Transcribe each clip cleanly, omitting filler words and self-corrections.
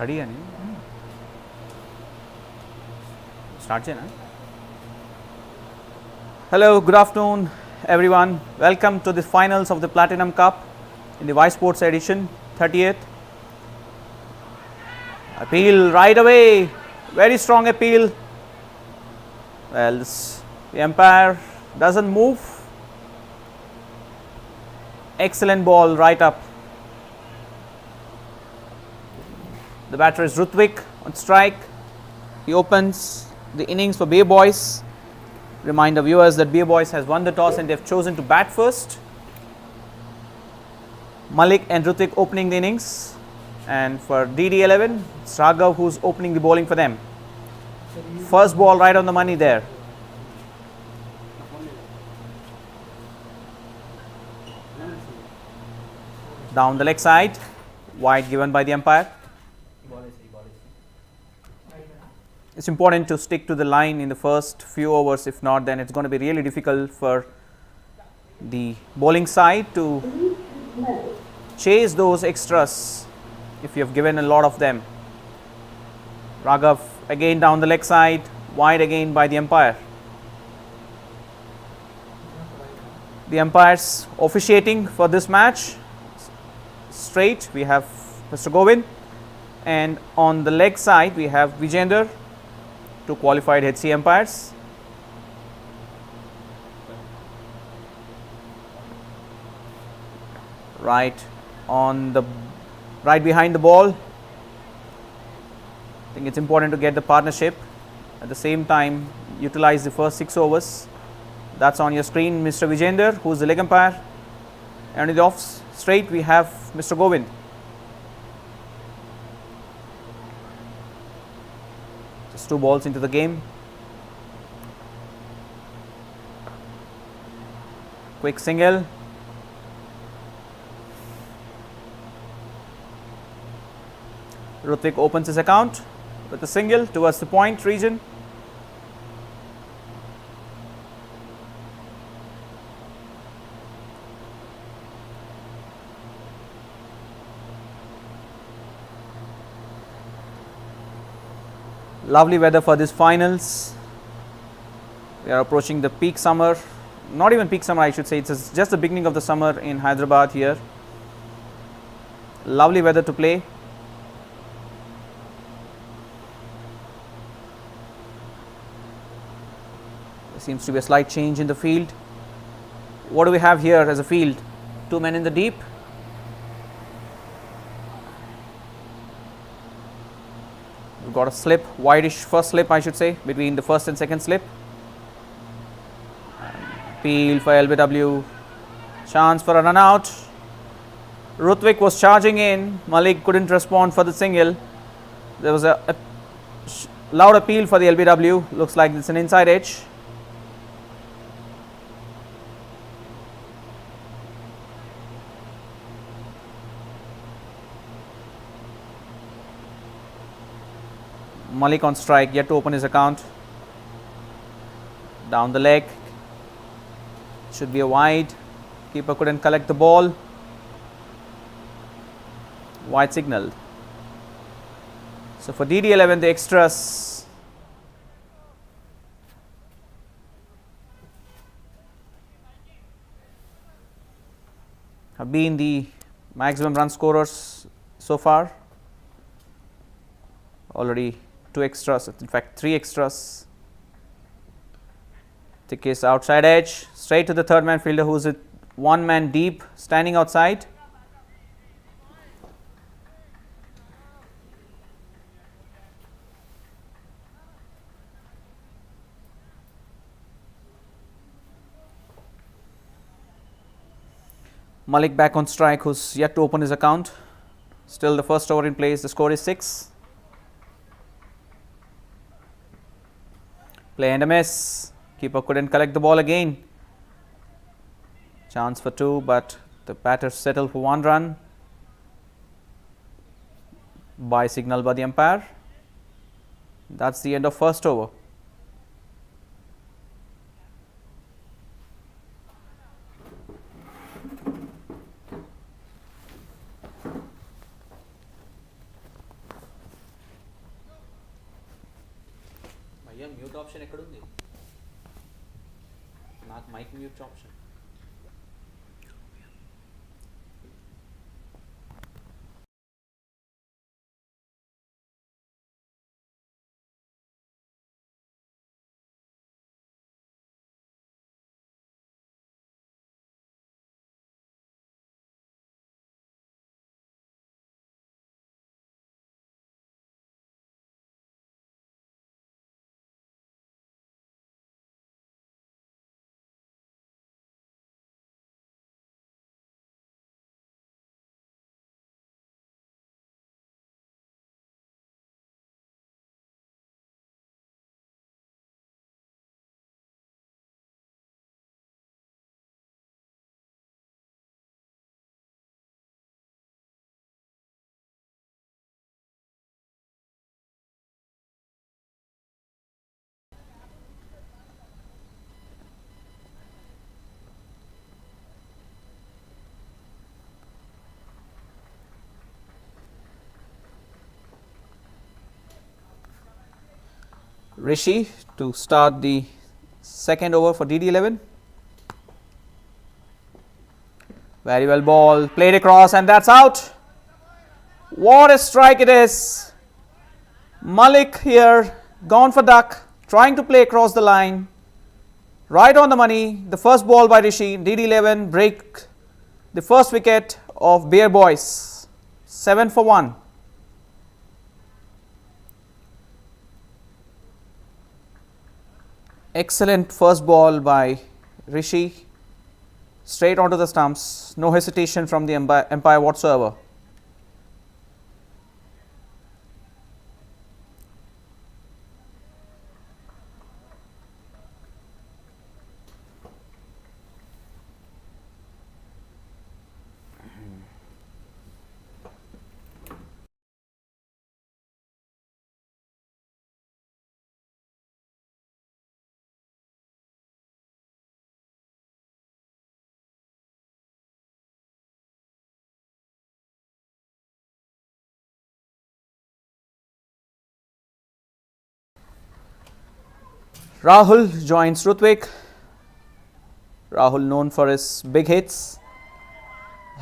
Ready అని start చేయనా? Hello, good afternoon everyone. Welcome to the finals of the Platinum Cup in the Ysportz edition 30th. Appeal right away, very strong appeal. Well, the umpire doesn't move. Excellent ball right up. The batter is Rutvik on strike. He opens the innings for Bay Boys. Remind the viewers that Bay Boys has won the toss and they have chosen to bat first. Malik and Rutvik opening the innings, and for DD11, it's Raghav who's opening the bowling for them. First ball right on the money there. Down the leg side, wide given by the umpire. It's important to stick to the line in the first few overs. If not, then it's going to be really difficult for the bowling side to chase those extras if you have given a lot of them. Raghav again down the leg side, wide again by the umpire. The umpires officiating for this match. Straight we have Mr. Govind, and on the leg side we have Vijender, two qualified HC umpires. Right behind the ball. I think it's important to get the partnership. At the same time, utilize the first 6 overs. That's on your screen, Mr. Vijender, who's the leg umpire. And in the off straight we have Mr. Govind. Just 2 balls into the game. Quick single. Rutvik opens his account with a single towards the point region. Lovely weather for these finals. We are approaching the peak summer, not even peak summer I should say, it's just the beginning of the summer in Hyderabad here. Lovely weather to play. There seems to be a slight change in the field. What do we have here as a field? 2 men in the deep. We've got a slip, wideish first slip I should say, between the first and second slip. Appeal for LBW, chance for a run out. Rutvik was charging in, Malik couldn't respond for the single. There was a loud appeal for the LBW, looks like it's an inside edge. Malik on strike, yet to open his account. Down the leg, should be a wide. Keeper couldn't collect the ball. Wide signaled. So for DD11, the extras have been the maximum run scorers so far. Already 2 extras, in fact 3 extras. Thick is outside edge, straight to the third man fielder who's at 1 man deep, standing outside. Malik back on strike, who's yet to open his account. Still the first over in place, the score is 6. Play and a miss. Keeper couldn't collect the ball again. Chance for 2, but the batter settled for 1 run. Bye signal by the umpire. That's the end of first over. Mute option ఎక్కడుంది? నాకు mic mute option. Rishi to start the second over for DD11. Very well ball, played across, and that's out. What a strike it is. Malik here, gone for duck, trying to play across the line. Right on the money, the first ball by Rishi. DD11 break the first wicket of Bear Boys. 7 for 1. Excellent first ball by Rishi, straight onto the stumps, no hesitation from the umpire whatsoever. Rahul joins Rutvik. Rahul known for his big hits.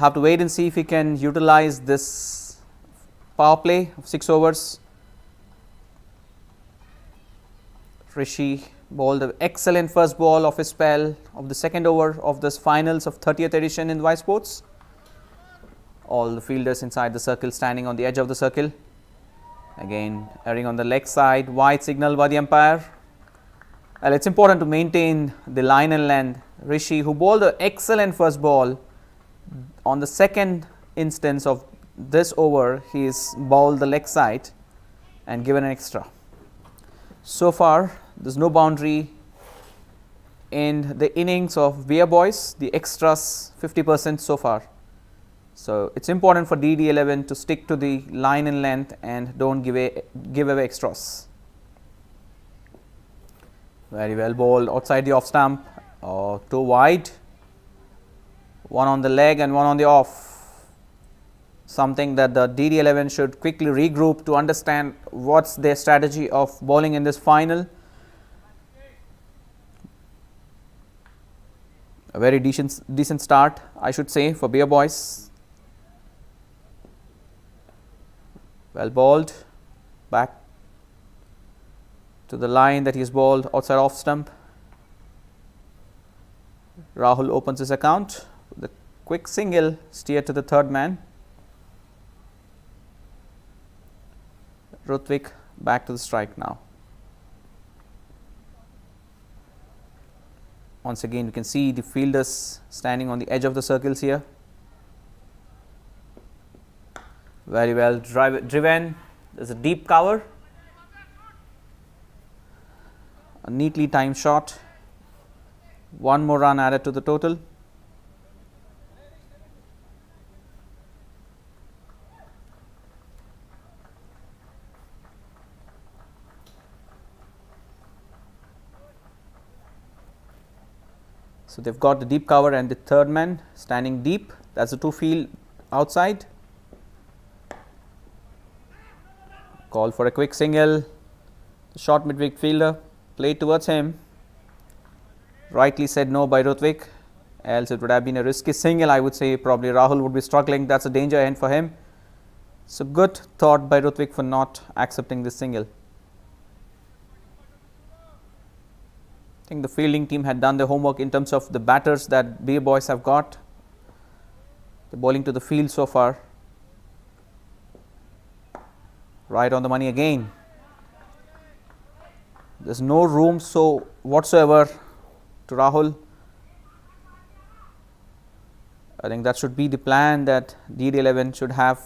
Have to wait and see if he can utilize this power play of 6 overs. Rishi bowled an excellent first ball of his spell of the second over of this finals of 30th edition in Ysportz. All the fielders inside the circle standing on the edge of the circle. Again erring on the leg side, wide signal by the umpire. Well, it's important to maintain the line and length. Rishi, who bowled an excellent first ball, on the second instance of this over, he's bowled the leg side and given an extra. So far, there's no boundary in the innings of Bear Boys. The extras 50% so far. So it's important for DD11 to stick to the line and length and don't give away extras. Very well bowled outside the off stump, too wide, one on the leg and one on the off. Something that the DD11 should quickly regroup to understand what's their strategy of bowling in this final. A very decent start, I should say, for Bear Boys. Well bowled, back to the line that he's bowled outside off stump. Rahul opens his account. The quick single steered to the third man. Rutvik back to the strike now. Once again, you can see the fielders standing on the edge of the circles here. Very well driven. There's a deep cover. A neatly timed shot. One more run added to the total. So they've got the deep cover and the third man standing deep. That's the two field outside. Call for a quick single. The short mid-wicket fielder played towards him. Rightly said no by Rutvik, else it would have been a risky single. I would say probably Rahul would be struggling. That's a danger end for him. So good thought by Rutvik for not accepting this single. I think the fielding team had done their homework in terms of the batters that BA boys have got. The bowling to the field so far. Right on the money again. There's no room so whatsoever to Rahul. I think that should be the plan that DD11 should have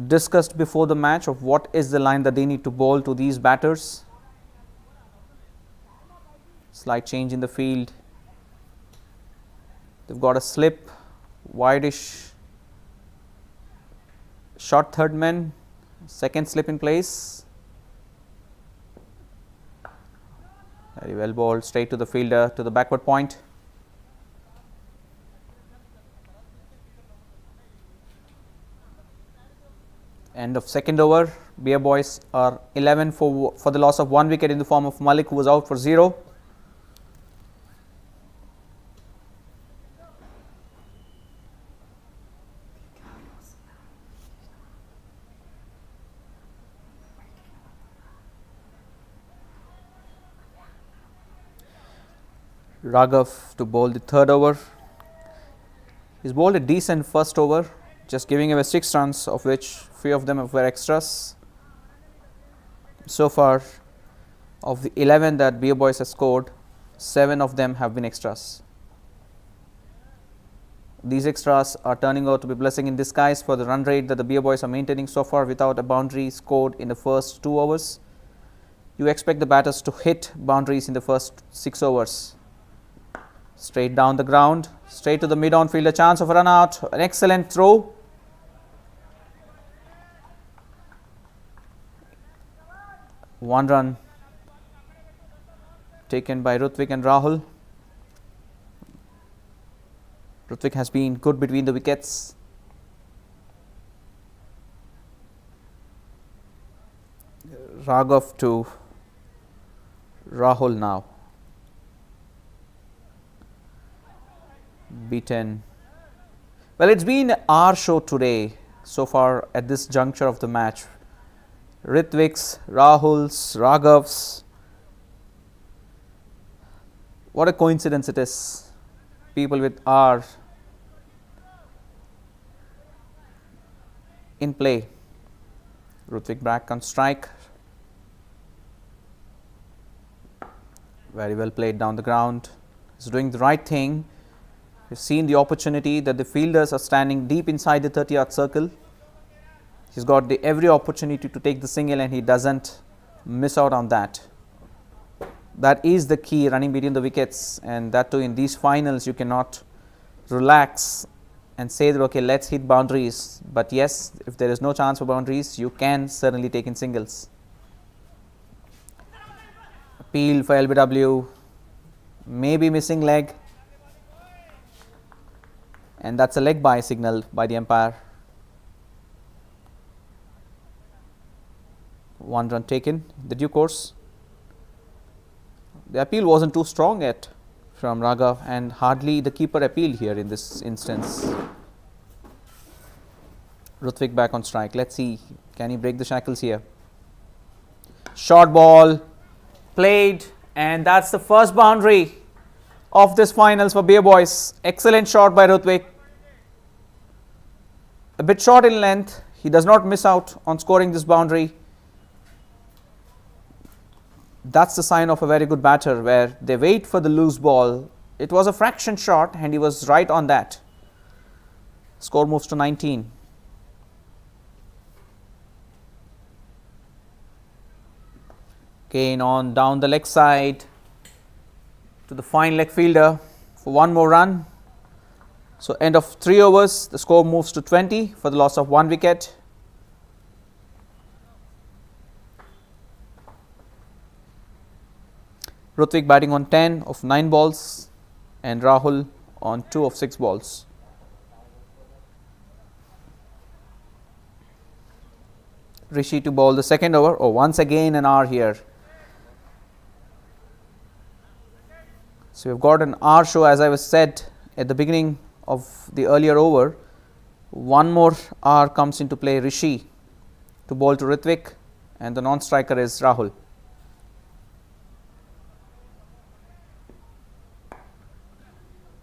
discussed before the match of what is the line that they need to bowl to these batters. Slight change in the field. They've got a slip, wideish, short third man, second slip in place. Very well bowled, straight to the fielder, to the backward point. End of second over. BA boys are 11 for the loss of 1 wicket in the form of Malik, who was out for 0. Raghav to bowl the third over. He's bowled a decent first over, just giving away 6 runs, of which few of them were extras. So far, of the 11 that BA boys have scored, 7 of them have been extras. These extras are turning out to be blessing in disguise for the run rate that the BA boys are maintaining so far without a boundary scored in the first 2 overs. You expect the batters to hit boundaries in the first 6 overs. Straight down the ground, straight to the mid-on field, a chance of a run out, an excellent throw. One run taken by Rutvik and Rahul. Rutvik has been good between the wickets. Raghav to Rahul now. Beaten. Well, it's been our show today so far at this juncture of the match. Ritvik's, Rahul's, Raghav's. What a coincidence it is. People with R in play. Rutvik back on strike. Very well played down the ground. He's doing the right thing. We've seen the opportunity that the fielders are standing deep inside the 30-yard circle. He's got every opportunity to take the single and he doesn't miss out on that. That is the key, running between the wickets, and that too in these finals you cannot relax and say that okay, let's hit boundaries. But yes, if there is no chance for boundaries, you can certainly take in singles. Appeal for LBW, maybe missing leg, and that's a leg by signal by the umpire. 1 run taken, the due course. The appeal wasn't too strong yet from Raghav, and hardly the keeper appealed here in this instance. Rutvik back on strike. Let's see, can he break the shackles here? Short ball played, and that's the first boundary of this finals for BA boys. Excellent shot by Rutvik. A bit short in length. He does not miss out on scoring this boundary. That's the sign of a very good batter, where they wait for the loose ball. It was a fraction shot and he was right on that. Score moves to 19. Again on down the leg side to the fine leg fielder for 1 more run. So end of 3 overs, the score moves to 20 for the loss of 1 wicket. Rutvik batting on 10 of 9 balls and Rahul on 2 of 6 balls. Rishi to bowl the second over. Oh, once again an R here. So we've got an R show, as I was said at the beginning of the earlier over. One more R comes into play. Rishi to bowl to Ritwik, and the non-striker is Rahul.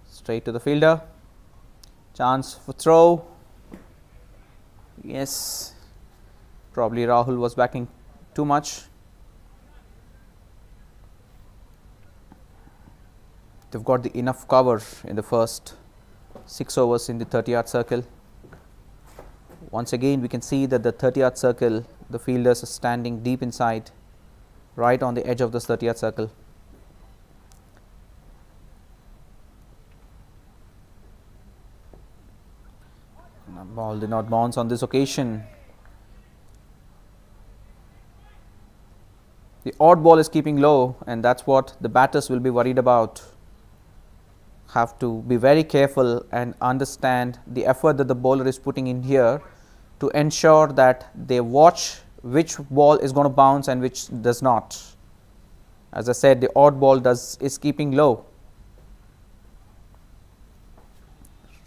Straight to the fielder. Chance for throw. Yes, probably Rahul was backing too much. They've got the enough cover in the first 6 overs in the 30-yard circle. Once again, we can see that the 30-yard circle, the fielders are standing deep inside, right on the edge of this 30-yard circle. The ball did not bounce on this occasion. The odd ball is keeping low, and that's what the batters will be worried about. Have to be very careful and understand the effort that the bowler is putting in here to ensure that they watch which ball is going to bounce and which does not. As I said, the odd ball is keeping low.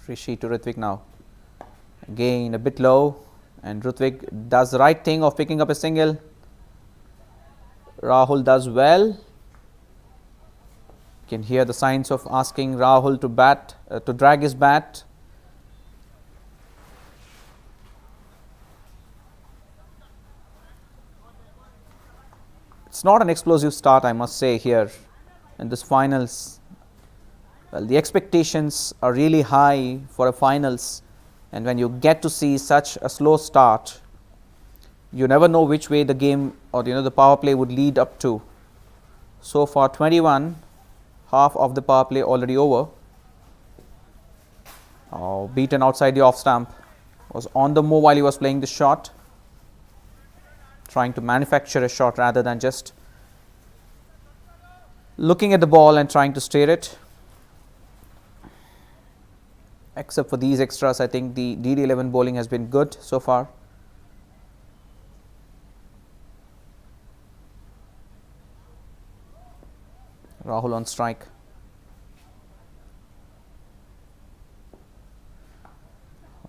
Rishi to Ritwik now. Again a bit low, and Ritwik does the right thing of picking up a single. Rahul does well. You can hear the signs of asking Rahul to bat, to drag his bat. It's not an explosive start, I must say, here in this finals. Well, the expectations are really high for a finals, and when you get to see such a slow start, you never know which way the game or the power play would lead up to. So far 21, half of the power play already over. Oh, beaten outside the off stump. Was on the move while he was playing the shot, trying to manufacture a shot rather than just looking at the ball and trying to steer it. Except for these extras, I think the DD11 bowling has been good so far. Rahul on strike.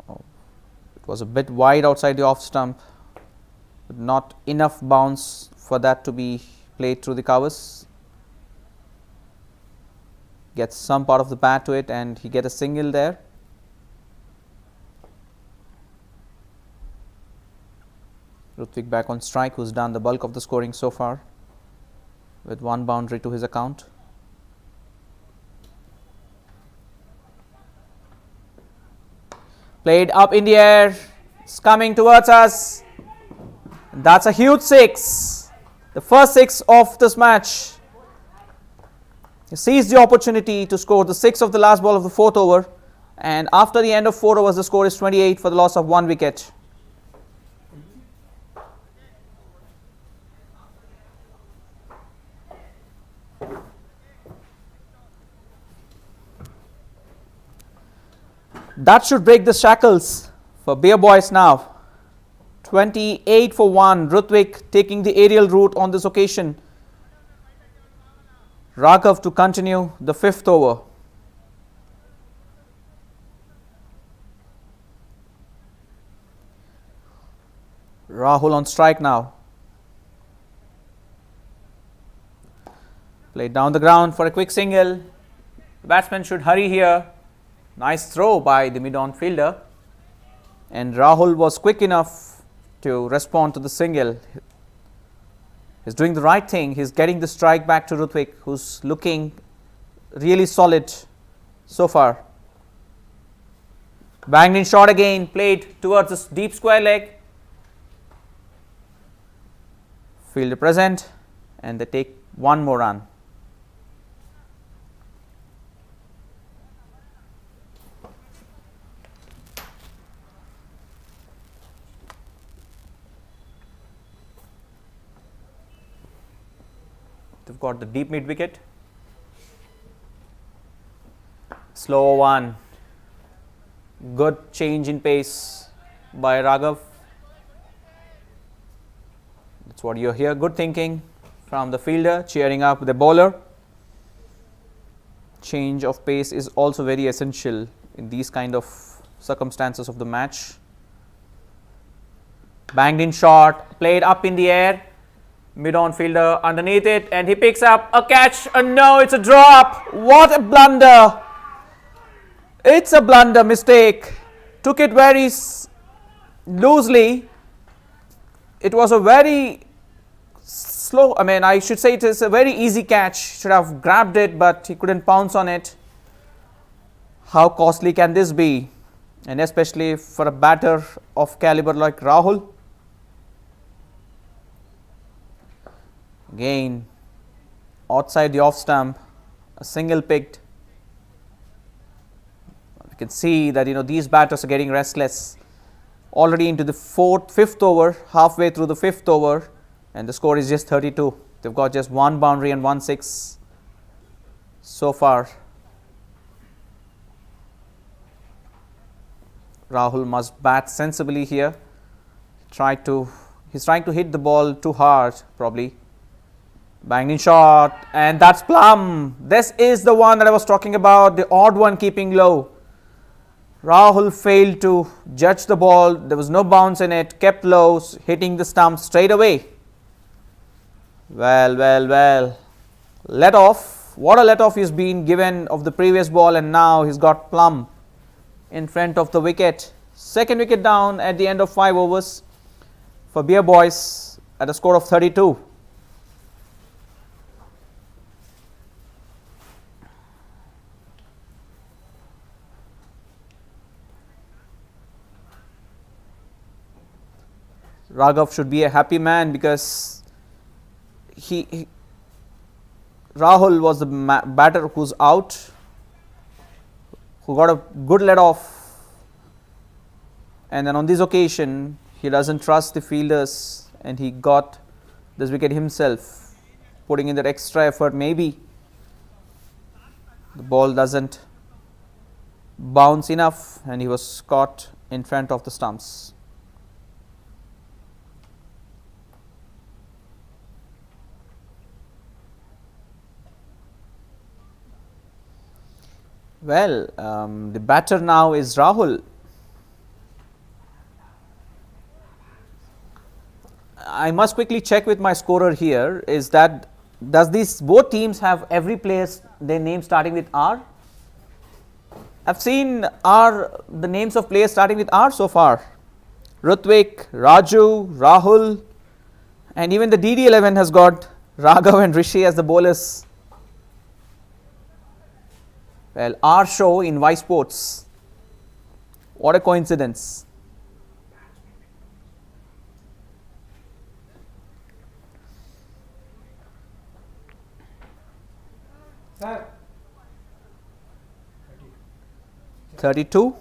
Oh, it was a bit wide outside the off stump, but not enough bounce for that to be played through the covers. Gets some part of the bat to it, and he gets a single there. Ritwik back on strike, who's done the bulk of the scoring so far, with one boundary to his account. Played up in the air, it's coming towards us. That's a huge 6, the first 6 of this match. He seized the opportunity to score the 6th of the last ball of the 4th over, and after the end of 4 overs, the score is 28 for the loss of 1 wicket. That should break the shackles for Beer Boys now. 28 for 1. Ritwik taking the aerial route on this occasion. Raghav to continue the 5th over. Rahul on strike now. Played down the ground for a quick single. The batsman should hurry here. Nice throw by the mid-on fielder, and Rahul was quick enough to respond to the single. He's doing the right thing. He's getting the strike back to Ritwik, who's looking really solid so far. Banged in shot again, played towards this deep square leg. Fielder present, and they take one more run. They've got the deep mid wicket. Slow one. Good change in pace by Raghav. That's what you hear. Good thinking from the fielder, cheering up the bowler. Change of pace is also very essential in these kind of circumstances of the match. Banged in shot, played up in the air. Mid-on fielder underneath it, and he picks up a catch. No, it's a drop. What a blunder. It's a blunder mistake. Took it very loosely. It was a very slow, I should say it is a very easy catch. Should have grabbed it, but he couldn't pounce on it. How costly can this be? And especially for a batter of caliber like Rahul. Again, outside the off stump, a single picked. You can see that these batters are getting restless. Already into the fifth over, halfway through the fifth over, and the score is just 32. They've got just one boundary and 1 6 so far. Rahul must bat sensibly here. He's trying to hit the ball too hard, probably. Banged in shot, and that's plumb. This is the one that I was talking about, the odd one keeping low. Rahul failed to judge the ball. There was no bounce in it, kept low, hitting the stump straight away. Well. Let off. What a let off he's been given of the previous ball, and now he's got plumb in front of the wicket. Second wicket down at the end of 5 overs for Beer Boys at a score of 32. Raghav should be a happy man because Rahul was the batter who's out, who got a good let off, and then on this occasion he doesn't trust the fielders and he got this wicket himself, putting in that extra effort. Maybe the ball doesn't bounce enough and he was caught in front of the stumps. Well, the batter now is Rahul. I must quickly check with my scorer here. Does these both teams have every player's their name starting with R? I've seen the names of players starting with R so far. Rutvik, Raju, Rahul, and even the DD11 has got Raghav and Rishi as the bowlers. Well, our show in Ysportz. What a coincidence. Sir. 32.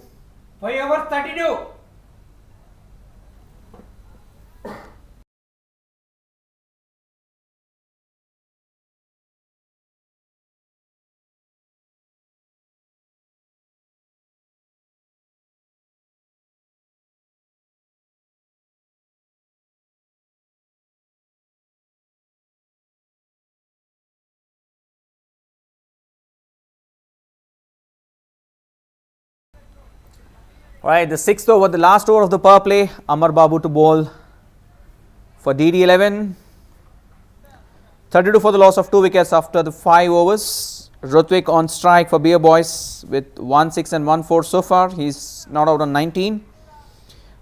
5 over 32. Alright, the 6th over, the last over of the power play. Amar Babu to bowl for DD11. 32 for the loss of 2 wickets after the 5 overs. Rutvik on strike for Beer Boys with 1 6 and 1 4 so far. He's not out on 19.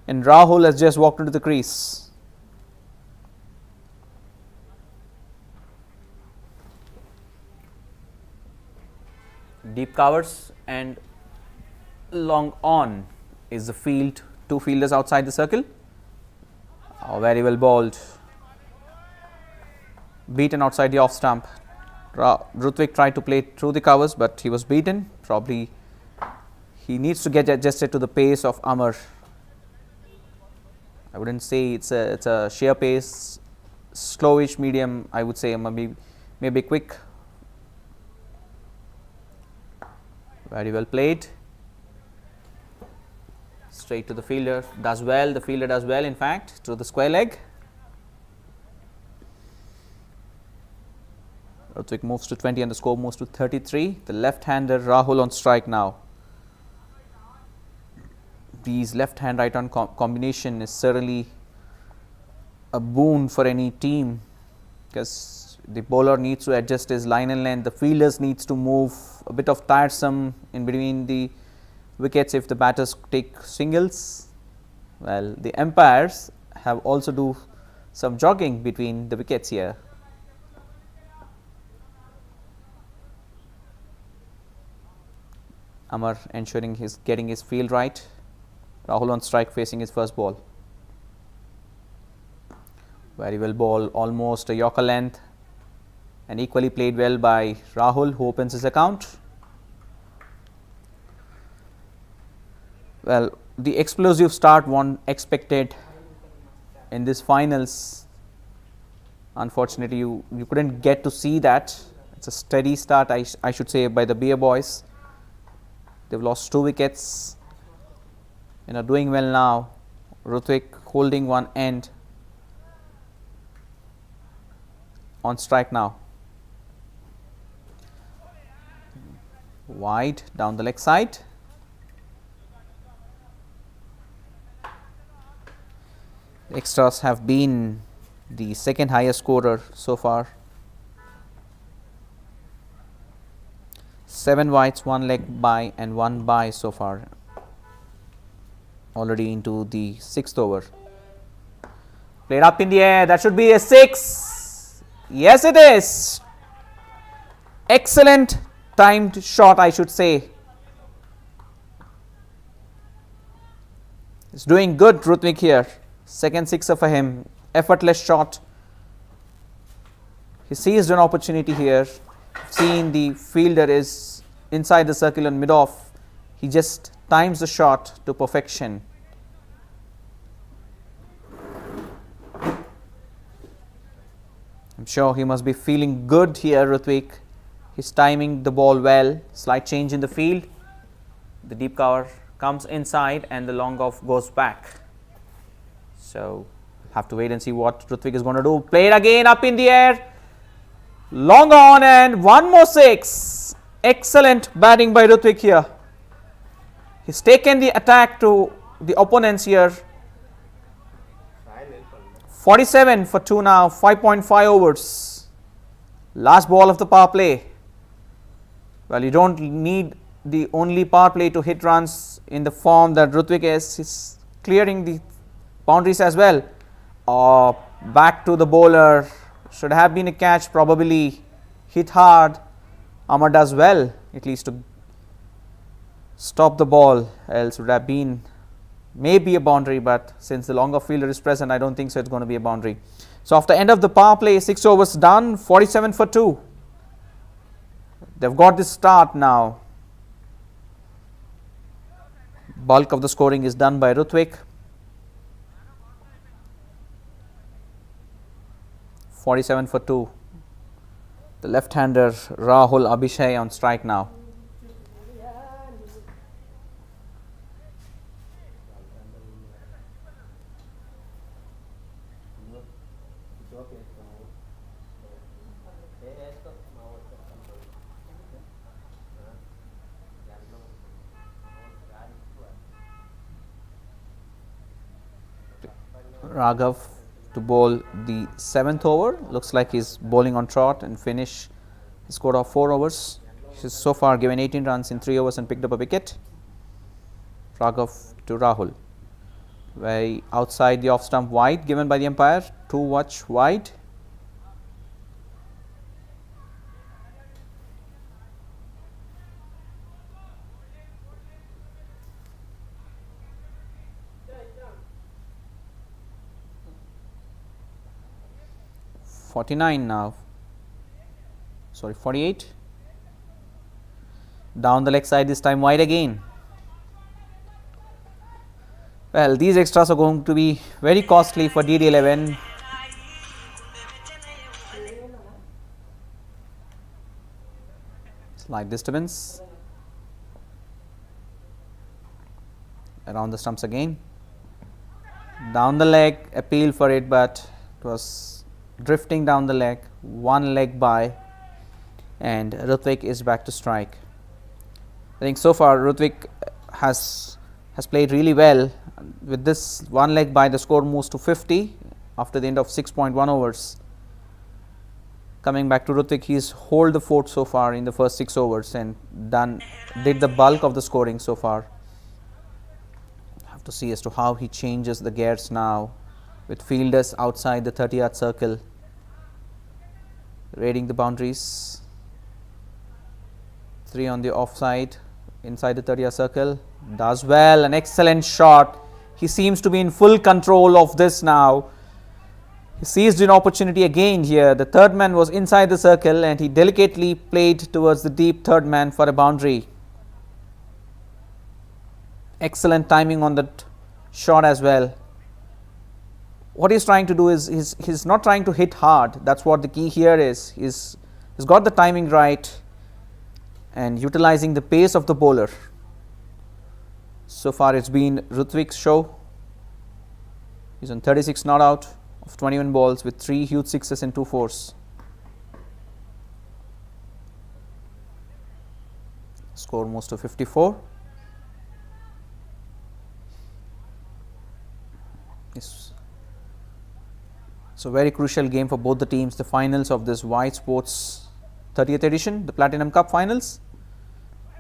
And Rahul has just walked into the crease. Deep covers and long on is the field, 2 fielders outside the circle. Oh, very well bowled. Beaten outside the off stump. Rutvik tried to play through the covers, but he was beaten. Probably he needs to get adjusted to the pace of Amar. I wouldn't say it's a sheer pace, slowish, medium. I would say maybe quick. Very well played. Straight to the fielder, does well, the fielder does well in fact, to the square leg. Rutvik moves to 20 and the score moves to 33. The left-hander Rahul on strike now. These left-hand right-hand combination is certainly a boon for any team, because the bowler needs to adjust his line and length. The fielders needs to move a bit of tiresome in between the wickets if the batters take singles. Well, the umpires have also do some jogging between the wickets here. Amar ensuring he's getting his field right. Rahul on strike facing his first ball. Very well ball, almost a Yorker length, and equally played well by Rahul, who opens his account. Well, the explosive start one expected in this finals. Unfortunately, you couldn't get to see that. It's a steady start, I should say, by the Beer boys. They've lost 2 wickets and are doing well now. Rutvik holding one end. On strike now. Wide down the leg side. The extras have been the second highest scorer so far. 7 wides, 1 leg by and 1 by so far. Already into the 6th over. Played up in the air. That should be a 6. Yes, it is. Excellent timed shot, I should say. He's doing good, Rutvik here. Second sixer for him. Effortless shot. He seized an opportunity here. Seeing the fielder is inside the circle and mid-off, he just times the shot to perfection. I'm sure he must be feeling good here, Rutvik. He's timing the ball well. Slight change in the field. The deep cover comes inside and the long off goes back. So, have to wait and see what Rutvik is going to do. Play it again up in the air. Long on and 1 more 6. Excellent batting by Rutvik here. He's taken the attack to the opponents here. 47 for 2 now, 5.5 overs. Last ball of the power play. Well, you don't need the only power play to hit runs in the form that Rutvik is. He's clearing the boundaries as well. Back to the bowler. Should have been a catch, probably hit hard. Amar does well, at least to stop the ball, else would have been maybe a boundary, but since the longer fielder is present, I don't think so it's going to be a boundary. So after end of the power play, 6 overs done, 47 for 2. They've got this start now. Bulk of the scoring is done by Rutvik. 47 for 2. The left-hander Rahul Abhishek on strike now. Raghav to bowl the 7th over. Looks like he's bowling on trot and finish his score of 4 overs. He's so far given 18 runs in 3 overs and picked up a wicket. Raghav to Rahul. Very outside the off stump wide given by the umpire. Too much wide. .49 now. Sorry, 48. Down the leg side, this time wide again. Well, these extras are going to be very costly for DD11. Slight disturbance. Around the stumps again. Down the leg, appeal for it, but it was drifting down the leg. 1 leg by. and Rutvik is back to strike. I think so far Rutvik has played really well. With this one leg by, the score moves to 50 after the end of 6.1 overs. Coming back to Rutvik, he's hold the fort so far in the first 6 overs and did the bulk of the scoring so far. Have to see as to how he changes the gears now, with fielders outside the 30-yard circle raiding the boundaries. 3 on the offside, inside the 30-yard circle, does well, an excellent shot. He seems to be in full control of this now. He seized an opportunity again here. The third man was inside the circle and he delicately played towards the deep third man for a boundary. Excellent timing on that shot as well. What he's trying to do is he's not trying to hit hard. That's what the key here is. He's got the timing right and utilizing the pace of the bowler. So far it's been Rutvik's show. He's on 36 not out of 21 balls with 3 huge sixes and 2 fours. Score moves to 54. It's a very crucial game for both the teams. The finals of this Ysportz 30th edition, the Platinum Cup finals.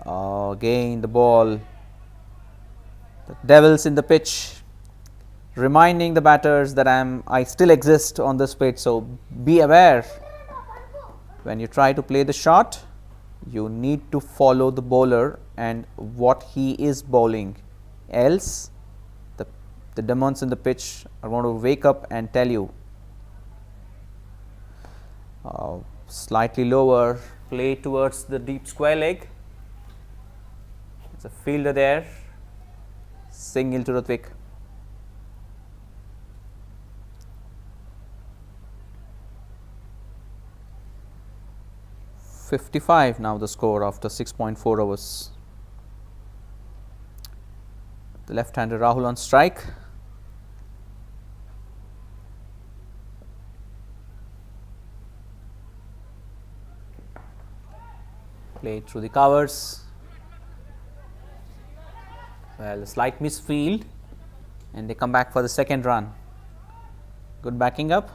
Again the ball. The devils in the pitch, reminding the batters that I still exist on this pitch, so be aware. When you try to play the shot, you need to follow the bowler and what he is bowling, else the demons in the pitch are going to wake up and tell you. Slightly lower, play towards the deep square leg. There's a fielder there. Single to Rutvik. .55 now the score after 6.4 overs. The left-hander Rahul on strike. Played through the covers. Well, a slight misfield and they come back for the second run. Good backing up.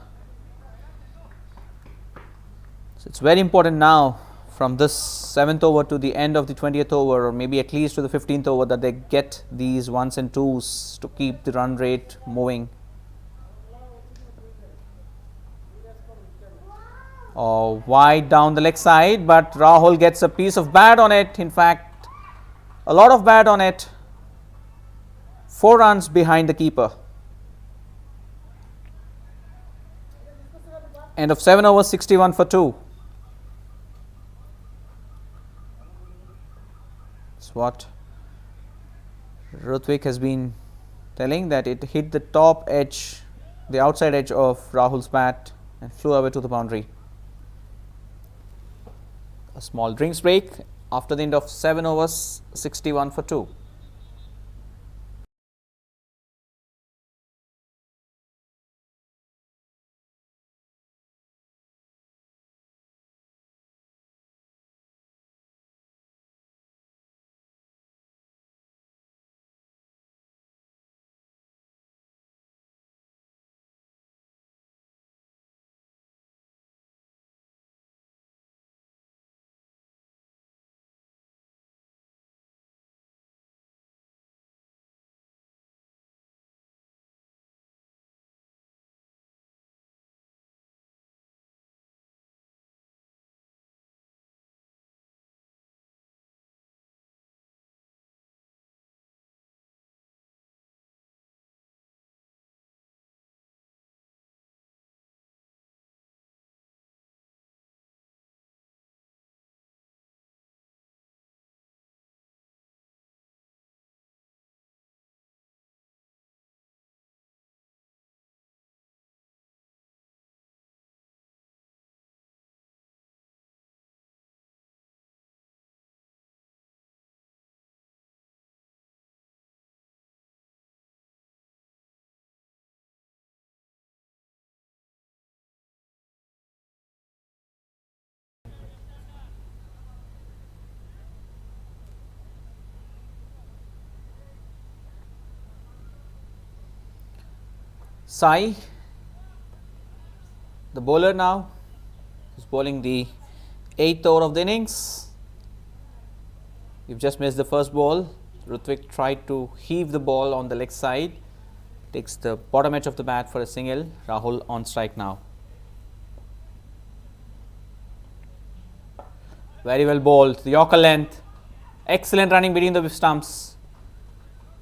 So it's very important now from this 7th over to the end of the 20th over, or maybe at least to the 15th over, that they get these ones and twos to keep the run rate moving. Wide down the leg side, but Rahul gets a piece of bat on it. In fact, a lot of bat on it. 4 runs behind the keeper. End of 7 overs, 61 for 2. That's what Rutvik has been telling, that it hit the top edge, the outside edge of Rahul's bat and flew away to the boundary. A small drinks break after the end of 7 overs, 61 for 2. Sai, the bowler now, is bowling the 8th over of the innings. You've just missed the first ball. Rutvik tried to heave the ball on the leg side. Takes the bottom edge of the bat for a single. Rahul on strike now. Very well bowled. The Yorker length. Excellent running between the stumps.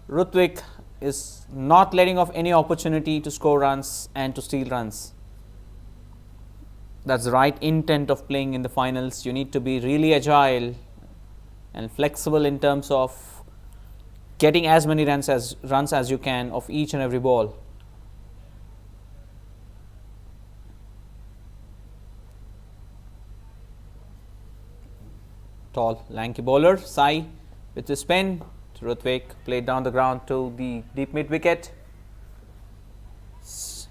Rutvik is not letting off any opportunity to score runs and to steal runs. That's the right intent of playing in the finals. You need to be really agile and flexible in terms of getting as many runs as you can of each and every ball. Tall, lanky bowler, Sai with his spin. Rutvik played down the ground to the deep mid wicket. It's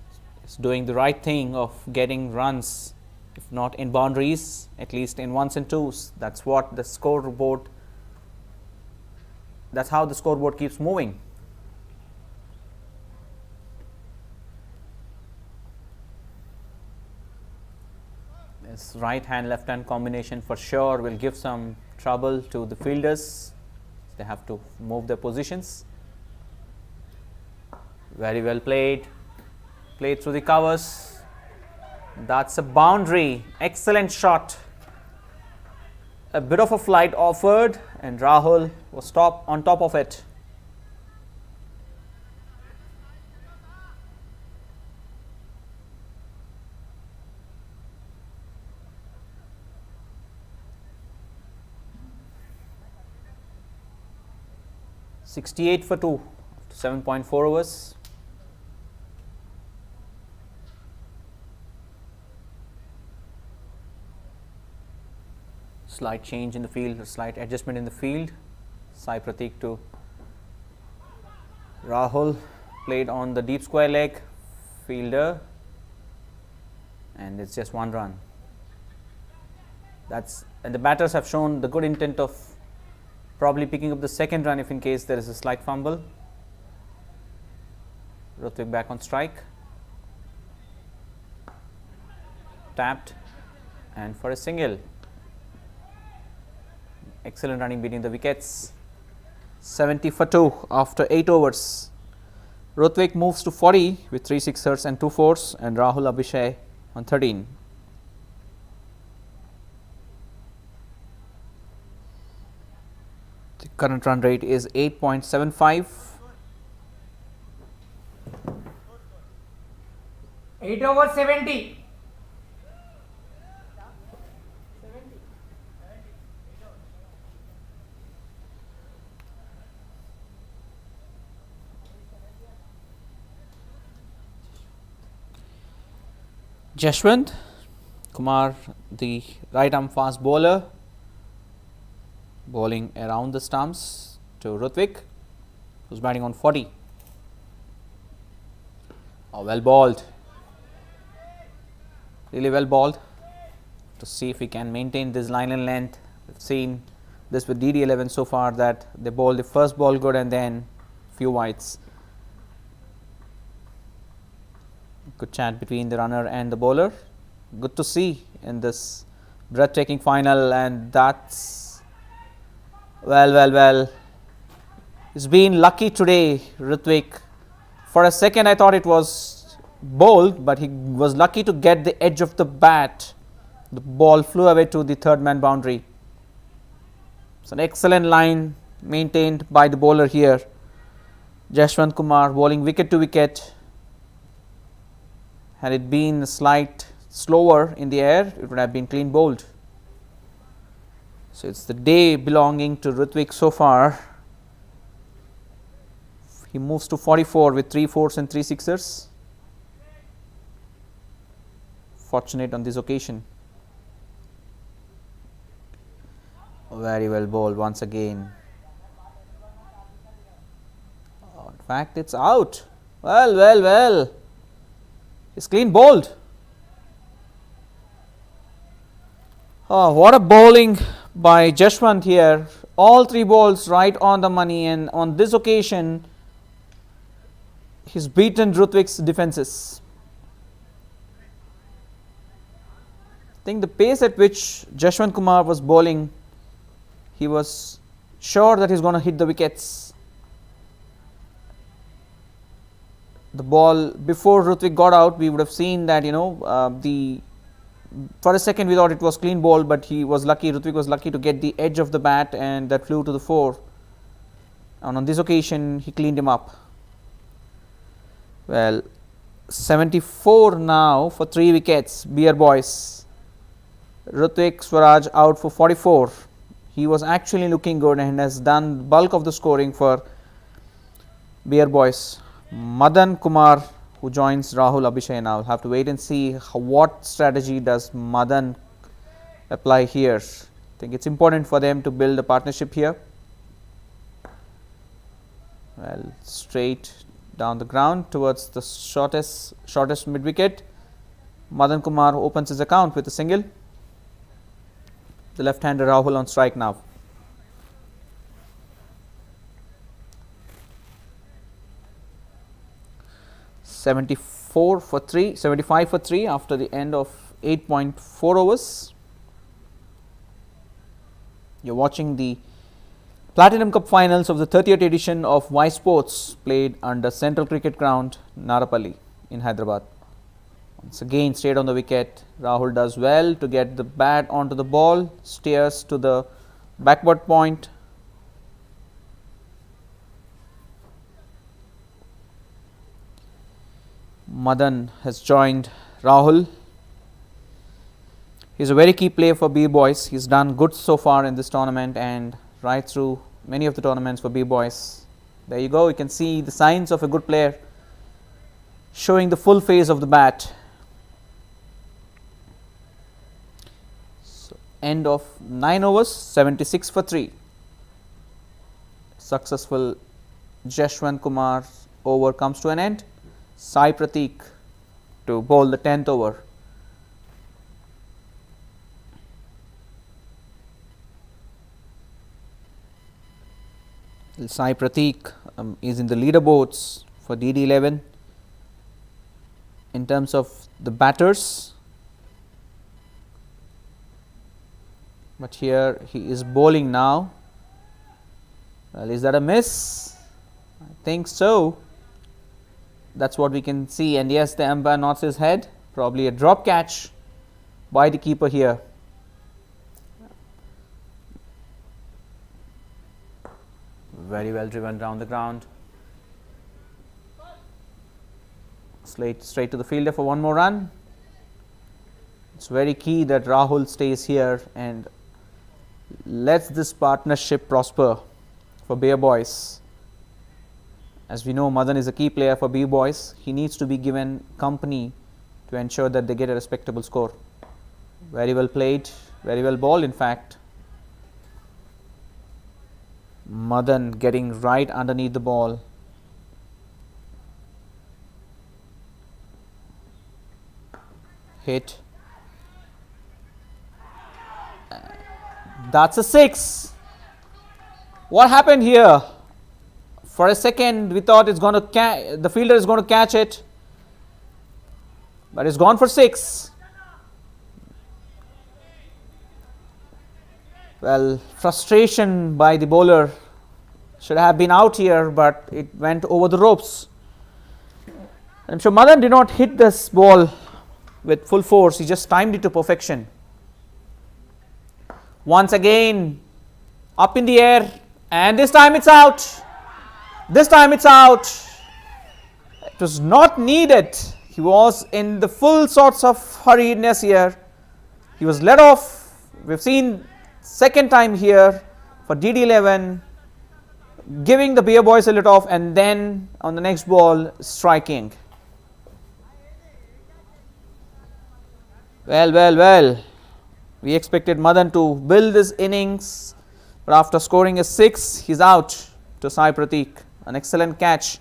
doing the right thing of getting runs, if not in boundaries, at least in ones and twos. That's what the scoreboard. That's how the scoreboard keeps moving. This right hand left hand combination for sure will give some trouble to the fielders. They have to move their positions. Very well played. Played through the covers. That's a boundary. Excellent shot. A bit of a flight offered and Rahul was on top of it. "68 for 2 after 7.4 overs. Slight change in the field, a slight adjustment in the field. Sai Pratik to Rahul, played on the deep square leg, fielder, and it's just one run. And the batters have shown the good intent of probably picking up the second run if in case there is a slight fumble. Rutvik back on strike. Tapped and for a single. Excellent running between the wickets. 70 for 2 after 8 overs. Rutvik moves to 40 with 3 sixers and 2 fours, and Rahul Abhishek on 13. The current run rate is 8.75. 8 over 70. Yashwant Kumar, the right arm fast bowler, bowling around the stumps to Rutvik, who's batting on 40. Well bowled, really well bowled, to see if he can maintain this line and length. We've seen this with DD11 so far, that they bowl the first ball good and then few wides. Good chat between the runner and the bowler. Good to see in this breathtaking final, and that's well. He's been lucky today, Rutvik. For a second I thought it was bowled, but he was lucky to get the edge of the bat. The ball flew away to the third man boundary. It's an excellent line maintained by the bowler here. Yashwant Kumar bowling wicket to wicket. Had it been a slight slower in the air, it would have been clean bowled. So it's the day belonging to Rutvik so far. He moves to 44 with 3 fours and 3 sixers. Fortunate on this occasion. Very well bowled once again. In fact, it's out. Well. It's clean bowled. Oh, what a bowling by Yashwant here. All 3 balls right on the money, and on this occasion he's beaten Rutvic's defenses. I think the pace at which Jashwant Kumar was bowling, he was sure that he's going to hit the wickets. The ball before Rutvik got out, we would have seen that for a second we thought it was clean ball, but Rutvik was lucky to get the edge of the bat and that flew to the fore. And on this occasion, he cleaned him up. Well, 74 now for 3 wickets, Beer Boys. Rutvik Swaraj out for 44. He was actually looking good and has done the bulk of the scoring for Beer Boys. Madan Kumar, who joins Rahul Abhishay now. We'll have to wait and see what strategy does Madan apply here. I think it's important for them to build a partnership here. Well, straight down the ground towards the shortest mid wicket. Madan Kumar opens his account with a single. The left-hander Rahul on strike now. $75 for 3 after the end of 8.4 overs. You're watching the Platinum Cup finals of the 30th edition of Ysportz, played under Central Cricket Ground, Narapalli in Hyderabad. Once again, straight on the wicket. Rahul does well to get the bat onto the ball, steers to the backward point. Madan has joined Rahul. He's a very key player for B Boys. He's done good so far in this tournament and right through many of the tournaments for B Boys. There you go, you can see the signs of a good player showing the full phase of the bat. So, end of 9 overs, 76 for 3. Successful Jashwant Kumar over comes to an end. Sai Prateek to bowl the 10th over. Sai Prateek is in the leaderboards for DD11 in terms of the batters, but here he is bowling now. Well, is that a miss? I think so. That's what we can see, and yes, the umpire nods his head. Probably a drop catch by the keeper here. Very well driven down the ground. Straight to the fielder for one more run. It's very key that Rahul stays here and lets this partnership prosper for Beer Boys. As we know, Madan is a key player for B Boys. He needs to be given company to ensure that they get a respectable score. Very well played, very well bowled in fact. Madan getting right underneath the ball. Hit. That's a 6. What happened here? For a second, we thought the fielder is going to catch it, but it's gone for 6. Well, frustration by the bowler. Should have been out here, but it went over the ropes. I'm sure Madan did not hit this ball with full force. He just timed it to perfection. Once again, up in the air, and this time it's out. This time it's out. It was not needed. He was in the full sorts of hurriedness here. He was let off. We've seen second time here for DD11, giving the Beer Boys a let off and then on the next ball striking. Well. We expected Madan to build this innings, but after scoring a 6, he's out to Sai Prateek. An excellent catch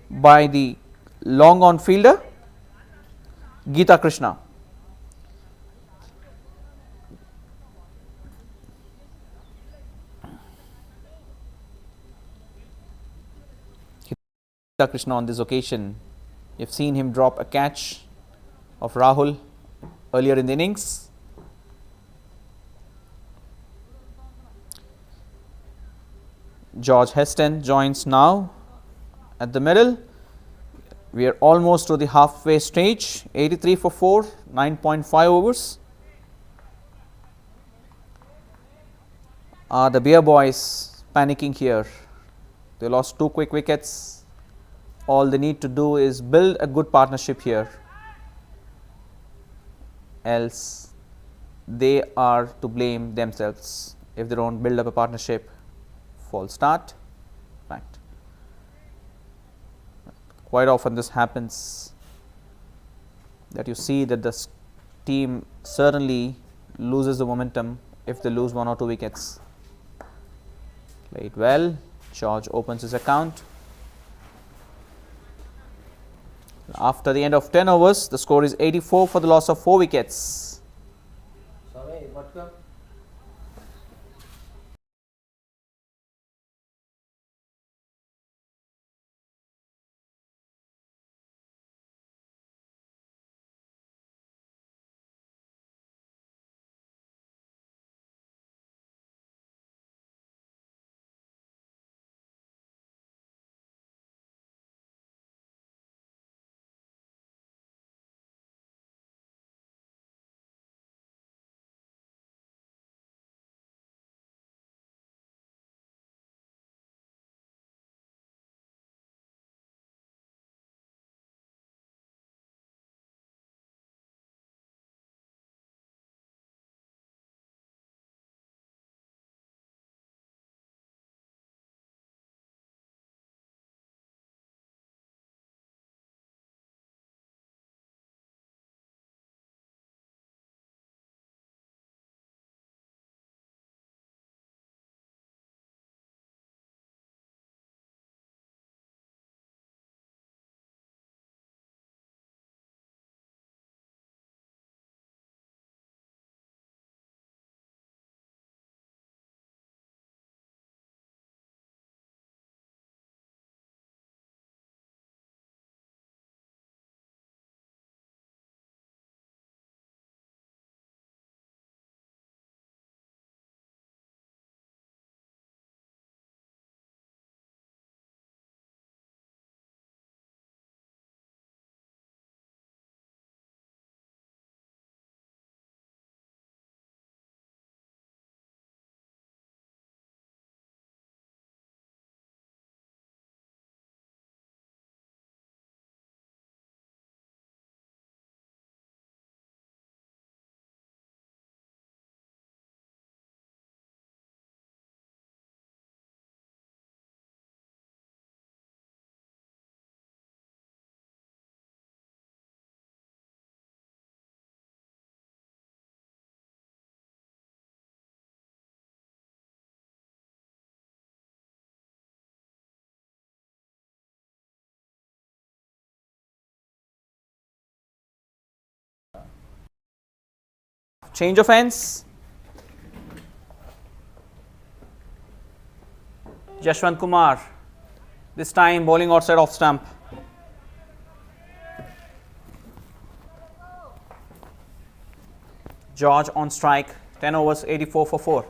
by the long on fielder, Geeta Krishna. Krishna on this occasion. You've seen him drop a catch of Rahul earlier in the innings. George Heston joins now at the middle. We are almost to the halfway stage. 83 for 4, 9.5 overs. Are the Beer Boys panicking here? They lost 2 quick wickets. All they need to do is build a good partnership here, else they are to blame themselves if they don't build up a partnership. False start. Fact. Quite often this happens, that you see that the team certainly loses the momentum if they lose 1 or 2 wickets. Played well. George opens his account. After the end of 10 overs, the score is 84 for the loss of 4 wickets. Change of ends. Jashwant Kumar, this time bowling outside off stump. George on strike, 10 overs, 84 for 4.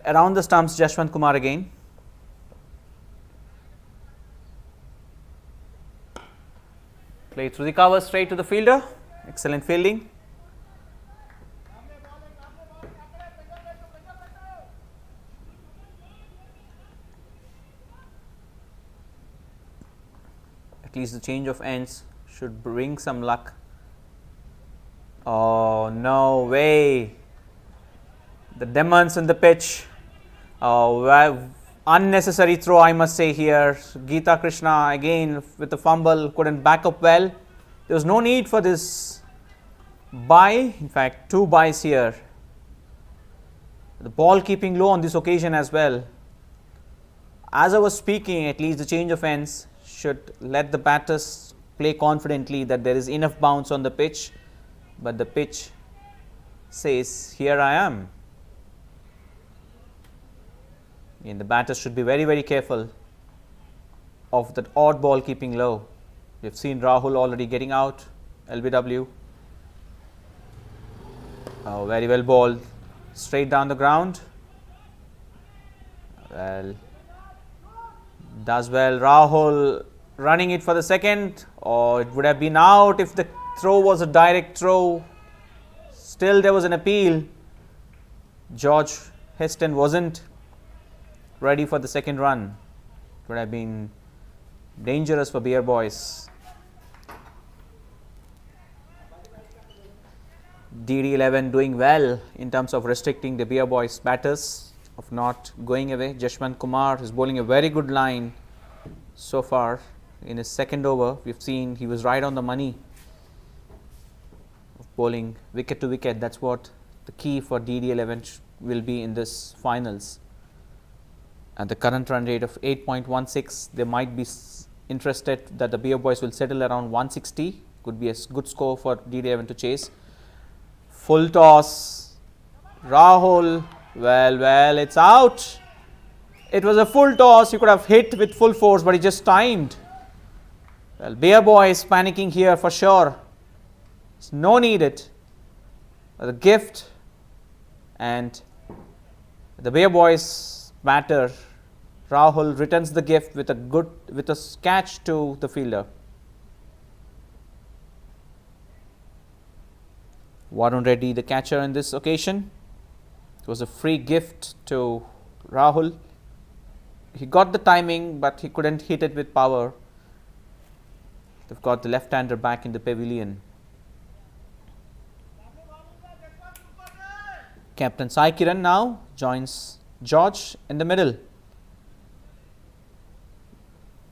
Around the stumps, Jashwant Kumar again. Play through the cover straight to the fielder. Excellent fielding. At least the change of ends should bring some luck. Oh, no way. The demands on the pitch. Oh, unnecessary throw, I must say here. Geeta Krishna again with the fumble, couldn't back up well. There was no need for this bye. In fact, 2 byes here. The ball keeping low on this occasion as well. As I was speaking, at least the change of ends should let the batters play confidently that there is enough bounce on the pitch. But the pitch says, here I am. And the batters should be very, very careful. of that odd ball keeping low. We've seen Rahul already getting out. LBW. Oh, very well bowled. Straight down the ground. Well, does well. Rahul running it for the second. Oh, it would have been out if the throw was a direct throw. Still there was an appeal. George Heston wasn't ready for the second run. It would have been dangerous for Beer Boys. DD11 doing well in terms of restricting the Beer Boys batters of not going away. Jashwant Kumar is bowling a very good line so far in his second over. We've seen he was right on the money of bowling wicket to wicket. That's what the key for DD11 will be in this finals. At the current run rate of 8.16, they might be interested that the Beer Boys will settle around 160. Could be a good score for DD11 to chase. Full toss. Rahul. Well, it's out. It was a full toss. You could have hit with full force, but he just timed. Well, Beer Boys panicking here for sure. There's no need it. The gift, and the Beer Boys batter Rahul returns the gift with a catch to the fielder. Varun Reddy, the catcher in this occasion. It was a free gift to Rahul. He got the timing, but he couldn't hit it with power. They've got the left-hander back in the pavilion. Captain Sai Kiran now joins George in the middle.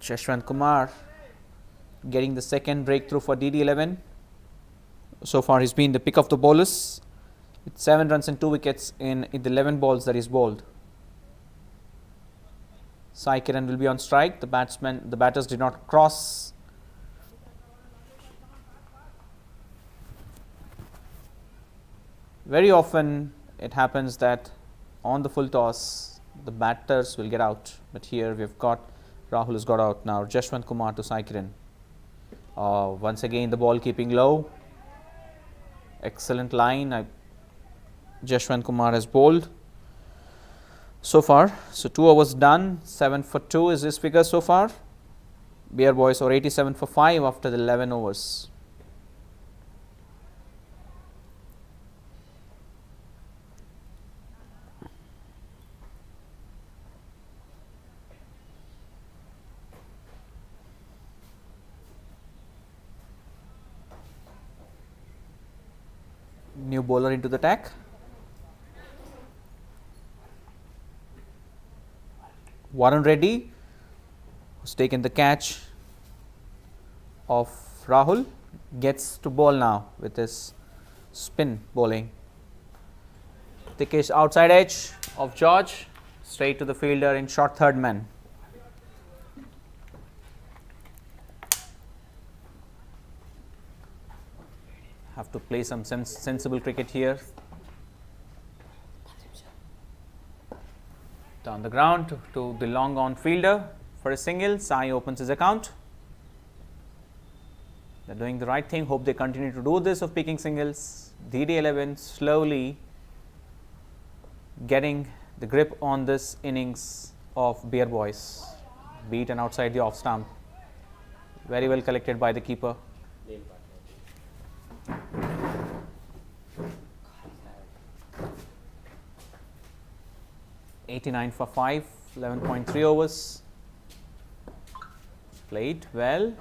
Jashwant Kumar getting the second breakthrough for DD11. So far he's been the pick of the bowlers with 7 runs and 2 wickets in the 11 balls that he's bowled. Sai Kiran will be on strike. The batters did not cross. Very often it happens that on the full toss the batters will get out, but here we've got Rahul has got out now. Jashwant Kumar to Sai Kiran. Once again the ball keeping low. Excellent line. Jashwant Kumar has bowled so far. So 2 overs done. 7 for 2 is his figure so far. Beer Boys are 87 for 5 after the 11 overs. New bowler into the attack. Varun Reddy, who's taken the catch of Rahul, gets to bowl now with his spin bowling. Thickish outside edge of George, straight to the fielder in short third man. Have to play some sensible cricket here. Down the ground to the long on fielder for a single. Sai opens his account. They're doing the right thing. Hope they continue to do this of picking singles. DD11 slowly getting the grip on this innings of Beer Boys. Beaten outside the off stump. Very well collected by the keeper. 89 for 5, 11.3 overs. Played well.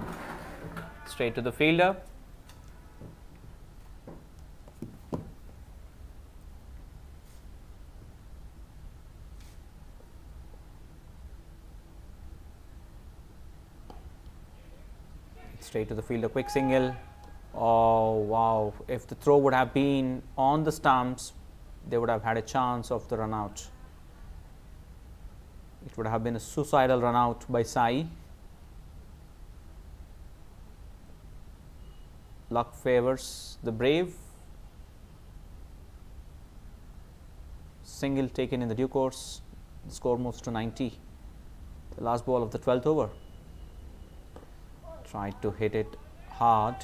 Straight to the fielder. Straight to the fielder, quick single. Oh wow, if the throw would have been on the stumps, they would have had a chance of the run out. It would have been a suicidal run out by Sai. Luck favors the brave. Single taken in the due course. The score moves to 90. The last ball of the 12th over. Tried to hit it hard.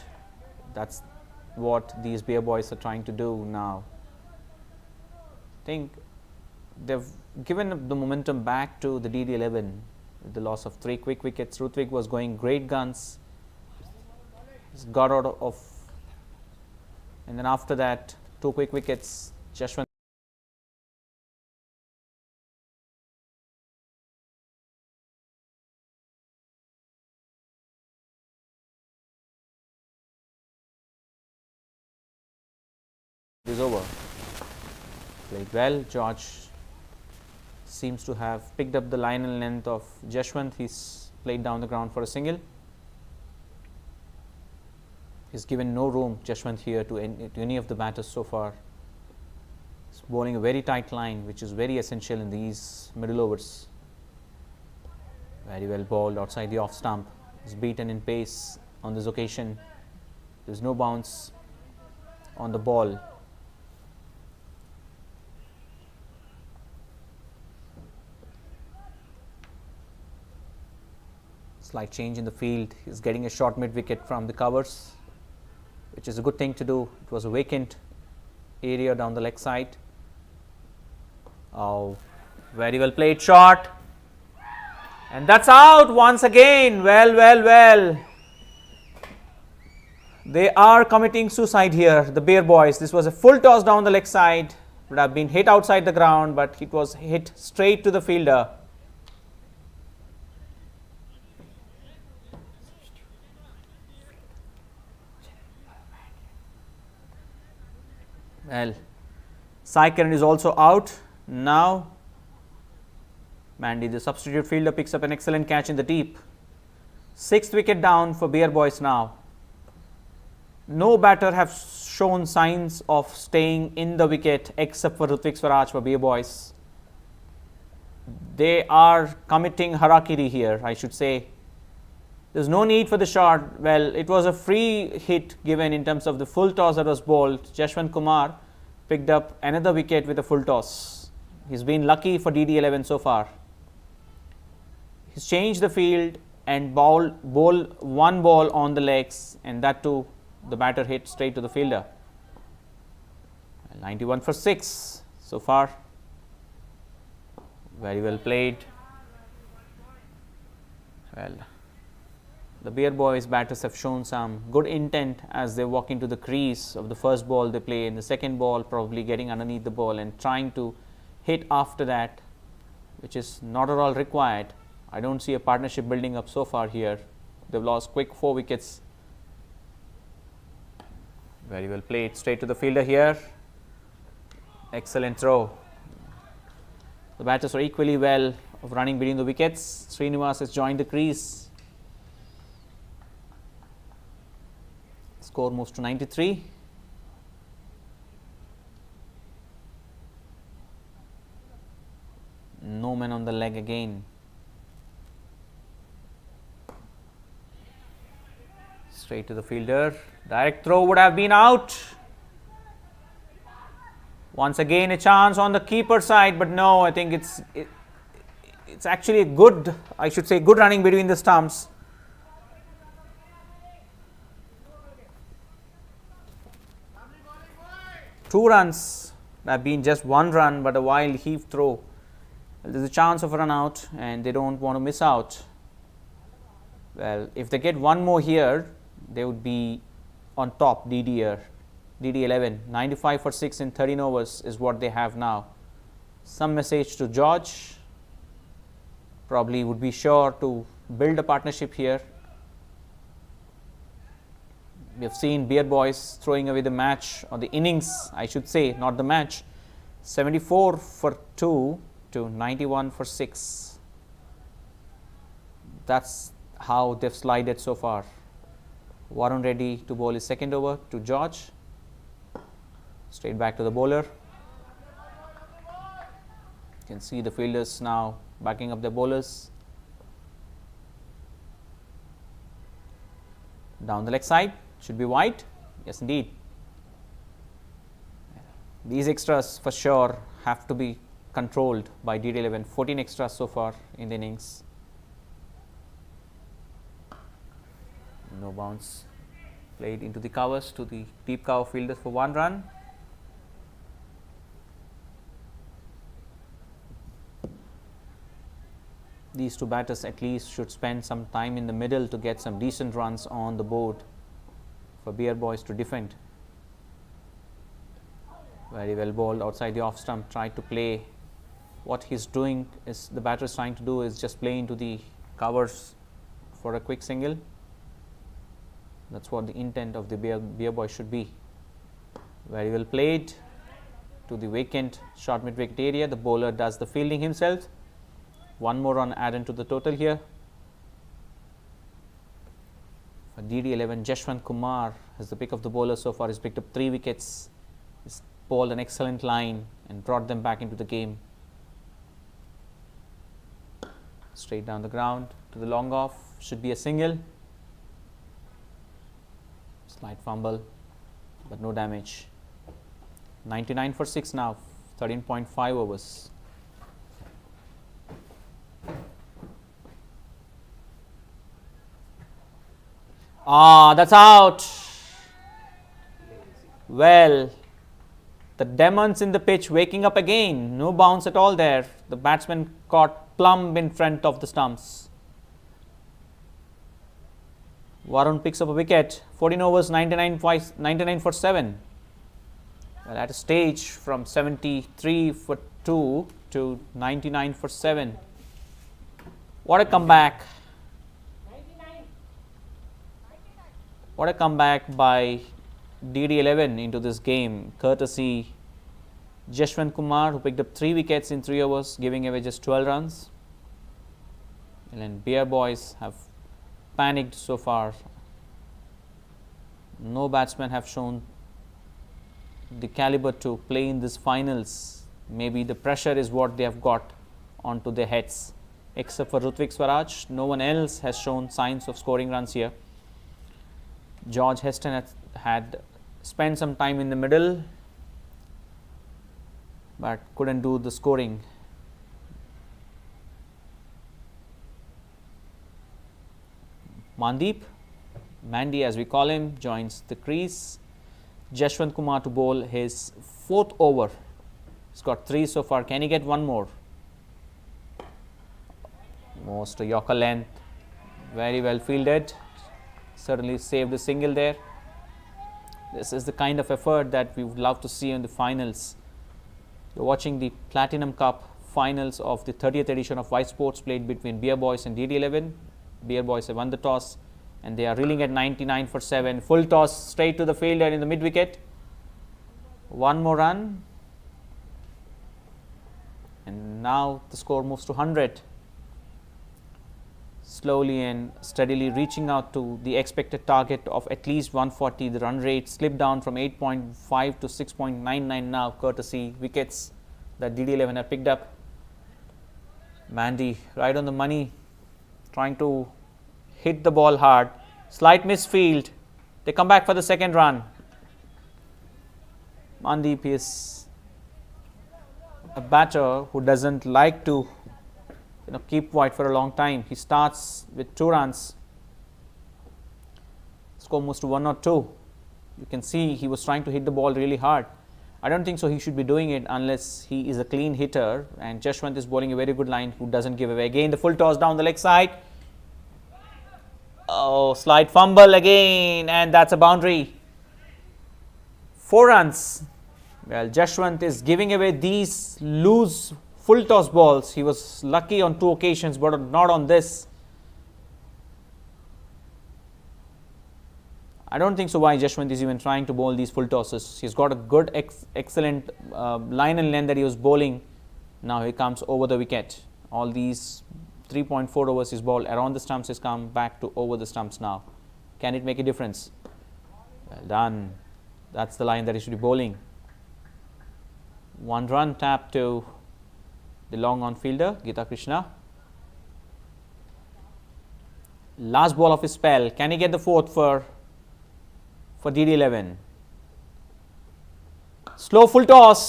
That's what these beer boys are trying to do now. I think they've given the momentum back to the DD11 with the loss of 3 quick wickets. Rutvik was going great guns. He's got out of, and then after that 2 quick wickets. Jashwant is over. Played well. George seems to have picked up the line and length of Jashwant. He's played down the ground for a single. He's given no room, Jashwant, here to any of the batters so far. He's bowling a very tight line, which is very essential in these middle overs. Very well bowled outside the off stump. He's beaten in pace on this occasion. There's no bounce on the ball. Slight change in the field. He's getting a short mid wicket from the covers, which is a good thing to do. It was a vacant area down the leg side. Oh, very well played shot. And that's out once again. Well. They are committing suicide here, the Beer boys. This was a full toss down the leg side. Would have been hit outside the ground, but it was hit straight to the fielder. Well, Sai Kiran is also out. Now, Mandy, the substitute fielder, picks up an excellent catch in the deep. 6th wicket down for Beer boys now. No batter have shown signs of staying in the wicket except for Rutvik Swaraj for Beer boys. They are committing harakiri here, I should say. There's no need for the shot. Well, it was a free hit given in terms of the full toss that was bowled. Jashwant Kumar picked up another wicket with a full toss. He's been lucky for DD11 so far. He's changed the field and bowl one ball on the legs, and that too the batter hit straight to the fielder. 91 for 6 so far. Very well played. Well, the Beer boys batters have shown some good intent as they walk into the crease of the first ball they play. In the second ball, probably getting underneath the ball and trying to hit after that, which is not at all required. I don't see a partnership building up so far here. They've lost quick 4 wickets. Very well played, straight to the fielder here. Excellent throw. The batters are equally well of running between the wickets. Srinivas has joined the crease. Score moves to 93. No man on the leg again. Straight to the fielder. Direct throw would have been out. Once again a chance on the keeper side, but no, I think it's actually a good, I should say, good running between the stumps. Two runs, that have been just 1 run, but a wild heave throw. There's a chance of a run out and they don't want to miss out. Well, if they get one more here, they would be on top. DD11, 95 for 6 in 13 overs is what they have now. Some message to George, probably would be sure to build a partnership here. We have seen Beer boys throwing away the match, or the innings I should say, not the match. 74 for 2 to 91 for 6. That's how they've slided so far. Varun ready to bowl his second over to George. Straight back to the bowler. You can see the fielders now backing up their bowlers. Down the leg side, should be wide. Yes, indeed. These extras for sure have to be controlled by DD11. 14 extras so far in the innings. No bounce. Played into the covers to the deep cover fielders for 1 run. These two batters at least should spend some time in the middle to get some decent runs on the board for Beer Boys to defend. Very well bowled outside the off stump. Tried to play. What he's doing is the batter is trying to do is just play into the covers for a quick single. That's what the intent of the Beer Boys should be. Very well played to the vacant short mid wicket area. The bowler does the fielding himself. 1 more run added to the total here. For DD11, Jashwant Kumar is the pick of the bowler so far. He's picked up 3 wickets. He's bowled an excellent line and brought them back into the game. Straight down the ground to the long off. Should be a single. Slight fumble, but no damage. 99 for 6 now. 13.5 overs. That's out. Well, the demons in the pitch waking up again. No bounce at all there. The batsman caught plumb in front of the stumps. Varun picks up a wicket. 14 overs, 99 for 7. Well, at a stage from 73 for 2 to 99 for 7. What a comeback. What a comeback by DD11 into this game, courtesy Jashwant Kumar, who picked up 3 wickets in 3 overs, giving away just 12 runs. And Beer Boys have panicked so far. No batsmen have shown the caliber to play in this finals. Maybe the pressure is what they have got onto their heads. Except for Rutvik Swaraj, no one else has shown signs of scoring runs here. George Heston had spent some time in the middle, but couldn't do the scoring. Mandy as we call him, joins the crease. Jashwant Kumar to bowl his 4th over. He's got 3 so far. Can he get 1 more? Most Yorker length. Very well fielded. Certainly saved a single there. This is the kind of effort that we would love to see in the finals. You're watching the Platinum Cup finals of the 30th edition of Ysportz, played between Beer Boys and DD11. Beer Boys have won the toss and they are reeling at 99 for 7. Full toss straight to the fielder in the mid wicket. 1 more run. And now the score moves to 100. Slowly and steadily reaching out to the expected target of at least 140. The run rate slipped down from 8.5 to 6.99 now, courtesy wickets that DD11 have picked up. Mandy right on the money, trying to hit the ball hard. Slight misfield. They come back for the 2nd run. Mandeep is a batter who doesn't like to keep quiet for a long time. He starts with 2 runs. Score moves to 1 or 2. You can see he was trying to hit the ball really hard. I don't think so he should be doing it unless he is a clean hitter, and Jashwant is bowling a very good line who doesn't give away. Again the full toss down the leg side. Oh, slight fumble again, and that's a boundary. 4 runs. Well, Jashwant is giving away these loose full toss balls. He was lucky on 2 occasions, but not on this. I don't think so why Jashwant is even trying to bowl these full tosses. He's got a good, excellent line and length that he was bowling. Now he comes over the wicket. All these 3.4 overs he's bowled around the stumps, he's come back to over the stumps now. Can it make a difference? Well done. That's the line that he should be bowling. 1 run tap to the long on fielder, Gita Krishna. Last ball of his spell. Can he get the 4th for DD11? Slow full toss.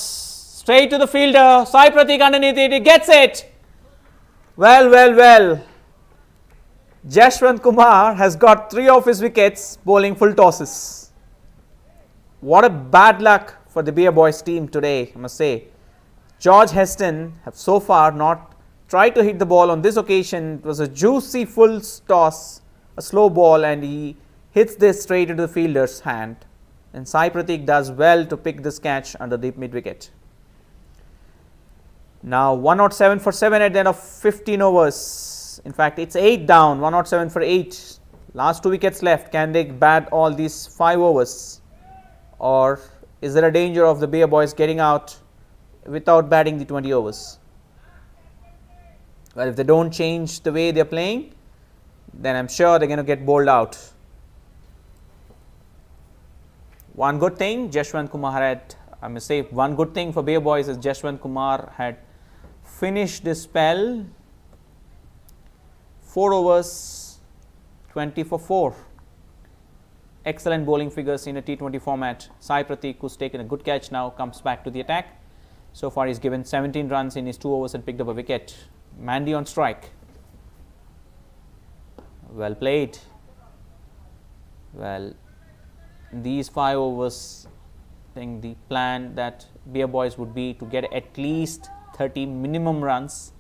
Straight to the fielder. Sai Pratik underneath it. He gets it. Well. Jashwant Kumar has got 3 of his wickets bowling full tosses. What a bad luck for the Beer Boys team today, I must say. George Heston have so far not tried to hit the ball on this occasion. It was a juicy full toss, a slow ball, and he hits this straight into the fielder's hand. And Sai Pratik does well to pick this catch under the mid wicket. Now 107 for 7 at the end of 15 overs. In fact, it's 8 down, 107 for 8. Last 2 wickets left. Can they bat all these 5 overs? Or is there a danger of the Beer Boys getting out without batting the 20 overs? Well, if they don't change the way they're playing, then I'm sure they're going to get bowled out. One good thing, Jashwant Kumar had, I must say, one good thing for Beer Boys is Jashwant Kumar had finished this spell 4 overs, 20 for 4. Excellent bowling figures in a T20 format. Sai Pratik, who's taken a good catch now, comes back to the attack. So far, he's given 17 runs in his 2 overs and picked up a wicket. Mandy on strike. Well played. Well, in these 5 overs, I think the plan that Beer Boys would be to get at least 30 minimum runs,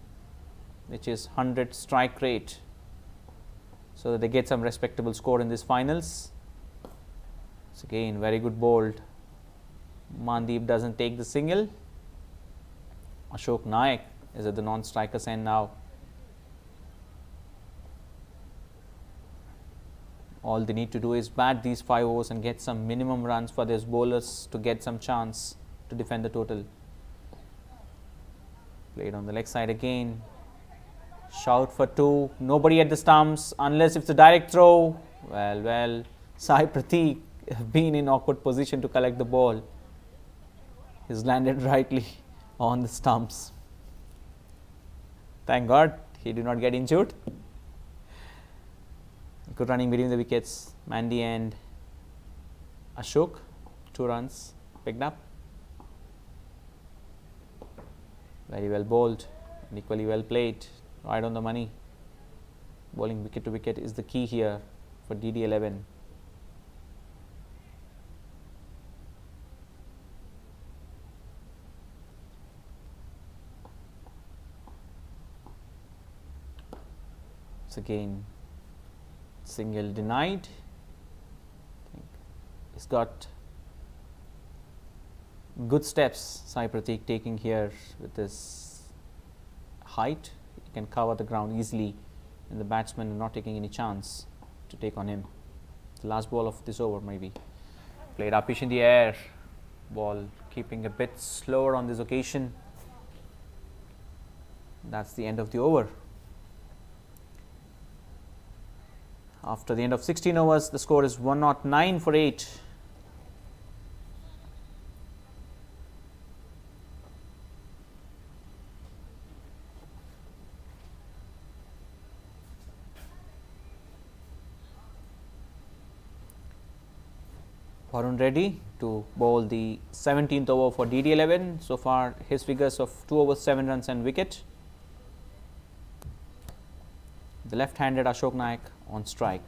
which is 100 strike rate, so that they get some respectable score in these finals. It's again very good bowled. Mandeep doesn't take the single. Ashok Naik is at the non-striker's end now. All they need to do is bat these 5 overs and get some minimum runs for these bowlers to get some chance to defend the total. Played on the leg side again. Shout for 2. Nobody at the stumps unless it's a direct throw. Well, Sai Pratik have been in awkward position to collect the ball. He's landed rightly on the stumps. Thank God he did not get injured. Good running between the wickets. Mandy and Ashok, 2 runs picked up. Very well bowled and equally well played. Right on the money. Bowling wicket to wicket is the key here for DD11. It's again single denied. He's got good steps, Sai Pratik taking here with his height. He can cover the ground easily, and the batsmen are not taking any chance to take on him. The last ball of this over maybe. Played uppish in the air. Ball keeping a bit slower on this occasion. That's the end of the over. After the end of 16 overs, the score is 109 for 8. Varun Reddy to bowl the 17th over for DD11. So far, his figures of 2 overs, 7 runs and wicket. The left-handed Ashok Naik on strike.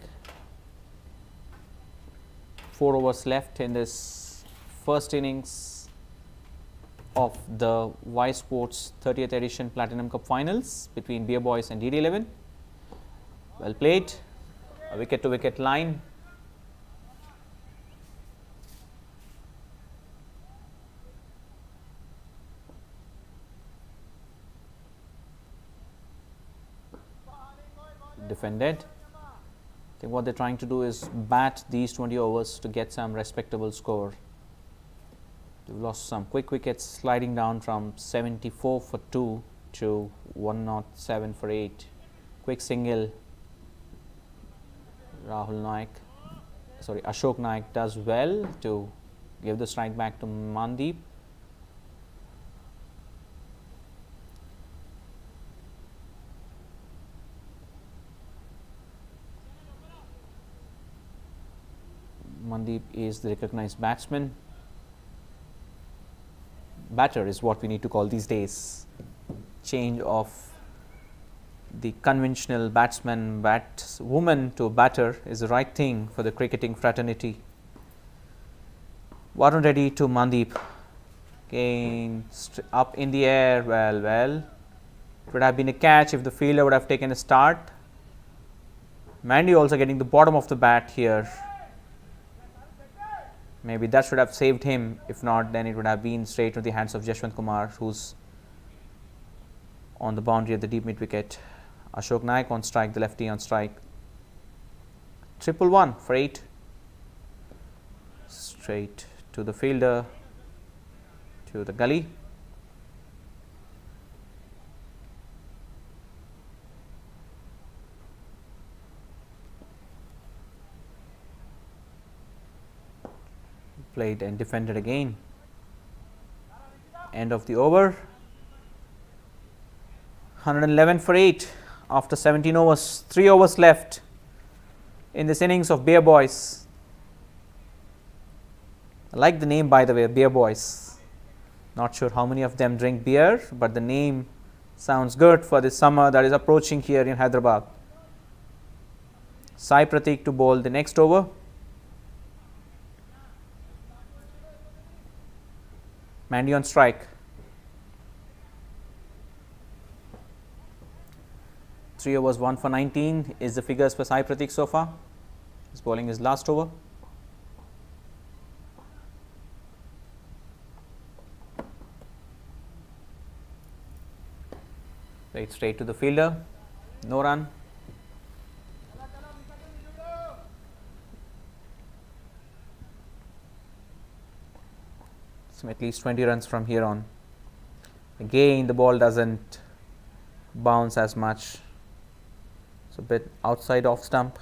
4 overs left in this first innings of the Ysportz 30th edition Platinum Cup finals between Beer Boys and DD11. Well played. A wicket to wicket line. Defended. I think what they're trying to do is bat these 20 overs to get some respectable score. They've lost some quick wickets, sliding down from 74 for 2 to 107 for 8. Quick single. Ashok Naik does well to give the strike back to Mandeep. Mandeep is the recognized batsman. Batter is what we need to call these days. Change of the conventional batswoman to batter is the right thing for the cricketing fraternity. Varun Reddy to Mandeep. Again up in the air. Well. It would have been a catch if the fielder would have taken a start. Mandy also getting the bottom of the bat here. Maybe that should have saved him. If not, then it would have been straight to the hands of Jashwant Kumar, who's on the boundary at the deep mid wicket. Ashok Naik on strike, the lefty on strike. 111 for 8. Straight to the fielder, to the gully. Played and defended again. End of the over. 111 for 8 after 17 overs. 3 overs left in this innings of Beer Boys. I like the name, by the way, Beer Boys. Not sure how many of them drink beer, but the name sounds good for the summer that is approaching here in Hyderabad. Sai Pratik to bowl the next over. Mandy on strike. 3 overs, 1 for 19 is the figures for Sai Pratik so far. He's bowling his last over. Played straight to the fielder. No run. At least 20 runs from here on. Again, the ball doesn't bounce as much. It's a bit outside off stump.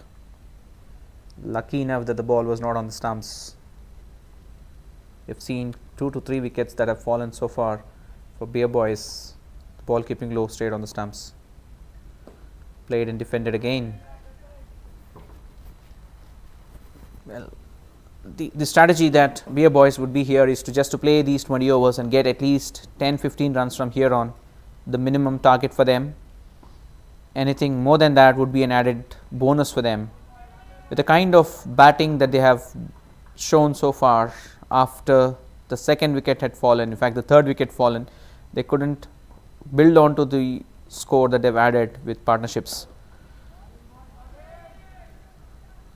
Lucky enough that the ball was not on the stumps. We've seen 2 to 3 wickets that have fallen so far for Beer Boys. The ball keeping low straight on the stumps. Played and defended again. Well, the strategy that Beer Boys would be here is to just to play these 20 overs and get at least 10-15 runs from here on, the minimum target for them. Anything more than that would be an added bonus for them. With the kind of batting that they have shown so far, after the second wicket had fallen, in fact the third wicket fallen, they couldn't build on to the score that they've added with partnerships.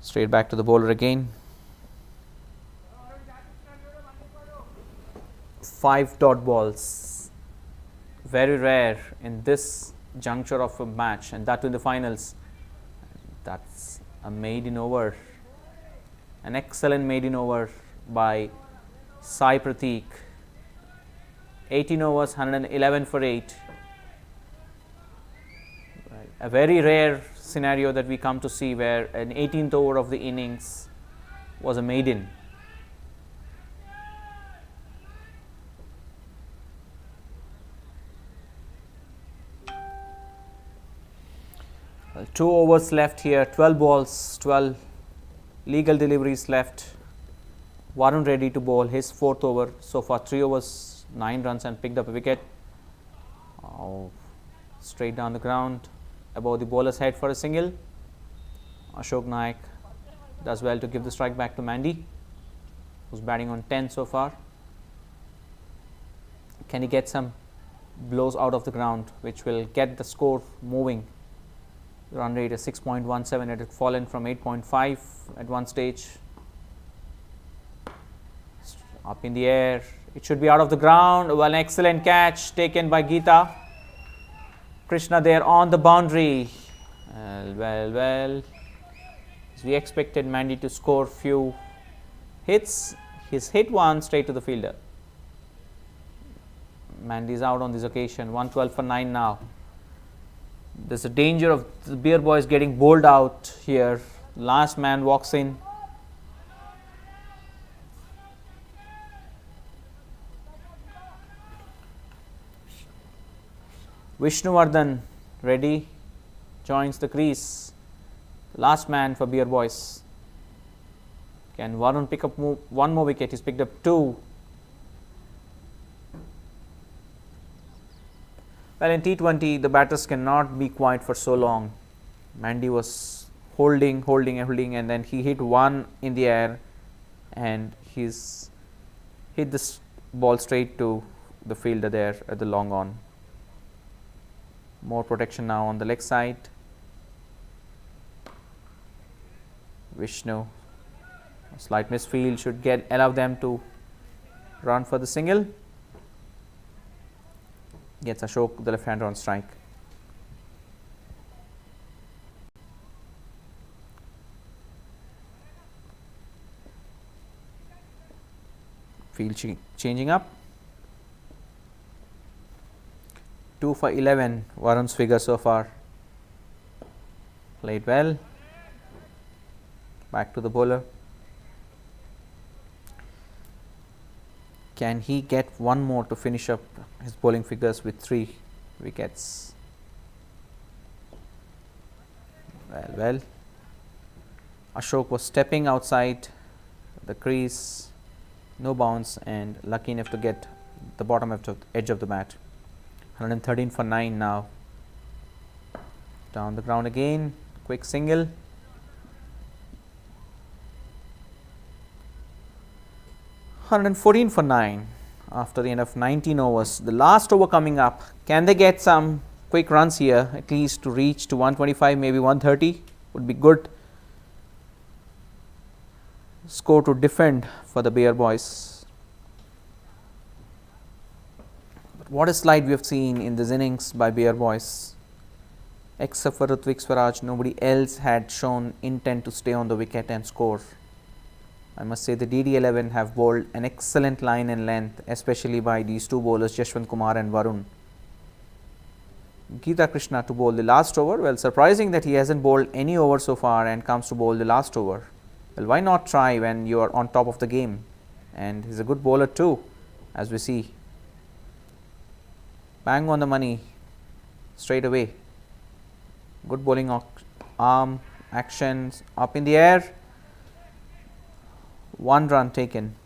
Straight back to the bowler again. 5 dot balls, very rare in this juncture of a match, and that too in the finals. That's a maiden over, an excellent maiden over by Sai Pratik. 18 overs, 111 for 8. A very rare scenario that we come to see where an 18th over of the innings was a maiden. Well, 2 overs left here, 12 balls, 12 legal deliveries left. Varun Reddy to bowl his 4th over. So far 3 overs, 9 runs and picked up a wicket. Straight down the ground, above the bowler's head for a single. Ashok Naik does well to give the strike back to Mandy, who's batting on 10 so far. Can he get some blows out of the ground which will get the score moving? Run rate is 6.17. It had fallen from 8.5 at one stage. Up in the air, it should be out of the ground. Well, an excellent catch taken by Geeta Krishna there on the boundary. Well, as we expected Mandy to score few hits. He's hit one straight to the fielder. Mandy is out on this occasion. 112 for 9 now. There's a danger of the Beer Boys getting bowled out here. Last man walks in. Vishnuvardhan Reddy joins the crease. Last man for Beer Boys. Can Varun pick up one more wicket? He's picked up 2. Well, in T20, the batters cannot be quiet for so long. Mandy was holding, and then he hit one in the air, and he's hit this ball straight to the fielder there at the long on. More protection now on the leg side. Vishnu, a slight misfield should allow them to run for the single. Gets Ashok, the left-hander, on strike. Field changing up. 2 for 11, Varun's figure so far. Played well. Back to the bowler. Can he get one more to finish up his bowling figures with 3 wickets? Well. Ashok was stepping outside the crease, no bounce, and lucky enough to get the bottom edge of the bat. 113 for 9 now. Down the ground again, quick single. And 14 for 9 after the end of 19 overs. The last over coming up. Can they get some quick runs here, at least to reach to 125, maybe 130? Would be good score to defend for the Bear boys. But what a slide we have seen in this innings by Bear boys. Except for Ritwik Swaraj, nobody else had shown intent to stay on the wicket and score. I must say the DD11 have bowled an excellent line and length, especially by these two bowlers, Yashwant Kumar and Varun. Geeta Krishna to bowl the last over. Well, surprising that he hasn't bowled any over so far and comes to bowl the last over. Well, why not try when you are on top of the game? And he's a good bowler too, as we see. Bang on the money straight away. Good bowling arm, actions, up in the air. 1 run taken.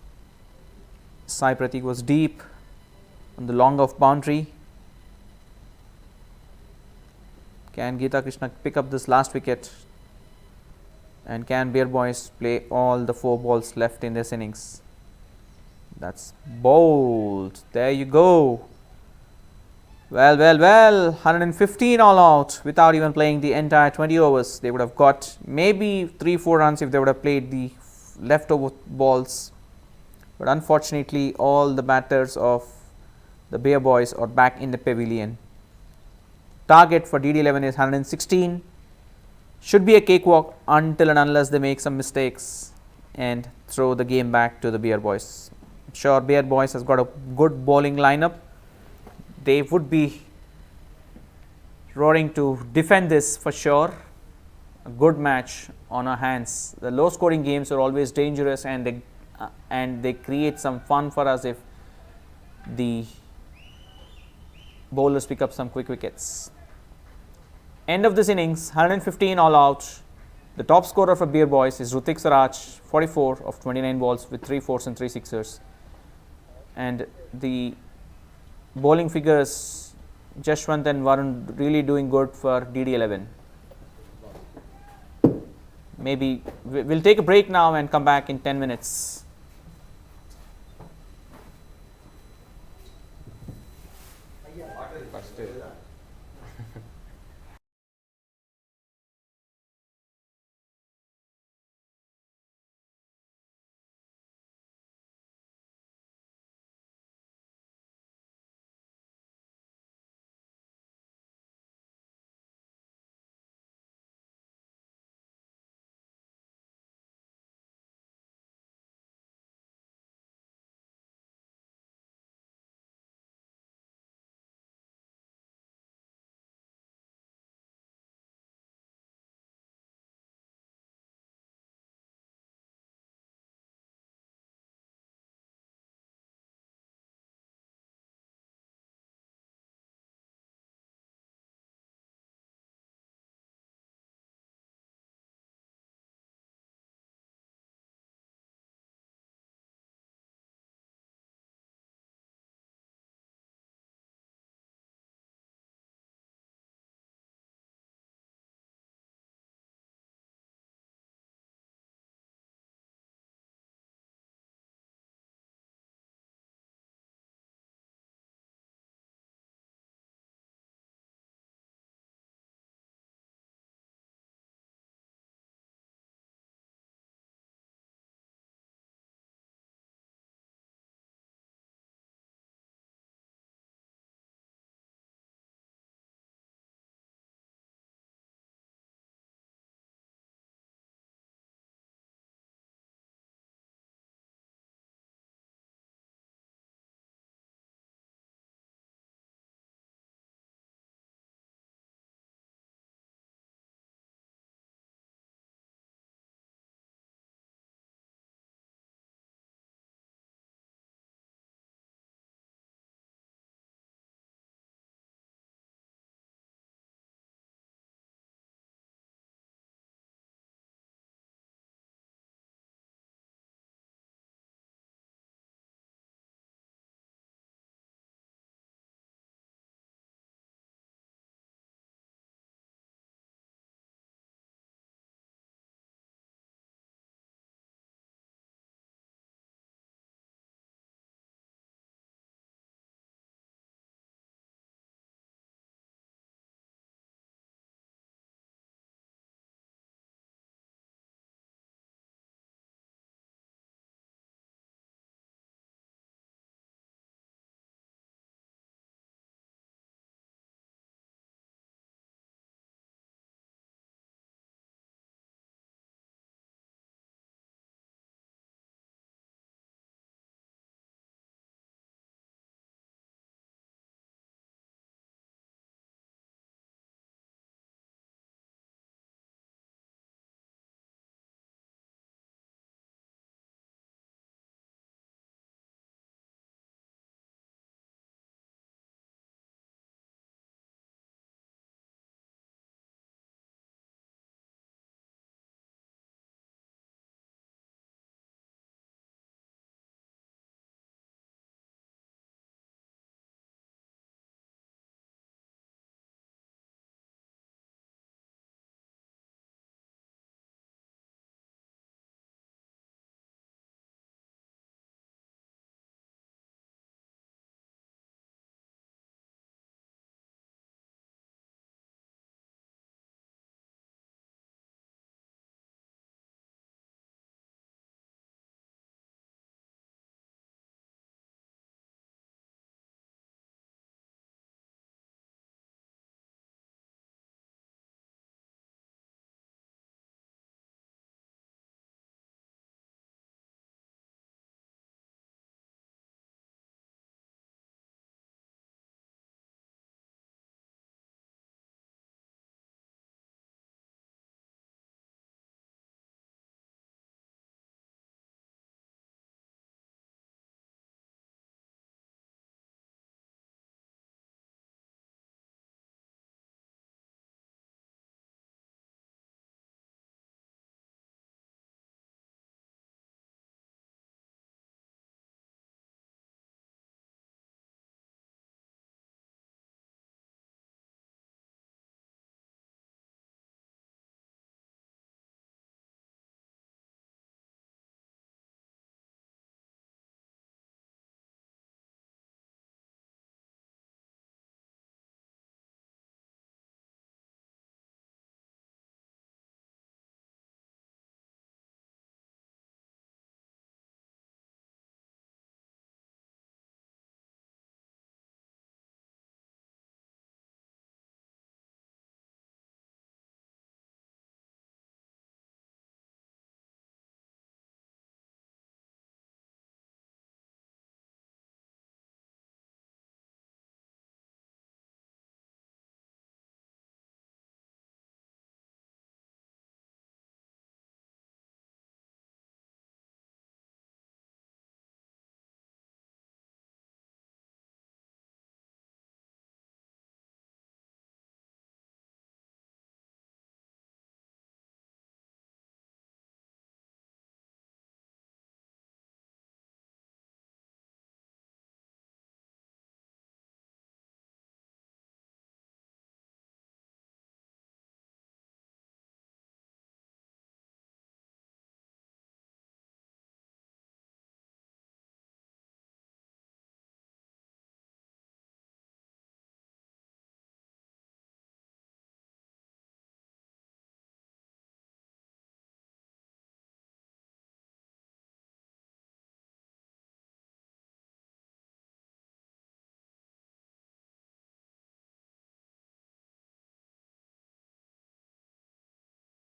Sai Pratik was deep on the long off boundary. Can Geeta Krishna pick up this last wicket? And can Bear boys play all the 4 balls left in this innings? That's bowled. There you go. Well, 115 all out without even playing the entire 20 overs. They would have got maybe 3-4 runs if they would have played the leftover balls, but unfortunately all the batters of the Bear boys are back in the pavilion. Target for DD11 is 116. Should be a cakewalk until and unless they make some mistakes and throw the game back to the Bear boys. I'm sure Bear boys has got a good bowling lineup. They would be roaring to defend this for sure. A good match on our hands. The low scoring games are always dangerous, and they create some fun for us if the bowlers pick up some quick wickets. End of this innings, 115 all out. The top scorer for Bear boys is Ritwik Swaraj, 44 of 29 balls with 3 fours and 3 sixers. And the bowling figures, Jashwant and Varun really doing good for DD11. Maybe we'll take a break now and come back in 10 minutes.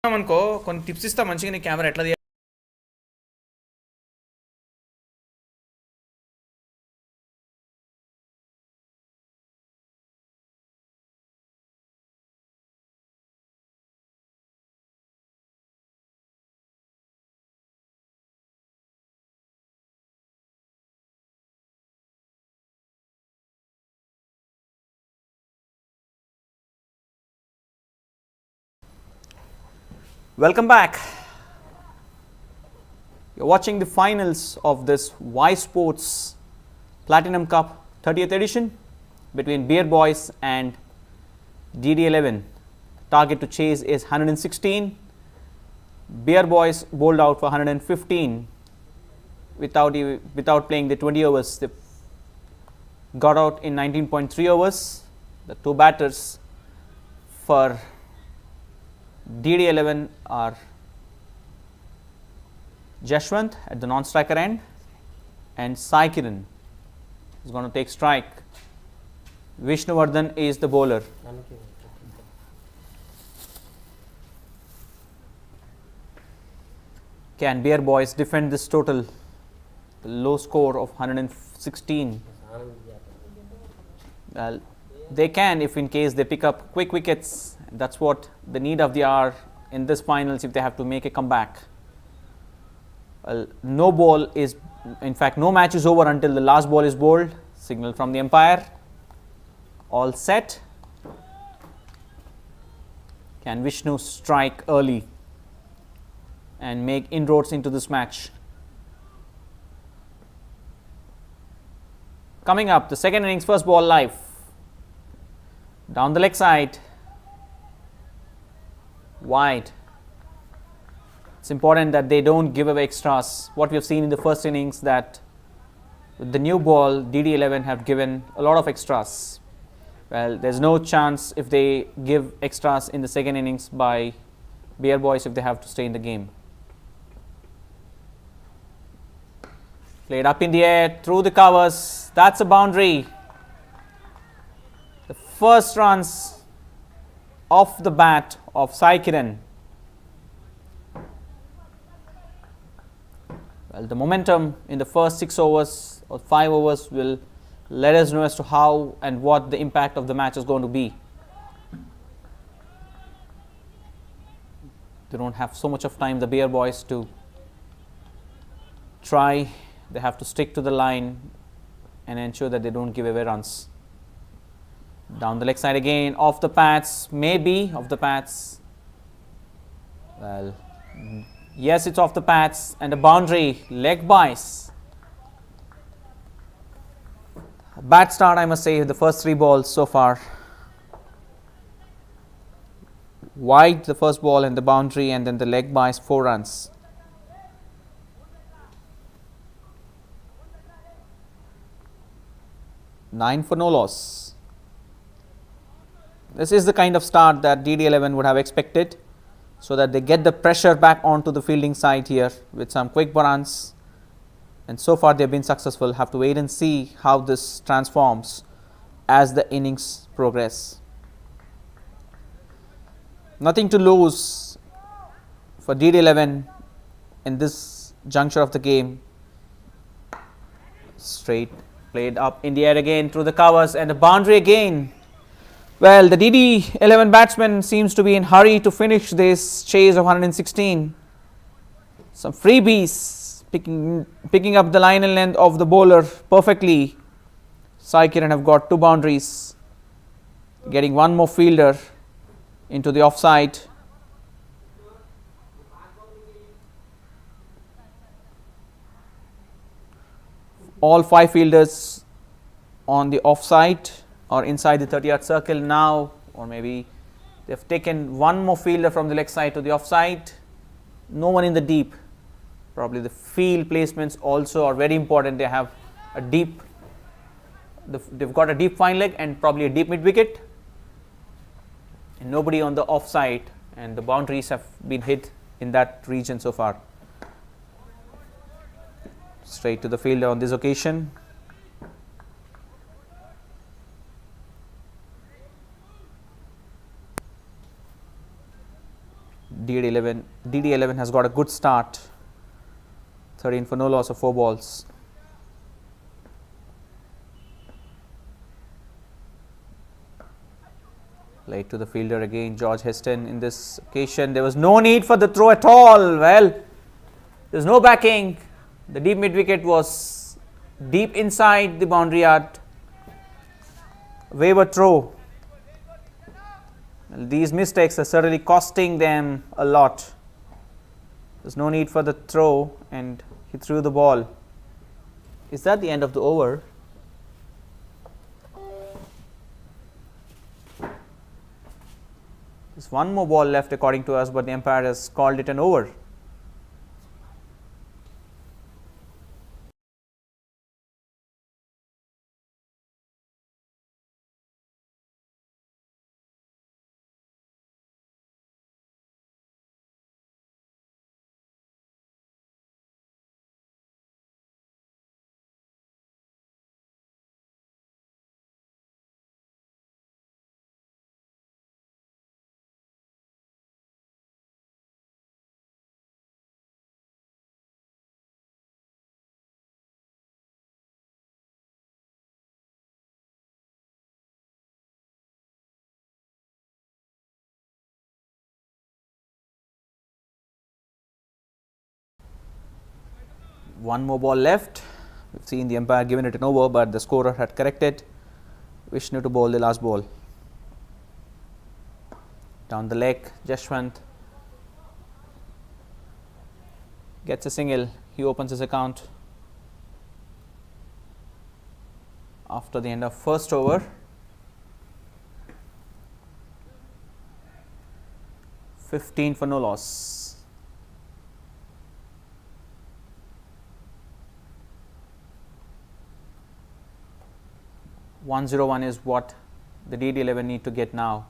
అనుకో కొన్ని tips ఇస్తా మంచిగా నీ camera ఎట్లా Welcome back. You're watching the finals of this Ysportz Platinum Cup 30th edition between Beer Boys and DD11. Target to chase is 116. Beer Boys bowled out for 115 without playing the 20 overs. They got out in 19.3 overs. The two batters for DD11 are Jashwant at the non-striker end and Sai Kiran is going to take strike. Vishnuvardhan is the bowler. Can Beer Boys defend this total? The low score of 116. Well, they can if in case they pick up quick wickets. That's what the need of the hour in this finals if they have to make a comeback. Well, no ball is, in fact, no match is over until the last ball is bowled. Signal from the umpire. All set. Can Vishnu strike early and make inroads into this match? Coming up, the second innings, first ball live. Down the leg side. Wide. It's important that they don't give away extras. What we have seen in the first innings that with the new ball DD11 have given a lot of extras. Well, there's no chance if they give extras in the second innings by Beer Boys if they have to stay in the game. Played up in the air through the covers. That's a boundary. The first runs off the bat of Sai Kiran. Well, the momentum in the first 6 overs or 5 overs will let us know as to how and what the impact of the match is going to be. They don't have so much of time, the Beer Boys, to try. They have to stick to the line and ensure that they don't give away runs. Down the leg side again, off the pads, maybe off the pads. Well, yes, it's off the pads and a boundary, leg bias. A bad start, I must say, the first 3 balls so far. Wide the first ball and the boundary, and then the leg bias, 4 runs. Nine for no loss. This is the kind of start that DD11 would have expected, so that they get the pressure back onto the fielding side here with some quick runs, and so far they have been successful. Have to wait and see how this transforms as the innings progress. Nothing to lose for DD11 in this juncture of the game. Straight played up in the air again through the covers and the boundary again. Well, the DD11 batsman seems to be in hurry to finish this chase of 116. Some freebies, picking up the line and length of the bowler perfectly. Sai Kiran have got 2 boundaries, getting one more fielder into the offside. All 5 fielders on the offside or inside the 30-yard circle now, or maybe they have taken one more fielder from the leg side to the offside. No one in the deep. Probably the field placements also are very important. They have a deep, they've got a deep fine leg and probably a deep mid wicket, and nobody on the offside, and the boundaries have been hit in that region so far. Straight to the fielder on this occasion. DD11 has got a good start. 13 for no loss of 4 balls. Late to the fielder again, George Heston. In this occasion, there was no need for the throw at all. Well, there's no backing. The deep mid wicket was deep inside the boundary yard. Wayward throw. Well, these mistakes are certainly costing them a lot. There's no need for the throw, and he threw the ball. Is that the end of the over? There's one more ball left according to us, but the umpire has called it an over. One more ball left. We've seen the umpire given it an over, but the scorer had corrected. Vishnu to bowl the last ball. Down the leg, Jashwant gets a single. He opens his account after the end of first over. 15 for no loss. 101 is what the DD11 need to get now.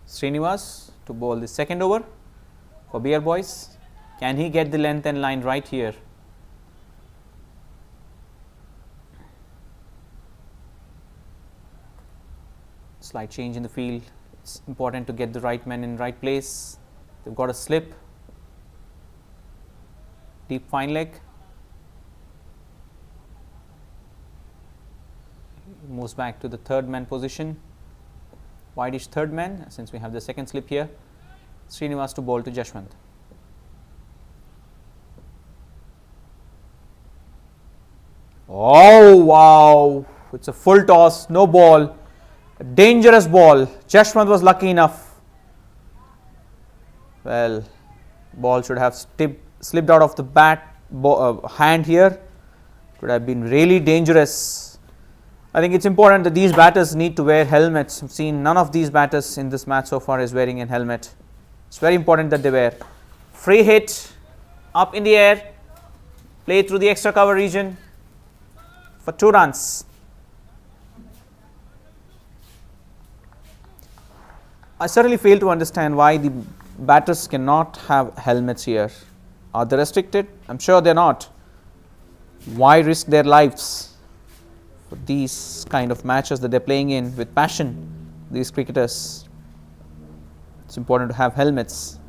Srinivas to bowl the second over for Beer Boys. Can he get the length and line right here? Slight change in the field. It's important to get the right man in right place. They've got a slip. Deep fine leg. Moves back to the third man position. Wideish third man, since we have the second slip here. Srinivas to bowl to Jashwant. Oh wow! It's a full toss, no ball. A dangerous ball. Jashwant was lucky enough. Well, ball should have slipped out of the hand here. Could have been really dangerous. I think it's important that these batters need to wear helmets. I've seen none of these batters in this match so far is wearing a helmet. It's very important that they wear. Free hit, up in the air, play through the extra cover region for 2 runs. I certainly fail to understand why the batters cannot have helmets here. Are they restricted? I'm sure they're not. Why risk their lives for these kind of matches that they're playing in with passion? These cricketers, it's important to have helmets.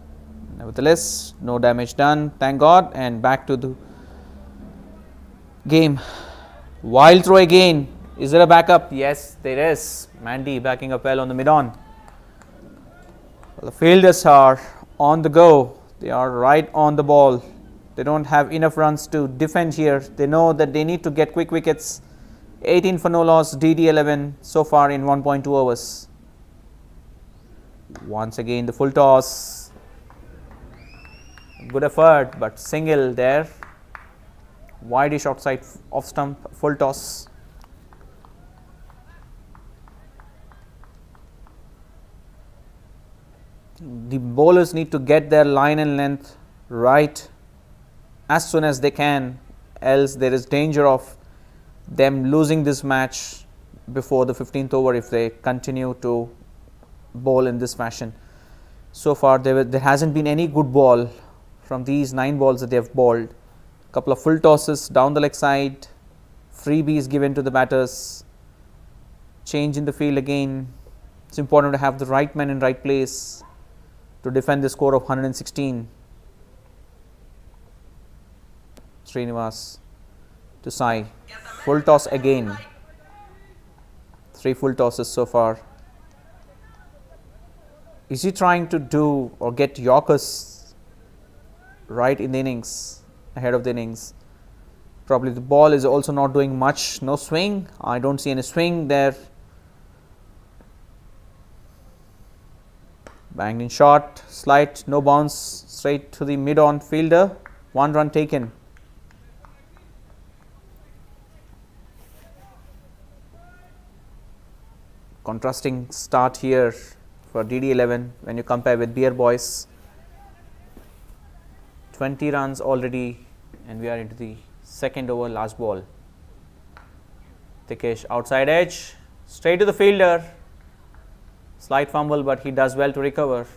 Nevertheless, no damage done, thank God, and back to the game. Wild throw again. Is there a backup? Yes, there is. Mandy backing up well on the mid-on. Well, the fielders are on the go. They are right on the ball. They don't have enough runs to defend here. They know that they need to get quick wickets. 18 for no loss, DD11 so far in 1.2 overs. Once again the full toss. Good effort, but single there. Wideish outside off stump, full toss. The bowlers need to get their line and length right as soon as they can, else there is danger of them losing this match before the 15th over if they continue to bowl in this fashion. So far there hasn't been any good ball from these 9 balls that they have bowled. Couple of full tosses down the leg side, freebies given to the batters. change in the field again. It's important to have the right man in right place to defend the score of 116. Srinivas to Sai. Full toss again. 3 full tosses so far. Is he trying to do or get Yorkers right in the innings, ahead of the innings? Probably the ball is also not doing much. No swing. I don't see any swing there. Banged in shot, slight, no bounce, straight to the mid-on fielder. 1 run taken. Contrasting start here for DD11 when you compare with Beer Boys. 20 runs already, and we are into the second over, last ball. Tikesh outside edge, straight to the fielder. Slight fumble, but he does well to recover.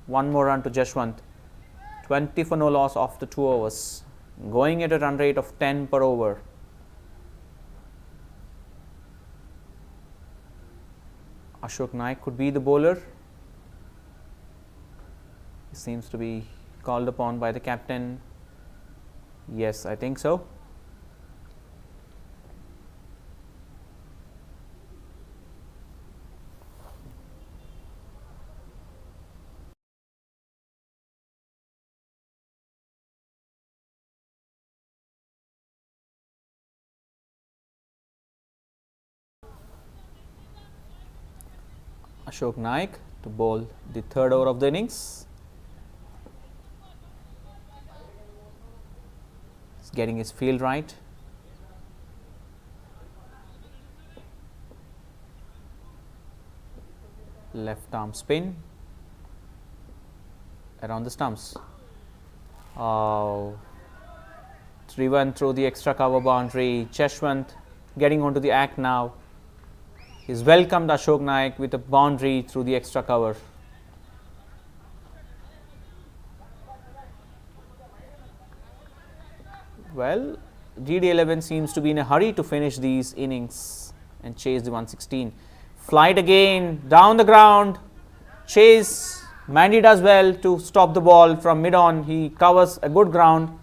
1 more run to Jashwant. 20 for no loss after 2 overs. Going at a run rate of 10 per over. Ashok Naik could be the bowler. He seems to be called upon by the captain. Yes, I think so. Ashok Naik to bowl the 3rd over of the innings. He's getting his field right. Left arm spin around the stumps. 3-1 through the extra cover boundary. Jashwant getting onto the act now. He's welcomed Ashok Naik with a boundary through the extra cover. Well, DD11 seems to be in a hurry to finish these innings and chase the 116. Flight again, down the ground, chase. Mandy does well to stop the ball from mid-on. He covers a good ground.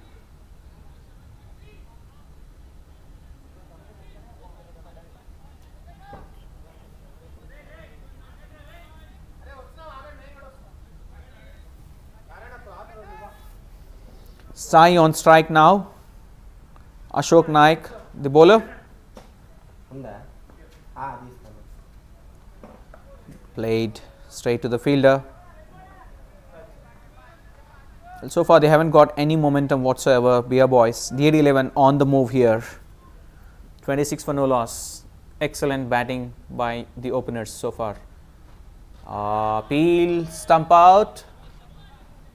Sai on strike now. Ashok Naik, the bowler. Played straight to the fielder. Well, so far they haven't got any momentum whatsoever. Beer Boys, DD11 on the move here. 26 for no loss. Excellent batting by the openers so far. Peel, stump out.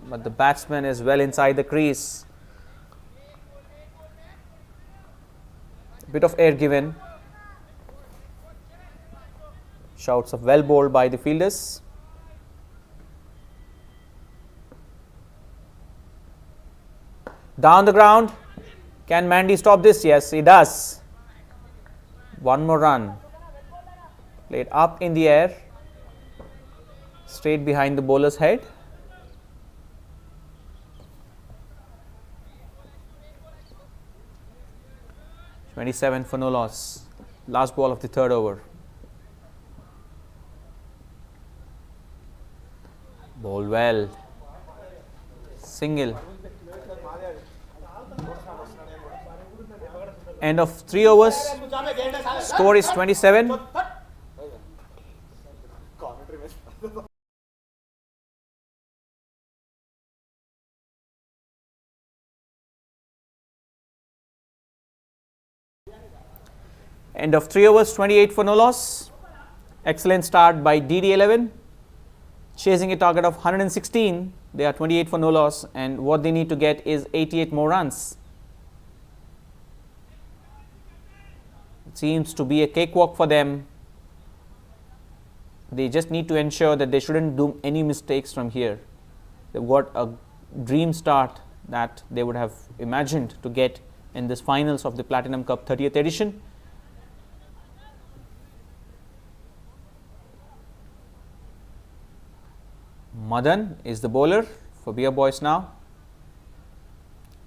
But the batsman is well inside the crease. Bit of air given. Shouts of well bowled by the fielders. Down the ground. Can Mandy stop this? Yes, he does. 1 more run. Played up in the air. Straight behind the bowler's head. (27) for no loss. Last ball of the 3rd over. Bowled well. Single. End of 3 overs. Score is 27. End of 3 overs, 28 for no loss. Excellent start by DD11. Chasing a target of 116. They are 28 for no loss, and what they need to get is 88 more runs. It seems to be a cakewalk for them. They just need to ensure that they shouldn't do any mistakes from here. They've got a dream start that they would have imagined to get in this finals of the Platinum Cup 30th edition. Madan is the bowler for Beer Boys now.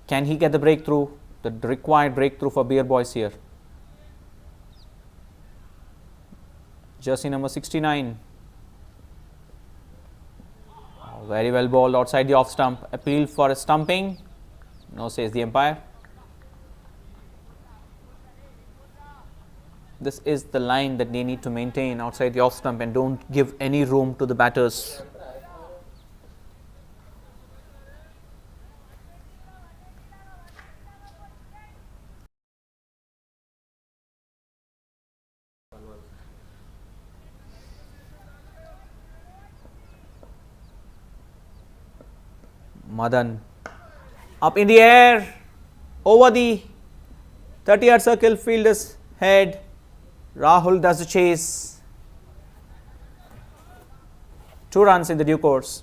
Can he get the breakthrough, the required breakthrough for Beer Boys here? Jersey number 69. Very well bowled outside the off stump. Appeal for a stumping. No, says the umpire. This is the line that they need to maintain outside the off stump and don't give any room to the batters. Madan up in the air over the 30-yard circle, fielder's head. Rahul does the chase. 2 runs in the due course.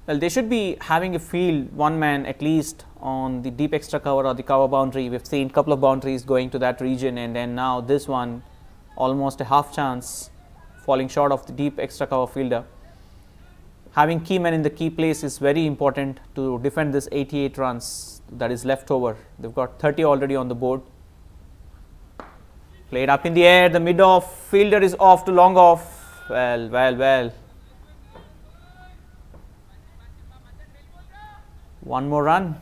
Well, they should be having a field, 1 man at least on the deep extra cover or the cover boundary. We've seen a couple of boundaries going to that region, and then now this one almost a half chance, falling short of the deep extra cover fielder. Having key men in the key place is very important to defend this 88 runs that is left over. They've got 30 already on the board. Played up in the air, the mid-off, fielder is off to long off. Well. 1 more run.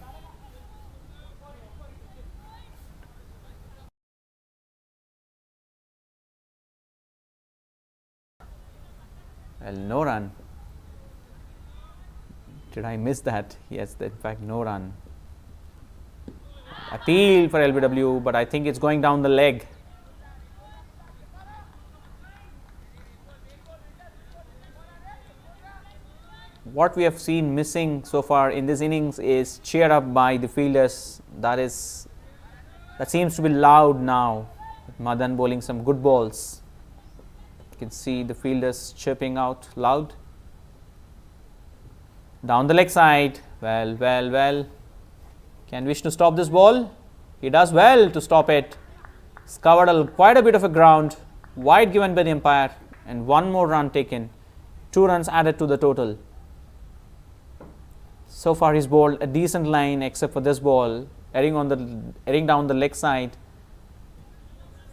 Well, no run. Did I miss that? Yes, in fact, no run. Appeal for LBW, but I think it's going down the leg. What we have seen missing so far in this innings is cheer up by the fielders. That seems to be loud now. Madan bowling some good balls. You can see the fielders chirping out loud. Down the leg side. Well. Can Vishnu stop this ball? He does well to stop it. It's covered quite a bit of a ground. Wide given by the umpire, and 1 more run taken. 2 runs added to the total. So far he's bowled a decent line except for this ball, airing down the leg side.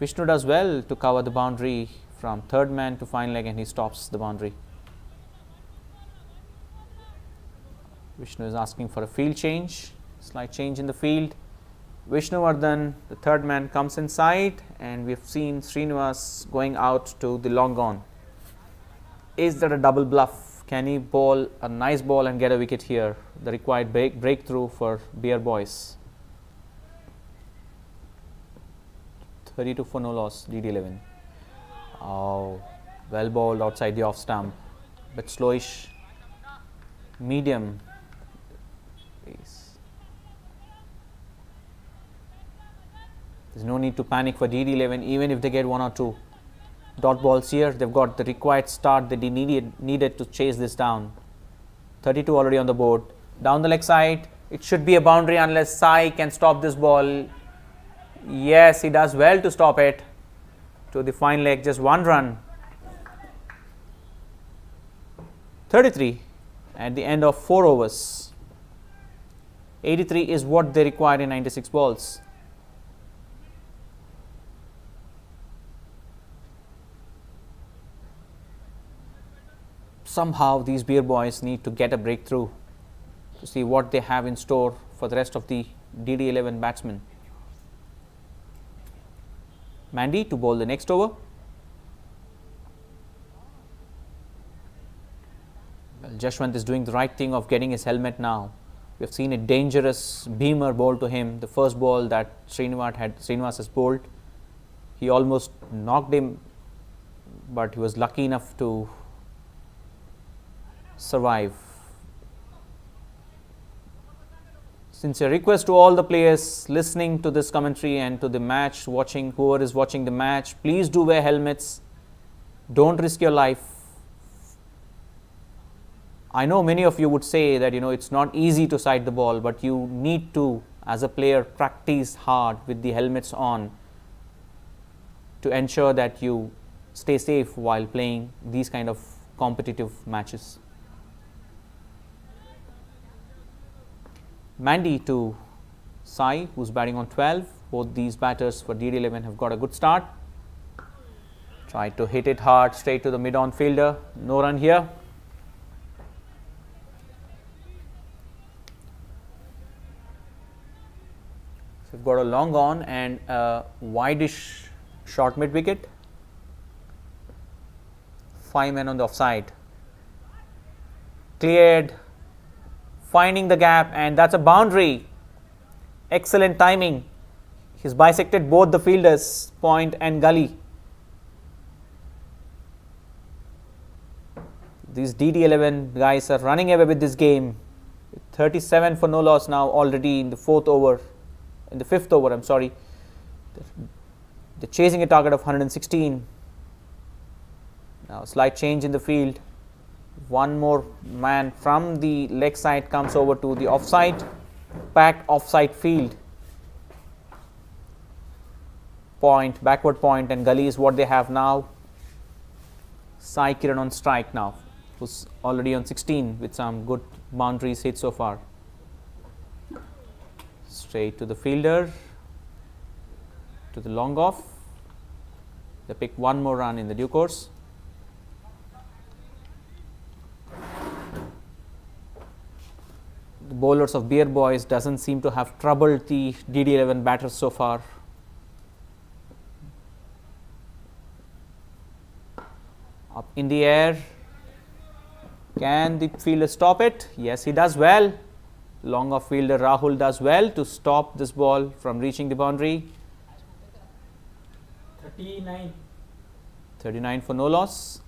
Vishnu does well to cover the boundary from third man to fine leg, and he stops the boundary. Vishnu is asking for a field change, slight change in the field. Vishnuvardhan, the third man, comes inside, and we have seen Srinivas going out to the long on. Is that a double bluff? Can he bowl a nice ball and get a wicket here? The required breakthrough for Beer Boys. 32 for no loss, DD11. Oh, well bowled outside the off stump, but slowish, medium. There's no need to panic for DD11, even if they get 1 or 2 dot balls here. They've got the required start that they needed to chase this down. 32 already on the board. Down the leg side, it should be a boundary unless Sai can stop this ball. Yes, he does well to stop it. To the fine leg, just 1 run. 33 at the end of 4 overs. 83 is what they require in 96 balls. Somehow these Beer Boys need to get a breakthrough to see what they have in store for the rest of the DD11 batsmen. Mandy to bowl the next over. Well, Jashwant is doing the right thing of getting his helmet now. We have seen a dangerous beamer bowl to him. The first ball that Srinivas has bowled, he almost knocked him, but he was lucky enough to survive. Sincere request to all the players listening to this commentary and to the match watching, whoever is watching the match, please do wear helmets. Don't risk your life. I know many of you would say that it's not easy to side the ball, but you need to, as a player, practice hard with the helmets on to ensure that you stay safe while playing these kind of competitive matches. Mandy to Sai, who's batting on 12. Both these batters for DD11 have got a good start. Tried to hit it hard straight to the mid-on fielder. No run here. So we've got a long on and a wide-ish short mid-wicket. 5 men on the offside. Cleared. Finding the gap, and that's a boundary. Excellent timing. He's bisected both the fielders, point and gully. These DD11 guys are running away with this game. 37 for no loss now already in the fifth over. I'm sorry. They're chasing a target of 116. Now slight change in the field. One more man from the leg side comes over to the offside, packed offside field. Point, backward point and gully is what they have now. Sai Kiran on strike now, who's already on 16 with some good boundaries hit so far. Straight to the fielder, to the long off. They pick one more run in the due course. The bowlers of Beer Boys doesn't seem to have troubled the DD11 batters so far. Up in the air. Can the fielder stop it? Yes, he does well. Long off fielder Rahul does well to stop this ball from reaching the boundary. 39 for no loss.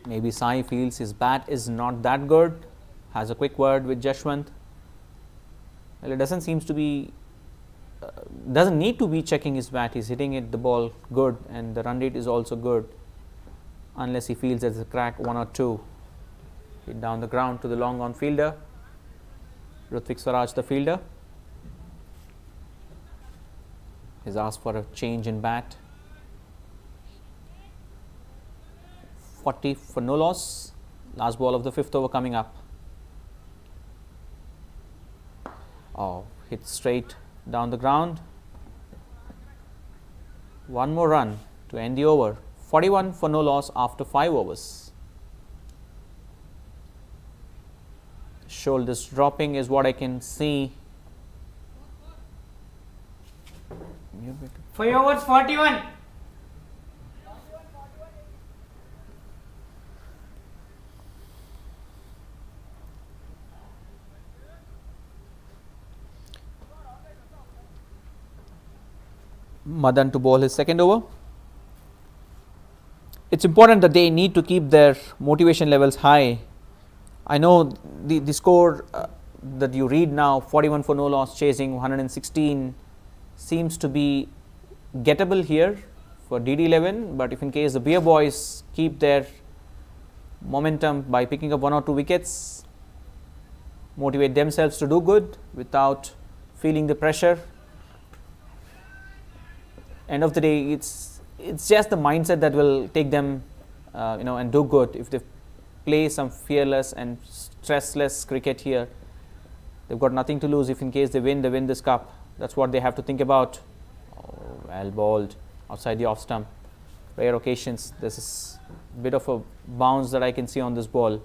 Maybe Sai feels his bat is not that good. Has a quick word with Jashwant. Well, it doesn't need to be checking his bat. He's hitting it the ball good, and the run rate is also good. Unless he feels there's a crack, 1 or 2. Hit down the ground to the long on fielder. Rutvik Swaraj, the fielder, has asked for a change in bat. 40 for no loss. Last ball of the 5th over coming up. Oh, hit straight down the ground. One more run to end the over. 41 for no loss after 5 overs. Shoulders dropping is what I can see. 5 overs 41. Madan to bowl his second over. It's important that they need to keep their motivation levels high. I know the score that you read now, 41 for no loss, chasing 116, seems to be gettable here for DD11. But if in case the Beer Boys keep their momentum by picking up 1 or 2 wickets, motivate themselves to do good without feeling the pressure. End of the day, it's just the mindset that will take them, and do good. If they play some fearless and stressless cricket here, they've got nothing to lose. If in case they win this cup. That's what they have to think about. Oh, well bowled outside the off stump. Rare occasions. This is a bit of a bounce that I can see on this ball.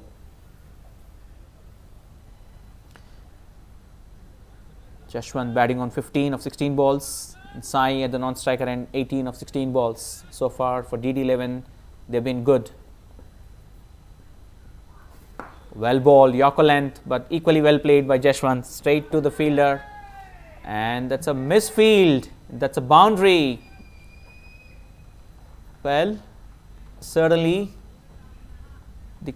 Jashwant batting on 15 of 16 balls. Sai at the non-striker end, 18 of 16 balls. So far for DD11, they've been good. Well ball, Yorker length, but equally well played by Jashwant. Straight to the fielder, and that's a misfield. That's a boundary. Well, certainly the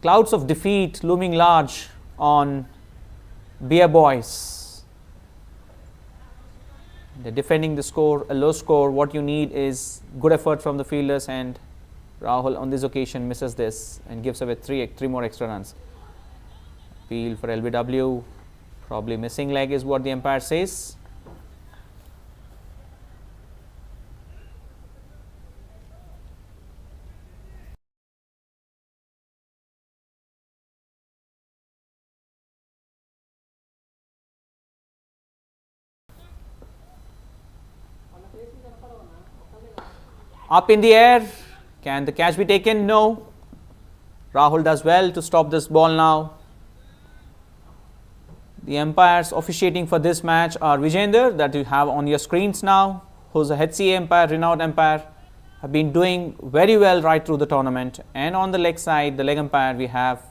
clouds of defeat looming large on Beer Boys. They're defending the score, a low score. What you need is good effort from the fielders, and Rahul on this occasion misses this and gives away three more extra runs. Appeal for LBW. Probably missing leg is what the umpire says. Up in the air. Can the catch be taken? No. Rahul does well to stop this ball now. The umpires officiating for this match are Vijender, that you have on your screens now, who's a HCA umpire, renowned umpire, have been doing very well right through the tournament. And on the leg side, the leg umpire, we have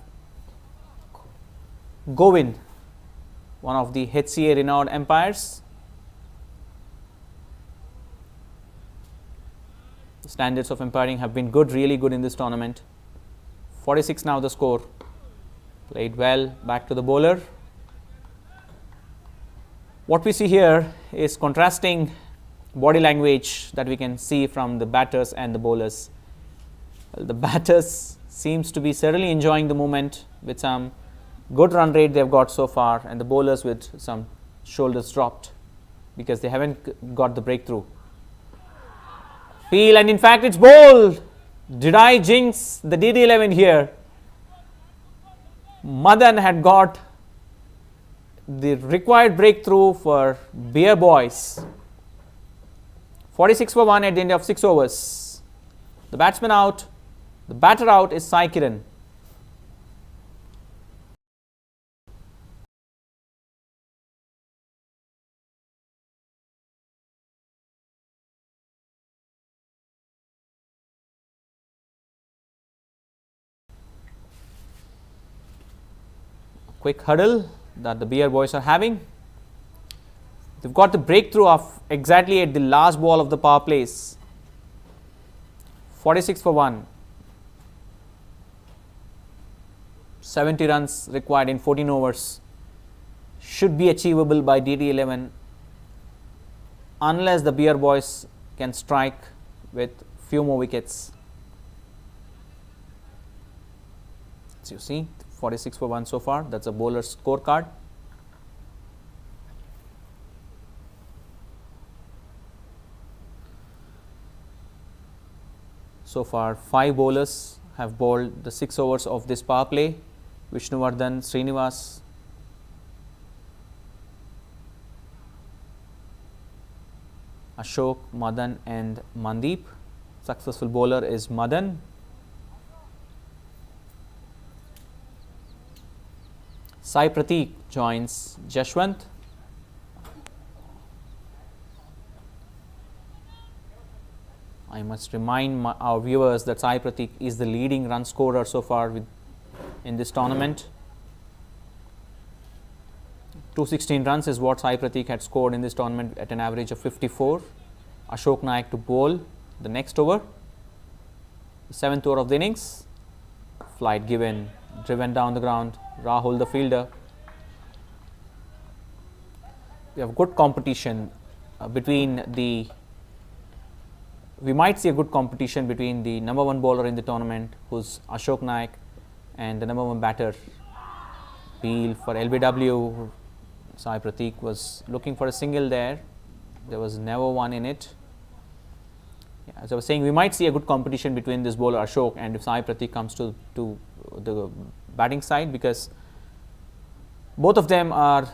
Govind, one of the HCA renowned umpires. The standards of umpiring have been good, really good in this tournament. 46 now the score. Played well, back to the bowler. What we see here is contrasting body language that we can see from the batters and the bowlers. Well, the batters seems to be certainly enjoying the moment with some good run rate they've got so far, and the bowlers with some shoulders dropped because they haven't got the breakthrough. Peel, and in fact it's bowled. Did I jinx the DD11 here? Madan had got the required breakthrough for Beer Boys. 46 for 1 at the end of 6 overs. The batsman out, the batter out is Sai Kiran. Quick hurdle that the Beer Boys are having. They've got the breakthrough of exactly at the last ball of the power plays. 46 for 1. 70 runs required in 14 overs. Should be achievable by DD11 unless the Beer Boys can strike with few more wickets. As you see, 46 for 1 so far. That's a bowler's scorecard. So far, 5 bowlers have bowled the 6 overs of this power play. Vishnuvardhan, Srinivas, Ashok, Madan and Mandeep. Successful bowler is Madan. Sai Prateek joins Jashwant. I must remind our viewers that Sai Prateek is the leading run scorer so far in this tournament. 216 runs is what Sai Prateek had scored in this tournament at an average of 54. Ashok Naik to bowl the next over. The 7th over of the innings. Flight given, driven down the ground. Rahul the fielder. We have good competition between the. We might see a good competition between the number 1 bowler in the tournament, who's Ashok Naik, and the number 1 batter. Peel for LBW. Sai Prateek was looking for a single there. There was never one in it. Yeah, as I was saying, we might see a good competition between this bowler Ashok and if Sai Prateek comes to the batting side, because both of them are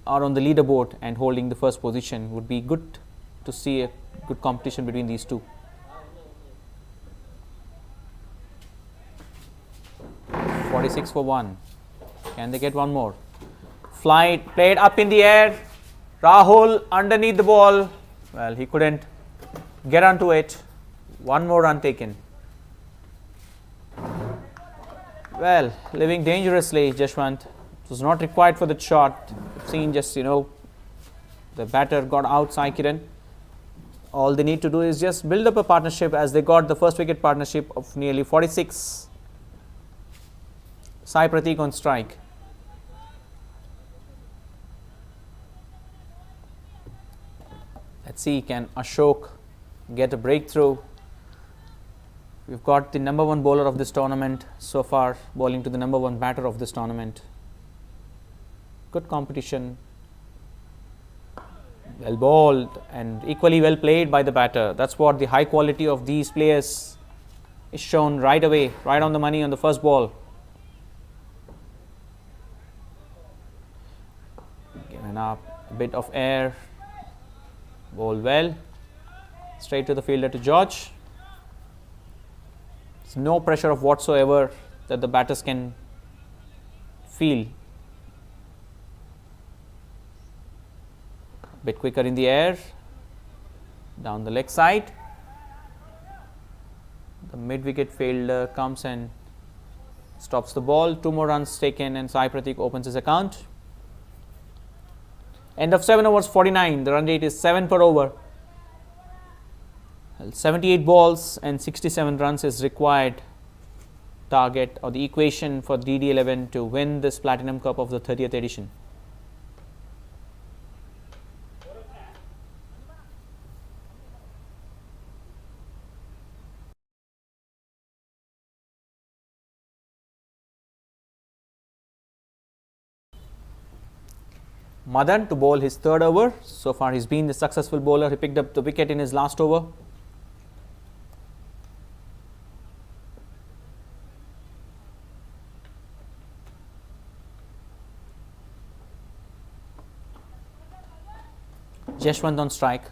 on the leaderboard and holding the first position. Would be good to see a good competition between these two. .46 for 1. Can they get one more? Flight played up in the air. Rahul underneath the ball. Well, he couldn't get onto it. One more run taken. Well, living dangerously, Jashwant. It was not required for the shot. Seen just, the batter got out, Sai Kiran. All they need to do is just build up a partnership, as they got the first wicket partnership of nearly 46. Sai Prateek on strike. Let's see, can Ashok get a breakthrough? We've got the number 1 bowler of this tournament so far bowling to the number 1 batter of this tournament. Good competition. Well bowled and equally well played by the batter. That's what the high quality of these players is shown right away, right on the money on the first ball. Given up a bit of air. Bowled well. Straight to the fielder to George. There's no pressure of whatsoever that the batters can feel. A bit quicker in the air. Down the leg side. The mid-wicket fielder comes and stops the ball. 2 more runs taken and Sai Pratik opens his account. End of 7 overs 49. The run rate is 7 per over. 78 balls and 67 runs is required target or the equation for DD11 to win this Platinum Cup of the 30th edition. Madan to bowl his 3rd over. So far he's been the successful bowler. He picked up the wicket in his last over. Jashwant on strike,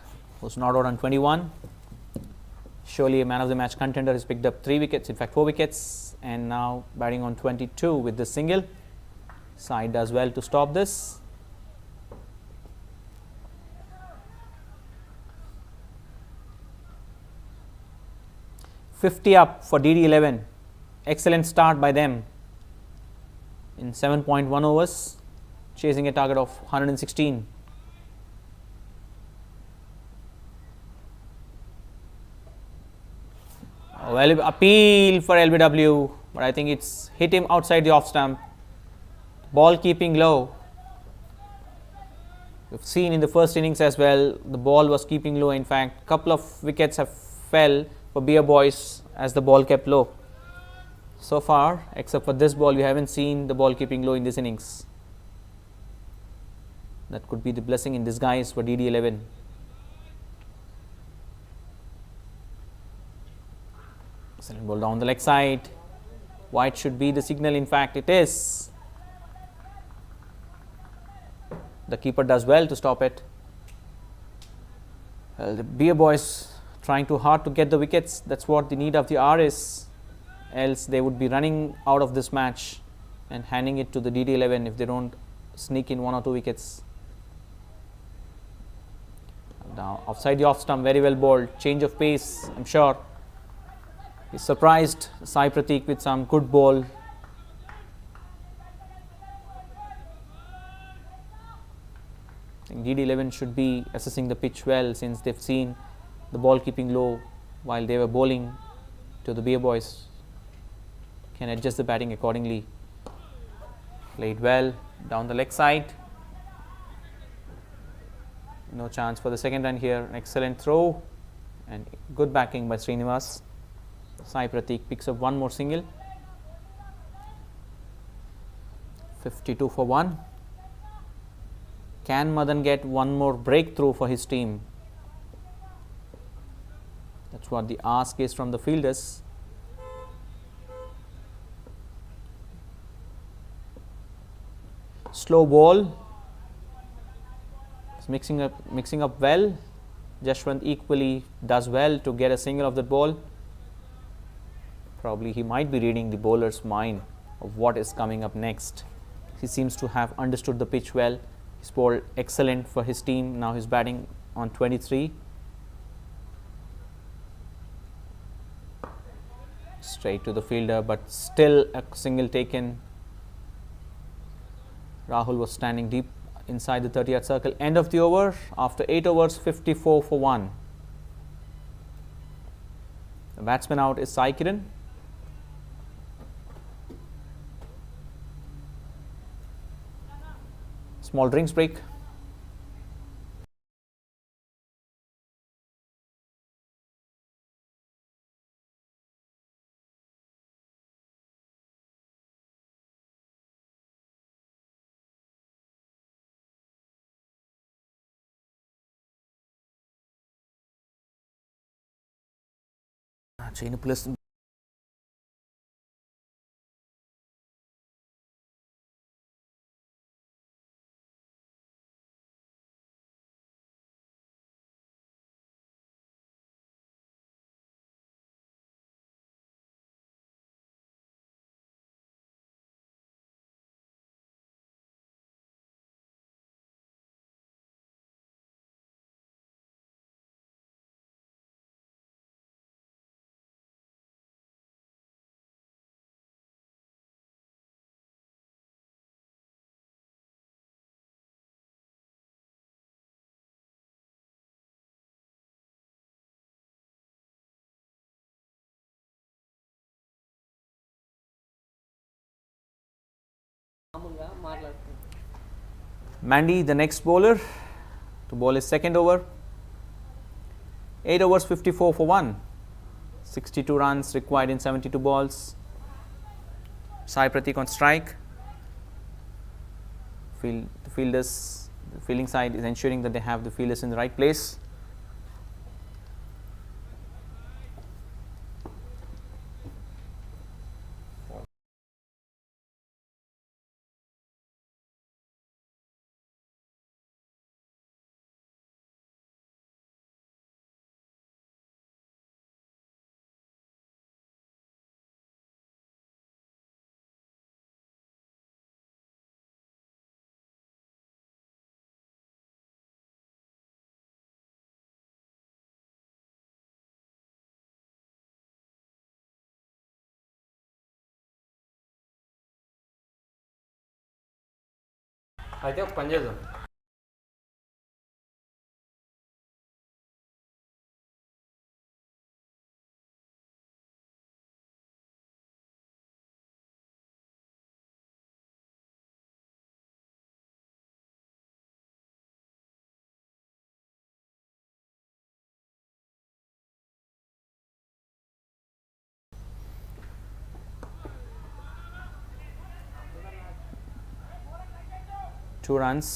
who's not out on 21. Surely a man of the match contender. He's picked up 3 wickets, in fact 4 wickets, and now batting on 22 with this single. Sai does well to stop this. $50 up for DD11. Excellent start by them in 7.1 overs, chasing a target of 116. Well, appeal for LBW, but I think it's hit him outside the off stump. Ball keeping low. We've seen in the first innings as well, the ball was keeping low. In fact, a couple of wickets have fell for Beer Boys as the ball kept low. So far, except for this ball, we haven't seen the ball keeping low in this innings. That could be the blessing in disguise for DD11. Excellent ball down the leg side. White should be the signal. In fact, it is. The keeper does well to stop it. The Beer Boys trying too hard to get the wickets. That's what the need of the hour is. Else they would be running out of this match and handing it to the DD11 if they don't sneak in 1 or 2 wickets. Now offside the off stump, very well bowled. Change of pace, I'm sure. He surprised Sai Pratik with some good ball. I think DD11 should be assessing the pitch well, since they've seen the ball keeping low while they were bowling to the Beer Boys. Can adjust the batting accordingly. Played well down the leg side. No chance for the second run here. An excellent throw and good backing by Srinivas. Sai Pratik picks up 1 more single. 52 for 1. Can Madan get 1 more breakthrough for his team? That's what the ask is from the fielders. Slow ball. It's mixing up well. Jashwant equally does well to get a single of that ball. Probably he might be reading the bowler's mind of what is coming up next. He seems to have understood the pitch well. He's bowled excellent for his team. Now he's batting on 23. Straight to the fielder, but still a single taken. Rahul was standing deep inside the 30-yard circle. End of the over. After 8 overs, 54 for 1. The batsman out is Sai Kiran. Small drinks break. Chain plus Mandy, the next bowler to bowl his second over. 8 overs 54 for 1. 62 runs required in 72 balls. Sai Pratik on strike. The fielding side is ensuring that they have the fielders in the right place. అయితే ఒక పని చేద్దాం. Two runs.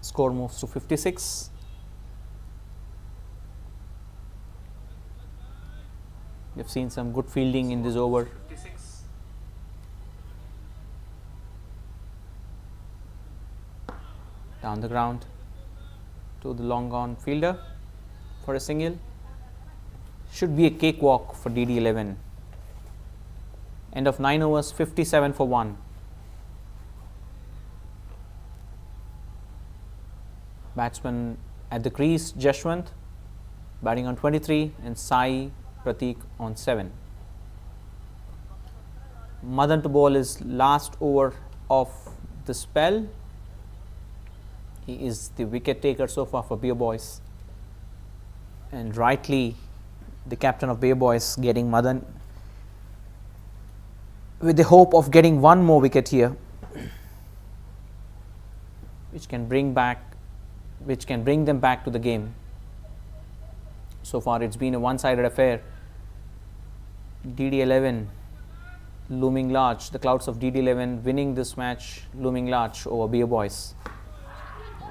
Score moves to 56. We've seen some good fielding in this over. Down the ground to the long on fielder for a single. Should be a cakewalk for DD11. End of 9 overs, 57 for 1. Batsman at the crease, Jashwant, batting on 23, and Sai Pratik on 7. Madan to bowl his last over of the spell. He is the wicket taker so far for Beer Boys, and rightly the captain of Beer Boys getting Madan with the hope of getting one more wicket here, which can bring them back to the game. So far it's been a one-sided affair. DD11 looming large, the clouds of DD11 winning this match looming large over Beer Boys.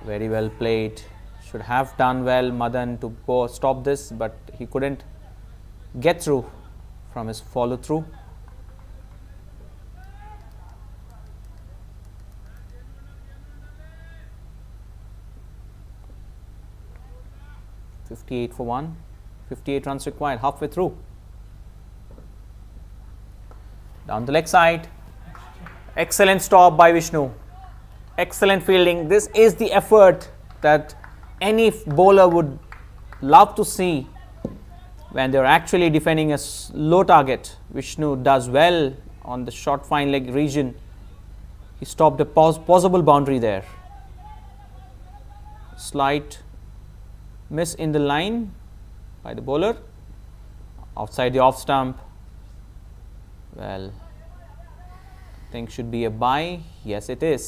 Very well played. Should have done well, Madan, to stop this, but he couldn't get through from his follow through. (58 for 1). 58 runs required, halfway through. Down the leg side. Excellent stop by Vishnu. Excellent fielding. This is the effort that any bowler would love to see when they are actually defending a low target. Vishnu does well on the short fine leg region. He stopped a possible boundary there. Slight miss in the line by the bowler. Outside the off stump. Well, I think should be a bye. Yes, it is.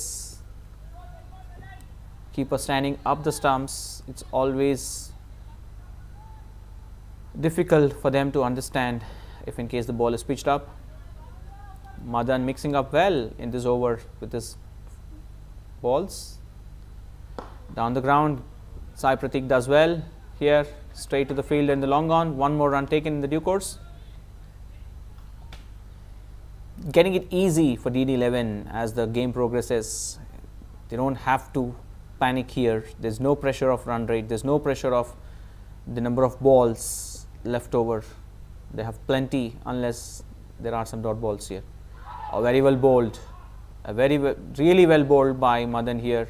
Keeper standing up the stumps. It's always difficult for them to understand if in case the ball is pitched up. Madan mixing up well in this over with his balls. Down the ground, Sai Pratik does well here, straight to the field and the long on. One more run taken in the due course. Getting it easy for DD11 as the game progresses. They don't have to panic here. There's no pressure of run rate. There's no pressure of the number of balls left over. They have plenty unless there are some dot balls here. Very well bowled. Really well bowled by Madan here.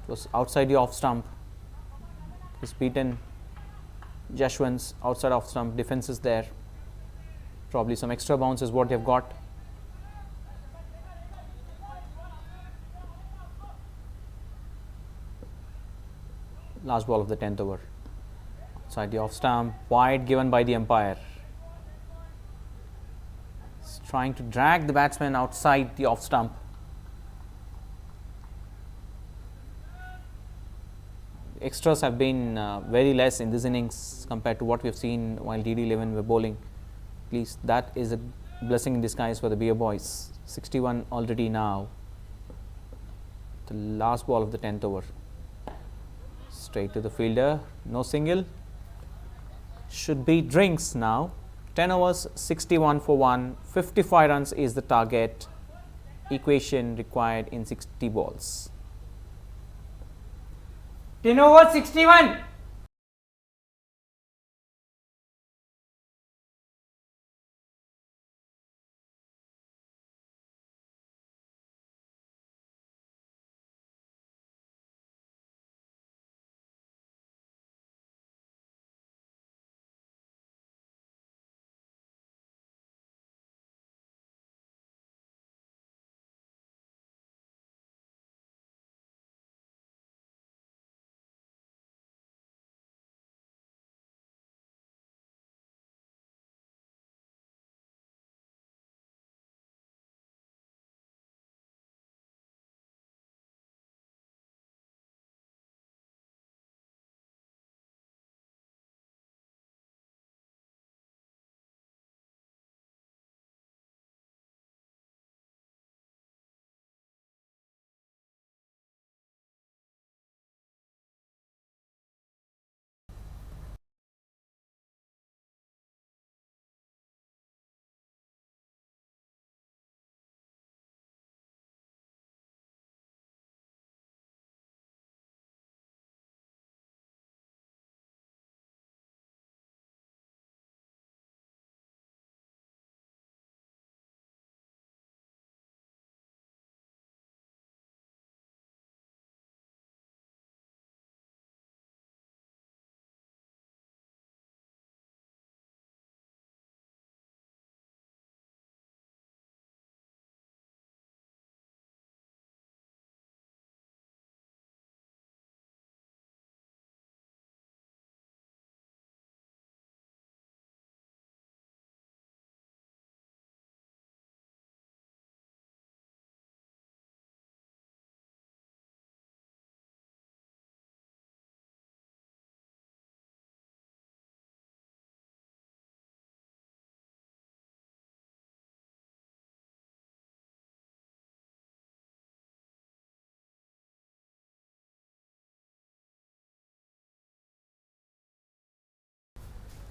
It was outside the off stump. He's beaten Jashwant's outside off stump. Defense is there. Probably some extra bounce is what they've got. Last ball of the 10th over. Outside the off stump. Wide given by the umpire. He's trying to drag the batsman outside the off stump. Extras have been very less in this innings compared to what we've seen while DD11 were bowling. At least that is a blessing in disguise for the Beer boys. 61 already now. The last ball of the 10th over. Straight to the fielder. No single. Should be drinks now. 10 overs, 61 for 1. 55 runs is the target. Equation required in 60 balls. 10 over 61.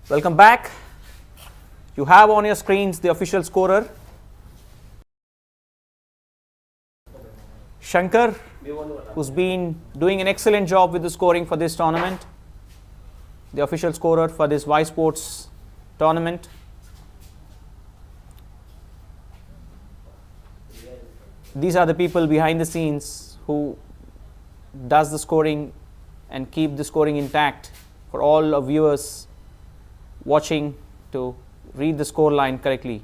Welcome back. You have on your screens the official scorer. Shankar, who's been doing an excellent job with the scoring for this tournament. The official scorer for this Ysportz tournament. These are the people behind the scenes who does the scoring and keep the scoring intact for all of viewers watching to read the score line correctly.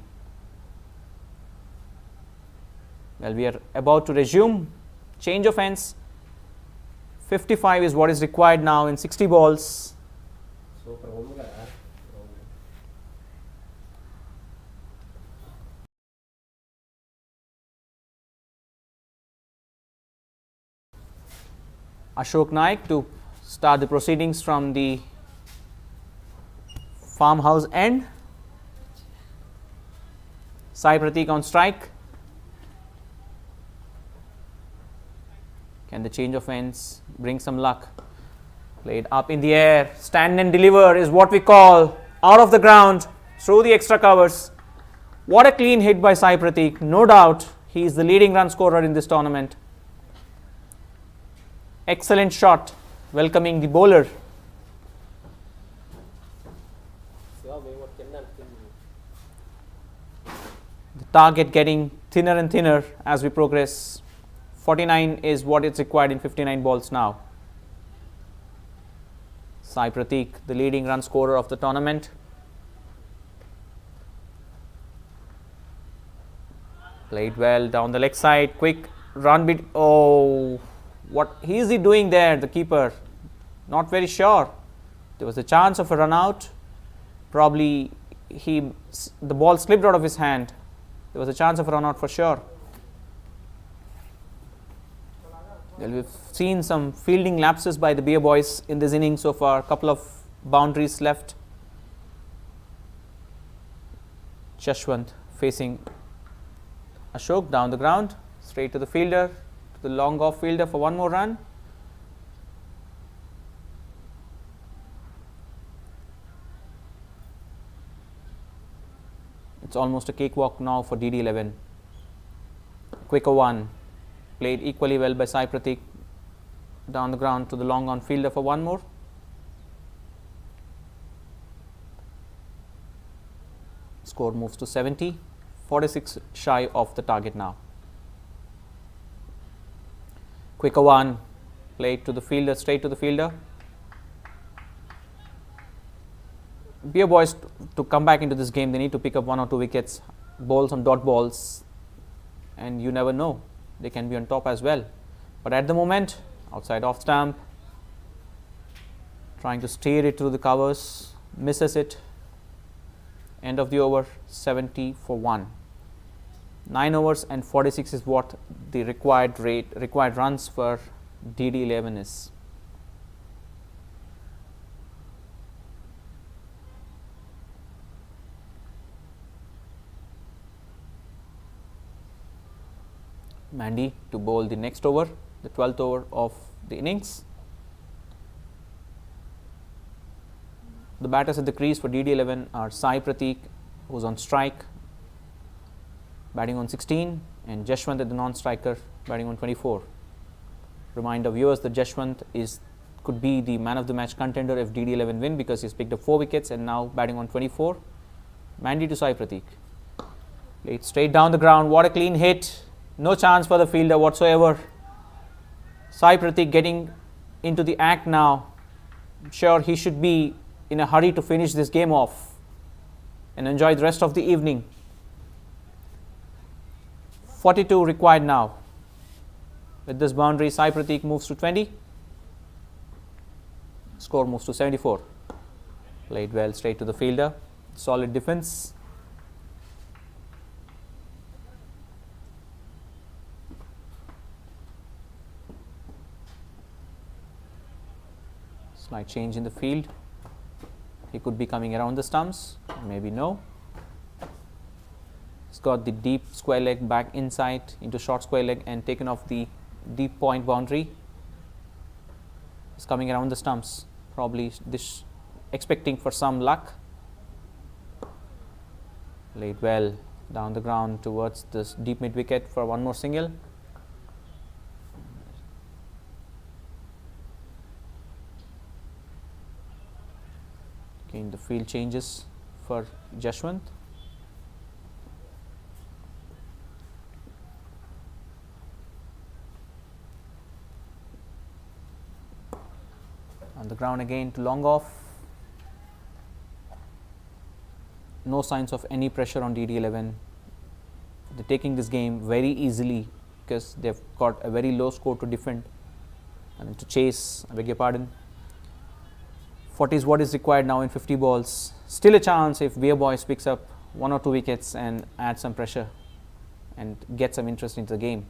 Well, we are about to resume. Change of ends. 55 is what is required now in 60 balls. Ashok Naik to start the proceedings from the farmhouse end. Sai Pratik on strike. Can the change of ends bring some luck? Played up in the air. Stand and deliver is what we call out of the ground through the extra covers. What a clean hit by Sai Prateek. No doubt he is the leading run scorer in this tournament. Excellent shot, welcoming the bowler. The target getting thinner and thinner as we progress. 49 is what is required in 59 balls now. Sai Prateek, the leading run scorer of the tournament. Played well down the leg side. Quick run bit. Oh, what is he doing there? The keeper, not very sure. There was a chance of a run out. Probably the ball slipped out of his hand. There was a chance of a run out for sure. Well, we've seen some fielding lapses by the Beer boys in this inning so far. A couple of boundaries left. Jashwant facing Ashok down the ground, straight to the fielder, to the long off fielder for one more run. It's almost a cakewalk now for DD11. Quicker one, played equally well by Sai Prateek, down the ground to the long on fielder for one more. Score moves to 70, 46 shy of the target now. Quicker one, played to the fielder, straight to the fielder. Beer boys to come back into this game, they need to pick up 1 or 2 wickets, bowl some dot balls, and you never know, they can be on top as well. But at the moment, outside off stump, trying to steer it through the covers, misses it. End of the over, 70 for 1. 9 overs and 46 is what the required runs for DD11 is. Mandy to bowl the next over, the 12th over of the innings. The batters at the crease for DD11 are Sai Prateek, who's on strike, batting on 16, and Jashwant at the non-striker, batting on 24. Remind our viewers that Jashwant could be the man of the match contender if DD11 win, because he's picked up 4 wickets and now batting on 24. Mandy to Sai Prateek. Played straight down the ground. What a clean hit. No chance for the fielder whatsoever. Sai Prateek getting into the act now. I'm sure he should be in a hurry to finish this game off and enjoy the rest of the evening. 42 required now. With this boundary, Sai Prateek moves to 20. Score moves to 74. Played well straight to the fielder. Solid defense. Slight change in the field. He could be coming around the stumps, maybe no. He's got the deep square leg back inside into short square leg and taken off the deep point boundary. He's coming around the stumps, probably expecting for some luck. Laid well down the ground towards this deep mid wicket for one more single. Again, the field changes for Jashwant. On the ground again to long off. No signs of any pressure on DD11. They're taking this game very easily because they've got a very low score to defend and to chase. I beg your pardon. 40 is what is required now in 50 balls. Still a chance if Beer Boys picks up 1 or 2 wickets and add some pressure and get some interest into the game.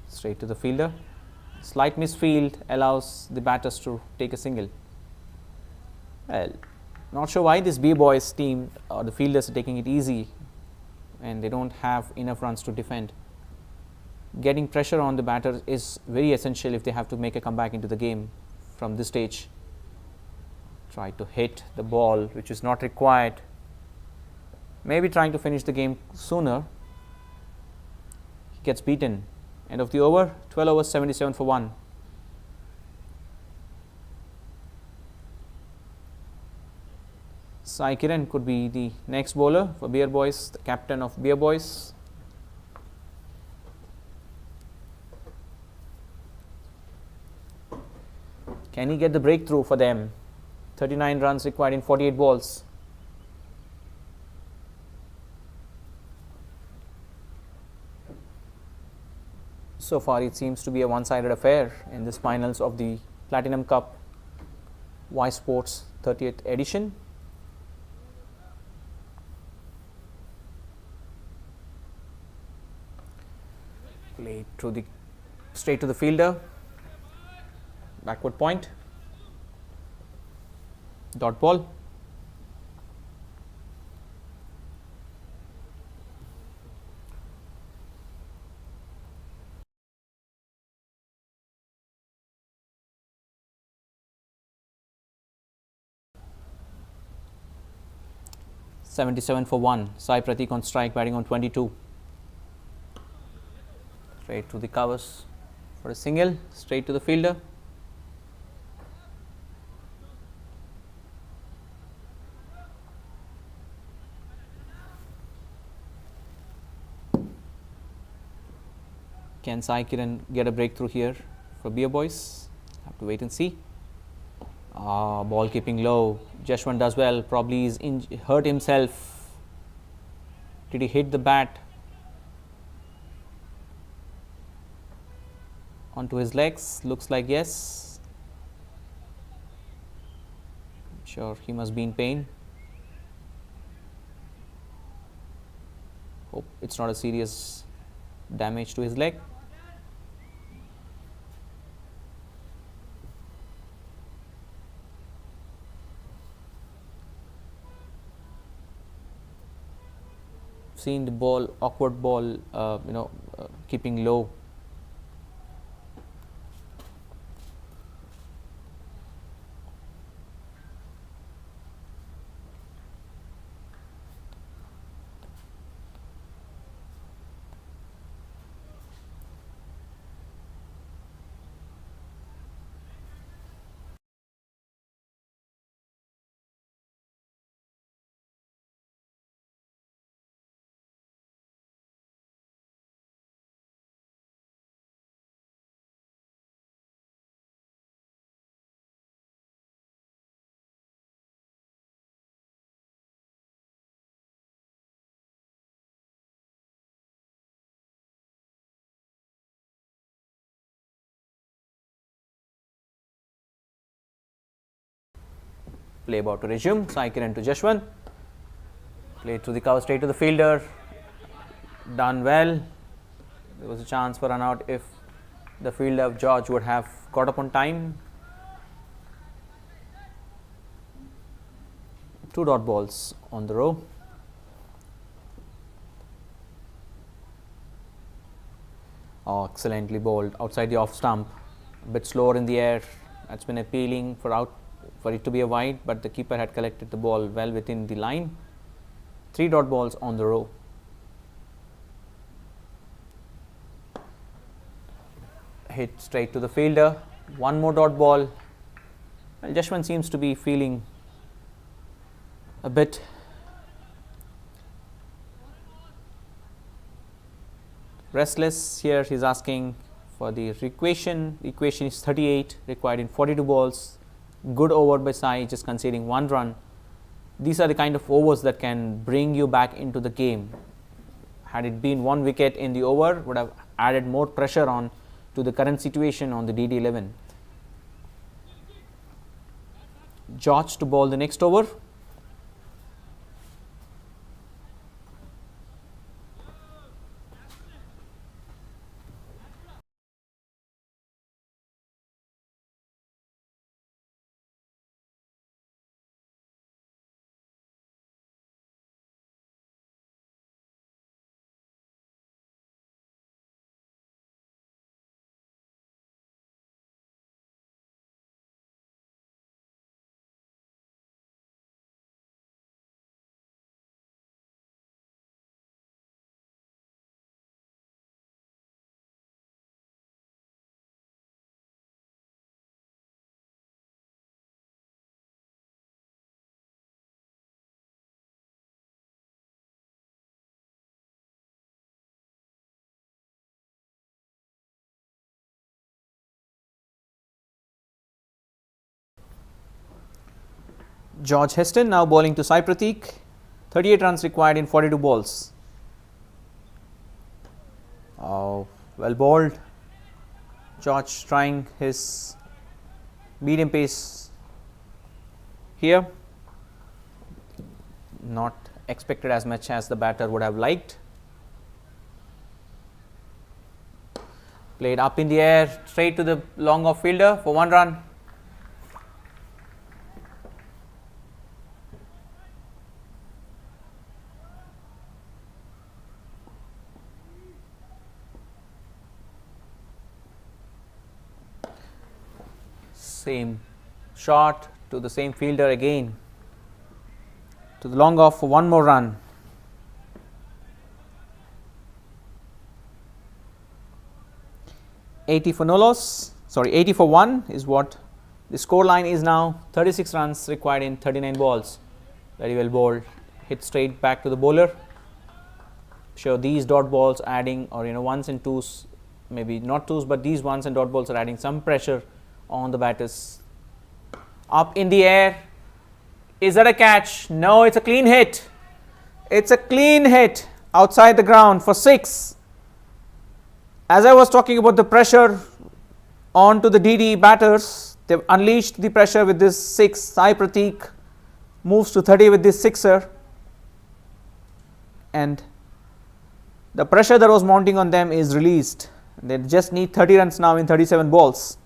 Straight to the fielder. Slight misfield allows the batters to take a single. Well, not sure why this Beer Boys team or the fielders are taking it easy. and they don't have enough runs to defend. Getting pressure on the batter is very essential if they have to make a comeback into the game from this stage. Try to hit the ball which is not required. Maybe trying to finish the game sooner. He gets beaten. End of the over, 12 overs, 77 for 1. Sai Kiran could be the next bowler for Beer Boys, the captain of Beer Boys. Can he get the breakthrough for them? 39 runs required in 48 balls. So far it seems to be a one-sided affair in this finals of the Platinum Cup Ysportz 30th edition. Played through the straight to the fielder, backward point, dot ball. .77 for 1. Sai Pratik on strike, batting on 22. Straight to the covers for a single, straight to the fielder. Can Sai Kiran get a breakthrough here for Beer Boys? Have to wait and see. Ball keeping low. Jashwant does well. Probably is hurt himself. Did he hit the bat onto his legs? Looks like yes. I'm sure he must be in pain. Hope it's not a serious damage to his leg. Seen the ball, awkward ball, keeping low. Play about to resume. Sai Kiran to Jashwant. Played through the cover straight to the fielder. Done well. There was a chance for run out if the fielder of George would have caught up on time. 2 dot balls on the row. Excellently bowled outside the off stump. A bit slower in the air. That's been appealing for it to be a wide, but the keeper had collected the ball well within the line. 3 dot balls on the row. Hit straight to the fielder. 1 more dot ball. Well, Jashwant seems to be feeling a bit restless here. He's asking for the equation. The equation is 38 required in 42 balls. Good over by Sai, just conceding 1 run. These are the kind of overs that can bring you back into the game. Had it been 1 wicket in the over, would have added more pressure on to the current situation on the DD11. George to bowl the next over. George Heston now bowling to Sai Prateek. 38 runs required in 42 balls. Oh, well bowled. George trying his medium pace here. Not expected as much as the batter would have liked. Played up in the air, straight to the long off fielder for 1 run. Same shot to the same fielder again, to the long off for 1 more run. $80 for no loss, sorry, 80 for 1 is what the score line is now. 36 runs required in 39 balls. Very well bowled, hit straight back to the bowler. Sure, these dot balls adding, or ones and twos, maybe not twos, but these ones and dot balls are adding some pressure on the batters. Up in the air, is that a catch? No, it's a clean hit. It's a clean hit outside the ground for 6. As I was talking about the pressure onto the DD batters, they've unleashed the pressure with this 6. Sai Prateek moves to 30 with this sixer, and the pressure that was mounting on them is released. They just need 30 runs now in 37 balls.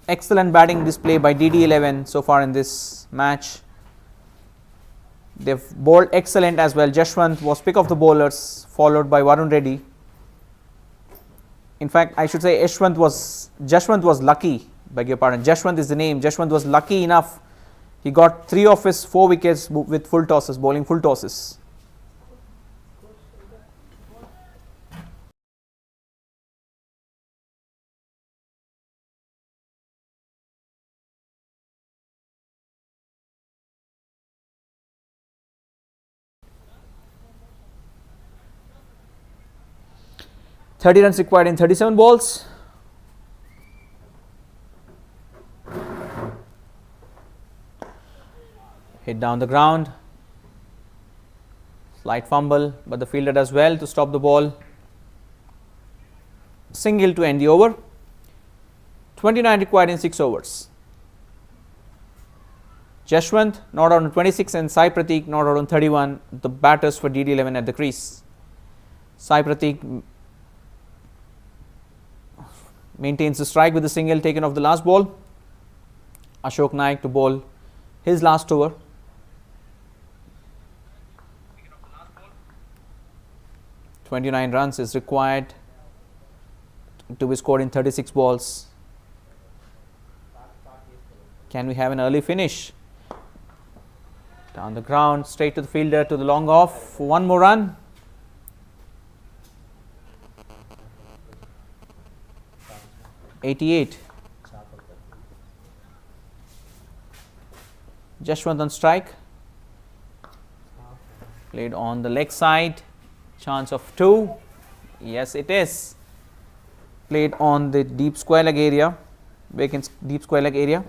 Excellent batting display by DD11 so far in this match. They've bowled excellent as well. Jashwant was pick of the bowlers, followed by Varun Reddy. In fact, I should say Jashwant was lucky. Beg your pardon. Jashwant is the name. Jashwant was lucky enough. He got 3 of his 4 wickets with full tosses, bowling full tosses. $30 runs required in 37 balls. Hit down the ground. Slight fumble, but the fielder does well to stop the ball. Single to end the over. 29 required in 6 overs. Jashwant not out on 26 and Sai Prateek not out on 31. The batters for DD11 at the crease. Sai Prateek maintains the strike with the single taken off the last ball. Ashok Naik to bowl his last over. $29 runs is required to be scored in 36 balls. Can we have an early finish? Down the ground, straight to the fielder, to the long off for 1 more run. $88. Jashwant on strike. Played on the leg side. Chance of 2. Yes, it is. Played on the deep square leg area. Vacant deep square leg area.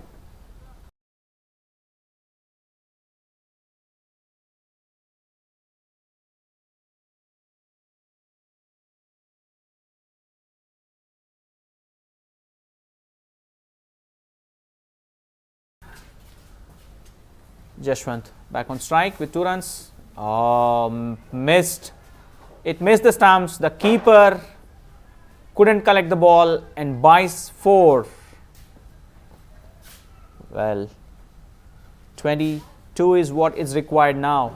Jashwant back on strike with 2 runs. Missed. It missed the stumps. The keeper couldn't collect the ball and buys 4. Well, 22 is what is required now.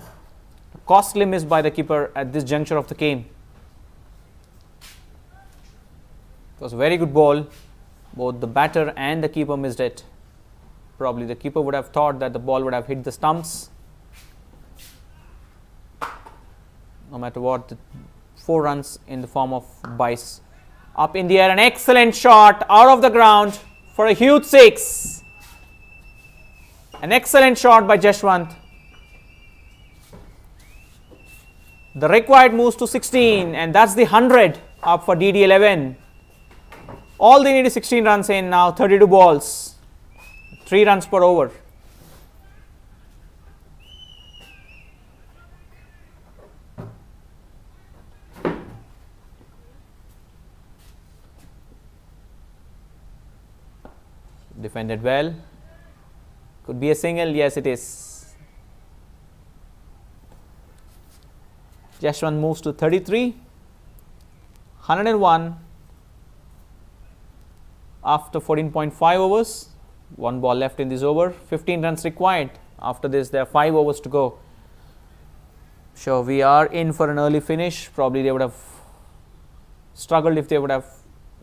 Costly miss by the keeper at this juncture of the game. It was a very good ball. Both the batter and the keeper missed it. Probably the keeper would have thought that the ball would have hit the stumps. No matter what, 4 runs in the form of buys. Up in the air, an excellent shot out of the ground for a huge 6. An excellent shot by Jashwant. The required moves to 16, and that's the 100 up for DD11. All they need is 16 runs in now, 32 balls, 3 runs per over. Defended well. Could be a single, yes it is. Jashwant moves to 33, 101 after 14.5 overs, 1 ball left in this over, 15 runs required. After this there are 5 overs to go. Sure, we are in for an early finish. Probably they would have struggled if they would have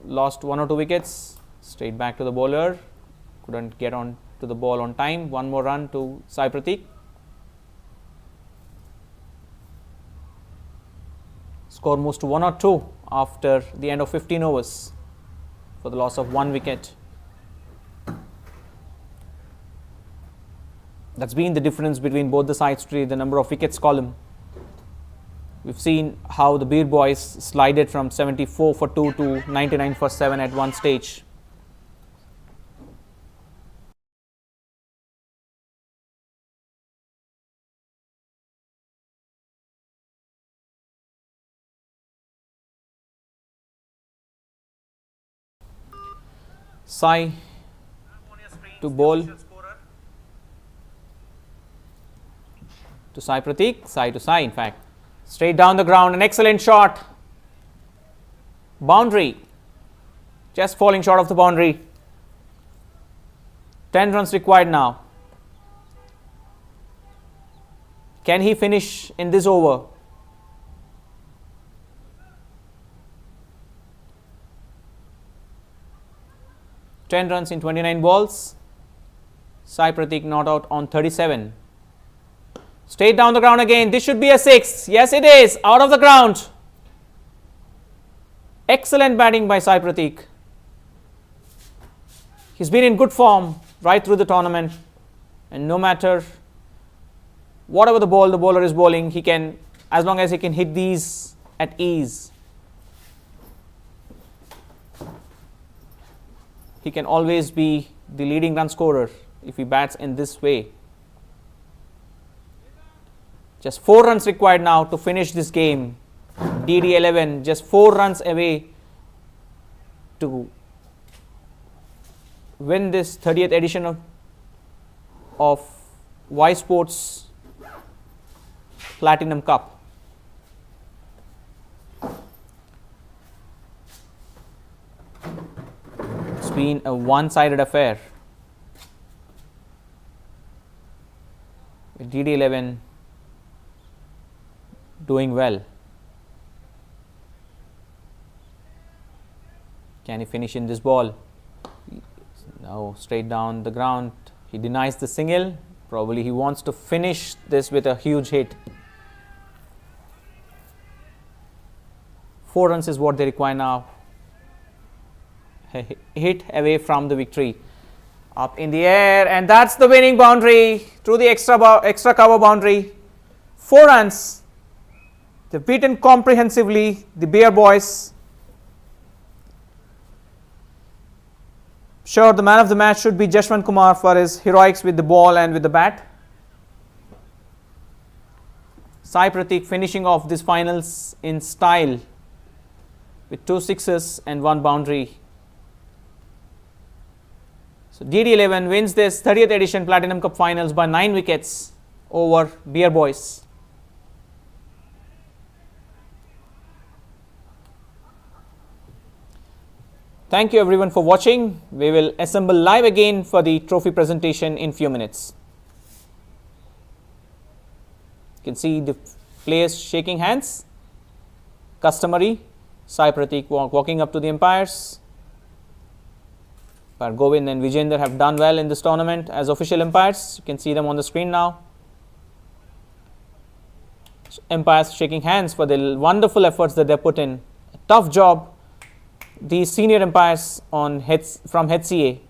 lost 1 or 2 wickets. Straight back to the bowler, couldn't get on to the ball on time. 1 more run to Sai Prateek. Score moves to 102 after the end of 15 overs for the loss of 1 wicket. That's been the difference between both the sides today, the number of wickets column. We've seen how the Beer boys slided from 74 for 2 to 99 for 7 at one stage. Sai to bowl to Sai Prateek, Sai to Sai in fact. Straight down the ground, an excellent shot. Boundary, just falling short of the boundary. 10 runs required now. Can he finish in this over? Ten runs in 29 balls. Sai Prateek not out on 37. Straight down the ground again. This should be a 6. Yes, it is. Out of the ground. Excellent batting by Sai Prateek. He's been in good form right through the tournament. And no matter whatever the bowler is bowling, he can, as long as he can hit these at ease, he can always be the leading run scorer if he bats in this way. Just 4 runs required now to finish this game. DD11 just 4 runs away to win this 30th edition of Ysportz Platinum Cup. It's been a one-sided affair with DD11 doing well. Can he finish in this ball? Now straight down the ground. He denies the single. Probably he wants to finish this with a huge hit. 4 runs is what they require now. Hit away from the victory. Up in the air, and that's the winning boundary through the extra cover boundary. 4 runs. They've beaten comprehensively the Beer boys. Sure, the man of the match should be Jashwant Kumar for his heroics with the ball and with the bat. Sai Prateek finishing off this finals in style with 2 sixes and 1 boundary. So DD11 wins this 30th edition Platinum Cup finals by 9 wickets over Beer boys. Thank you everyone for watching. We will assemble live again for the trophy presentation in few minutes. You can see the players shaking hands. Customary. Sai Prateek walking up to the umpires. Govind and Vijender have done well in this tournament as official umpires. You can see them on the screen now. So umpires shaking hands for the wonderful efforts that they put in. A tough job. These senior umpires from HCA.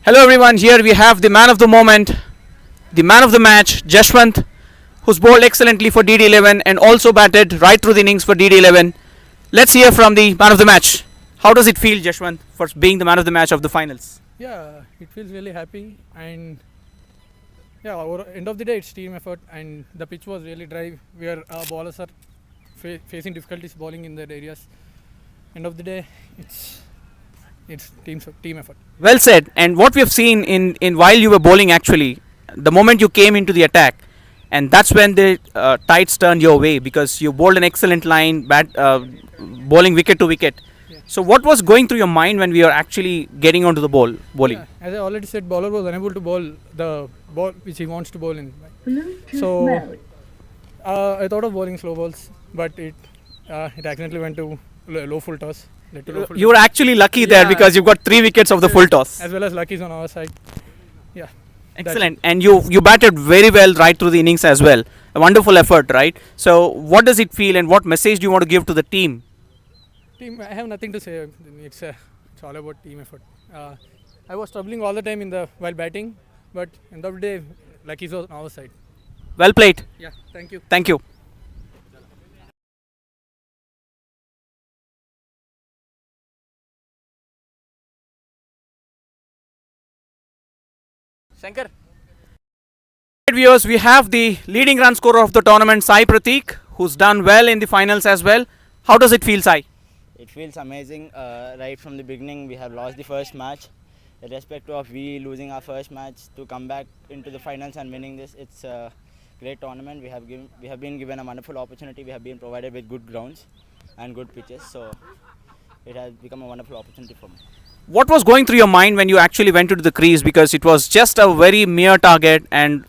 Hello everyone, here we have the man of the moment, the man of the match, Jashwant, who's bowled excellently for DD11 and also batted right through the innings for DD11. Let's hear from the man of the match. How does it feel, Jashwant, for being the man of the match of the finals? Yeah, it feels really happy, and yeah, over end of the day it's team effort, and the pitch was really dry where bowlers are facing difficulties bowling in that areas. End of the day, it's team effort. Well said. And what we have seen in while you were bowling, actually, the moment you came into the attack, and that's when the tides turned your way because you bowled an excellent line, bowling wicket to wicket. Yeah. So what was going through your mind when we were actually getting onto the bowling? Yeah, as I already said, bowler was unable to bowl the ball which he wants to bowl in. So I thought of bowling slow balls, but it accidentally went to low full toss. You were actually lucky there because you got 3 wickets of the full toss. As well as luckies on our side. Yeah. Excellent. And you batted very well right through the innings as well. A wonderful effort, right? So what does it feel and what message do you want to give to the team? Team, I have nothing to say. It's all about team effort. I was struggling all the time while batting, but end of the day, luckies was on our side. Well played. Yeah. Thank you. Thank you. Shankar. Viewers, we have the leading run scorer of the tournament, Sai Prateek, who's done well in the finals as well. How does it feel, Sai? It feels amazing. Right from the beginning, we have lost the first match. Irrespective of we losing our first match, to come back into the finals and winning this, it's a great tournament. We have been given a wonderful opportunity. We have been provided with good grounds and good pitches, so it has become a wonderful opportunity for me. What was going through your mind when you actually went into the crease, because it was just a very mere target and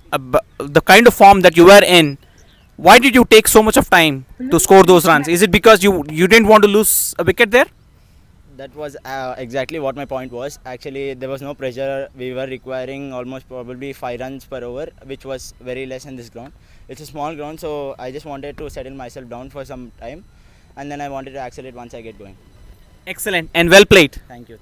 the kind of form that you were in? Why did you take so much of time to score those runs? Is it because you didn't want to lose a wicket there? That was exactly what my point was. Actually, there was no pressure. We were requiring almost probably 5 runs per over, which was very less in this ground. It's a small ground, so I just wanted to settle myself down for some time, and then I wanted to accelerate once I get going. Excellent and well played. Thank you.